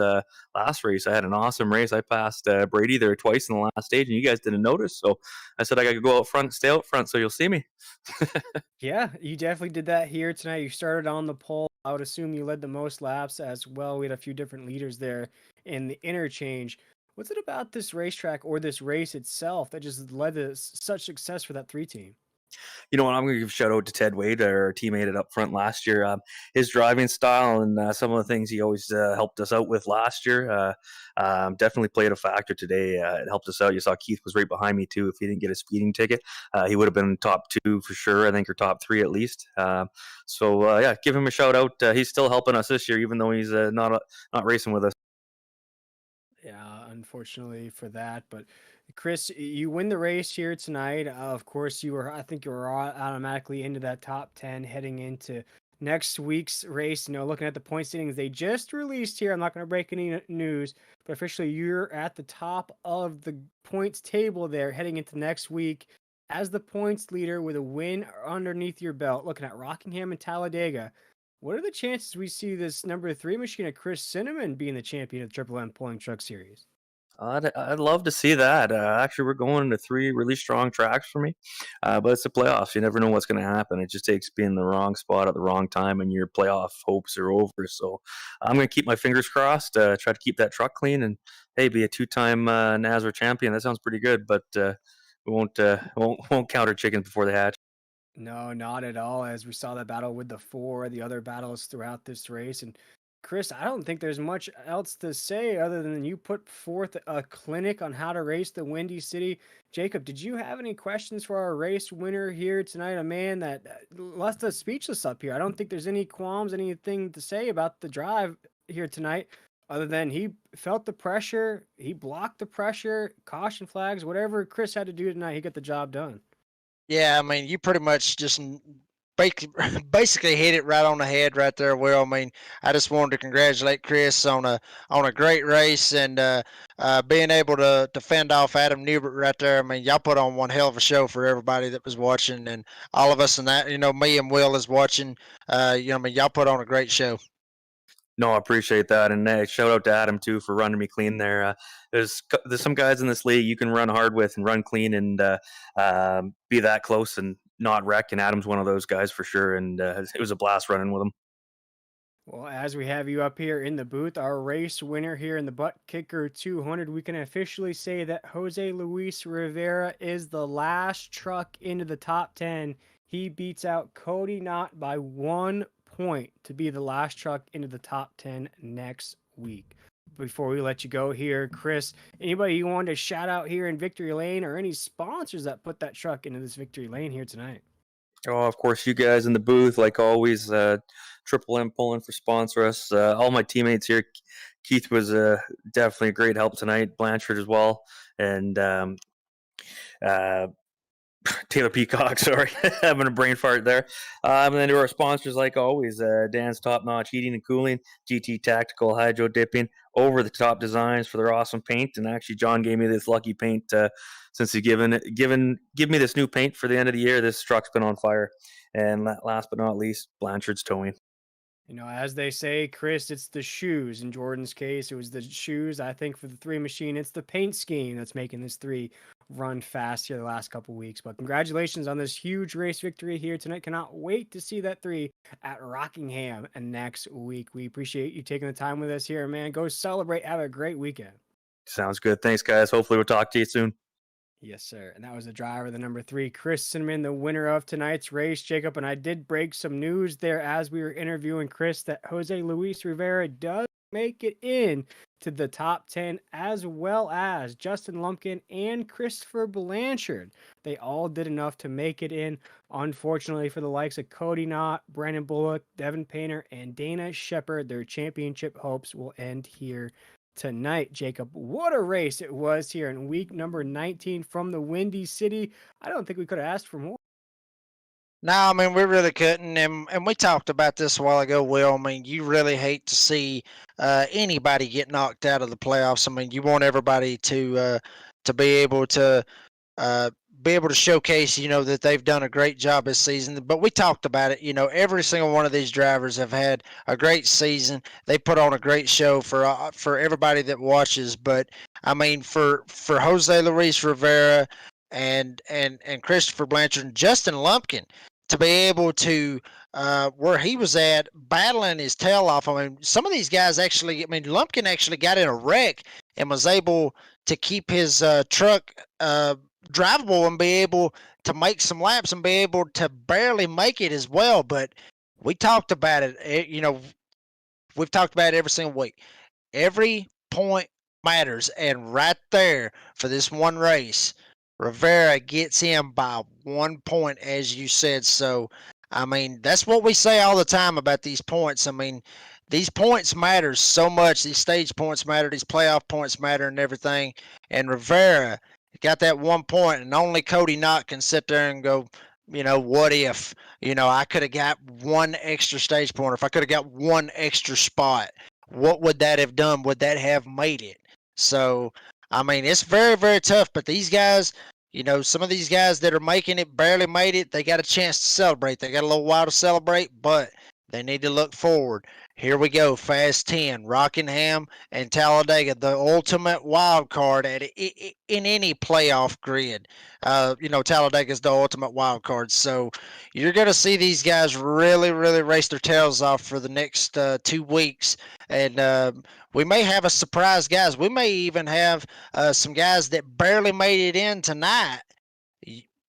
Speaker 5: last race I had an awesome race. I passed Brady there twice in the last stage, and you guys didn't notice. So I said I got to go out front, stay out front, so you'll see me.
Speaker 1: Yeah, you definitely did that here tonight. You started on the pole. I would assume you led the most laps as well. We had a few different leaders there in the interchange. What's it about this racetrack or this race itself that just led to such success for that 3 team?
Speaker 5: You know what? I'm going to give a shout out to Ted Wade, our teammate at up front last year. His driving style and some of the things he always helped us out with last year definitely played a factor today. It helped us out. You saw Keith was right behind me too. If he didn't get a speeding ticket, he would have been top 2 for sure. I think, or top 3 at least. So yeah, give him a shout out. He's still helping us this year, even though he's not racing with us.
Speaker 1: Yeah, unfortunately for that. But Chris, you win the race here tonight. Of course, I think you were automatically into that top 10 heading into next week's race. Looking at the point standings they just released here, I'm not going to break any news, but officially you're at the top of the points table there heading into next week as the points leader with a win underneath your belt. Looking at Rockingham and Talladega. What are the chances we see this number 3 machine of Chris Cinnamon being the champion of the Triple M Pulling Truck Series?
Speaker 5: I'd love to see that. Actually, we're going to 3 really strong tracks for me, but it's the playoffs. You never know what's going to happen. It just takes being in the wrong spot at the wrong time, and your playoff hopes are over. So I'm going to keep my fingers crossed, try to keep that truck clean, and hey, be a 2-time NASCAR champion. That sounds pretty good, but we won't count our chickens before they hatch.
Speaker 1: No, not at all. As we saw that battle with the other battles throughout this race. And Chris, I don't think there's much else to say other than you put forth a clinic on how to race the Windy City. Jacob, did you have any questions for our race winner here tonight? A man that left us speechless up here. I don't think there's any qualms, anything to say about the drive here tonight, other than he felt the pressure, he blocked the pressure, caution flags, whatever Chris had to do tonight, he got the job done.
Speaker 2: Yeah, I mean, you pretty much just basically hit it right on the head right there, Will. I mean, I just wanted to congratulate Chris on a great race and being able to fend off Adam Newbert right there. I mean, y'all put on one hell of a show for everybody that was watching and all of us, and that, me and Will is watching. I mean, y'all put on a great show.
Speaker 5: No, I appreciate that, and shout out to Adam too for running me clean there. There's some guys in this league you can run hard with and run clean and be that close and not wreck, and Adam's one of those guys for sure. And it was a blast running with him.
Speaker 1: Well, as we have you up here in the booth, our race winner here in the ButtKicker 200, we can officially say that Jose Luis Rivera is the last truck into the top 10. He beats out Cody Knott by 1 point to be the last truck into the top 10 next week. Before we let you go here, Chris, anybody you want to shout out here in Victory Lane or any sponsors that put that truck into this Victory Lane here tonight?
Speaker 5: Oh, of course, you guys in the booth, like always. Triple M pulling for sponsor us. All my teammates here. Keith was definitely a great help tonight. Blanchard as well, and uh, Taylor Peacock. Sorry, having a brain fart there. And then to our sponsors, like always, Dan's Top Notch Heating and Cooling, GT Tactical Hydro Dipping, Over the Top Designs for their awesome paint. And actually, John gave me this lucky paint since he give me this new paint for the end of the year. This truck's been on fire. And last but not least, Blanchard's Towing.
Speaker 1: You know, as they say, Chris, it's the shoes. In Jordan's case, it was the shoes. I think for the 3 machine, it's the paint scheme that's making this 3 run fast here the last couple weeks. But congratulations on this huge race victory here tonight. Cannot wait to see that 3 at Rockingham next week. We appreciate you taking the time with us here, man. Go celebrate. Have a great weekend.
Speaker 5: Sounds good. Thanks, guys. Hopefully, we'll talk to you soon.
Speaker 1: Yes, sir. And that was the driver, the number 3, Chris Cinnamon, the winner of tonight's race. Jacob and I did break some news there as we were interviewing Chris that Jose Luis Rivera does make it in to the top 10, as well as Justin Lumpkin and Christopher Blanchard. They all did enough to make it in. Unfortunately for the likes of Cody Knott, Brandon Bullock, Devin Painter, and Dana Shepard, their championship hopes will end here tonight. Jacob, what a race it was here in week number 19 from the Windy City. I don't think we could have asked for more.
Speaker 2: No, I mean, we really couldn't. And we talked about this a while ago, Will. I mean, you really hate to see anybody get knocked out of the playoffs. I mean, you want everybody to uh, be able to showcase, that they've done a great job this season. But we talked about it. Every single one of these drivers have had a great season. They put on a great show for everybody that watches. But I mean, for Jose Luis Rivera and Christopher Blanchard and Justin Lumpkin to be able to where he was at battling his tail off. I mean, some of these guys actually. I mean, Lumpkin actually got in a wreck and was able to keep his truck drivable and be able to make some laps and be able to barely make it as well. But we talked about it. We've talked about it every single week. Every point matters, and right there for this one race, Rivera gets in by 1 point, as you said. So, I mean, that's what we say all the time about these points. I mean, these points matter so much. These stage points matter. These playoff points matter and everything. And Rivera got that 1 point, and only Cody Knott can sit there and go, what if, I could have got one extra stage point, or if I could have got one extra spot, what would that have done? Would that have made it? So, I mean, it's very, very tough, but these guys, some of these guys that are making it, barely made it, they got a chance to celebrate. They got a little while to celebrate, but they need to look forward. Here we go, Fast 10, Rockingham and Talladega, the ultimate wild card in any playoff grid. Talladega is the ultimate wild card. So you're going to see these guys really, really race their tails off for the next 2 weeks. And we may have a surprise, guys. We may even have some guys that barely made it in tonight.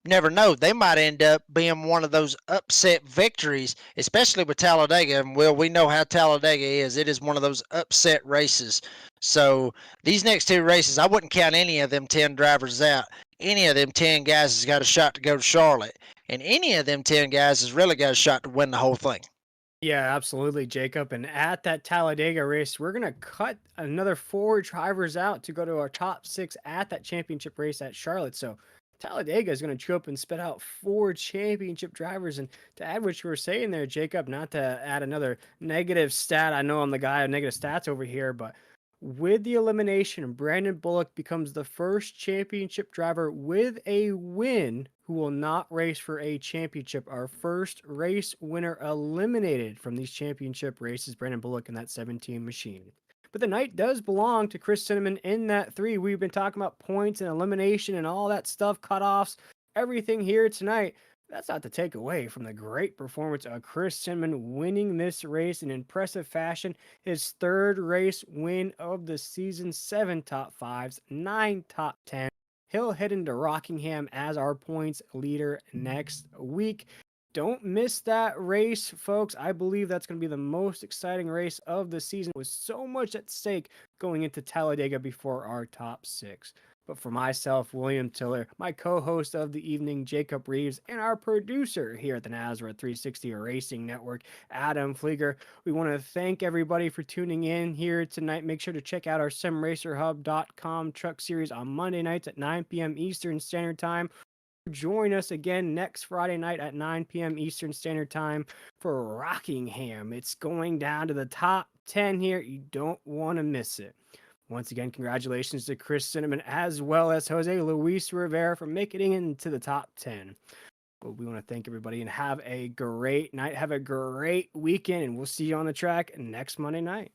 Speaker 2: Never know. They might end up being one of those upset victories, especially with Talladega. And we know how Talladega is. It is one of those upset races. So these next 2 races, I wouldn't count any of them 10 drivers out. Any of them 10 guys has got a shot to go to Charlotte. And any of them 10 guys has really got a shot to win the whole thing.
Speaker 1: Yeah, absolutely, Jacob. And at that Talladega race, we're going to cut another 4 drivers out to go to our top 6 at that championship race at Charlotte. So Talladega is going to chew up and spit out 4 championship drivers. And to add what you were saying there, Jacob, not to add another negative stat. I know I'm the guy of negative stats over here, but with the elimination, Brandon Bullock becomes the first championship driver with a win who will not race for a championship. Our first race winner eliminated from these championship races, Brandon Bullock in that 17 machine. But the night does belong to Chris Cinnamon in that 3. We've been talking about points and elimination and all that stuff, cutoffs, everything here tonight. That's not to take away from the great performance of Chris Cinnamon winning this race in impressive fashion. His third race win of the season, 7 top 5s, 9 top 10. He'll head into Rockingham as our points leader next week. Don't miss that race, folks. I believe that's going to be the most exciting race of the season with so much at stake going into Talladega before our top 6. But for myself, William Tiller, my co-host of the evening, Jacob Reeves, and our producer here at the Nazareth 360 Racing Network, Adam Flieger, we want to thank everybody for tuning in here tonight. Make sure to check out our simracerhub.com truck series on Monday nights at 9 p.m. Eastern Standard Time. Join us again next Friday night at 9 p.m. Eastern Standard Time for Rockingham. It's going down to the top 10 here. You don't want to miss it. Once again, congratulations to Chris Cinnamon as well as Jose Luis Rivera for making it into the top 10. But we want to thank everybody and have a great night. Have a great weekend, and we'll see you on the track next Monday night.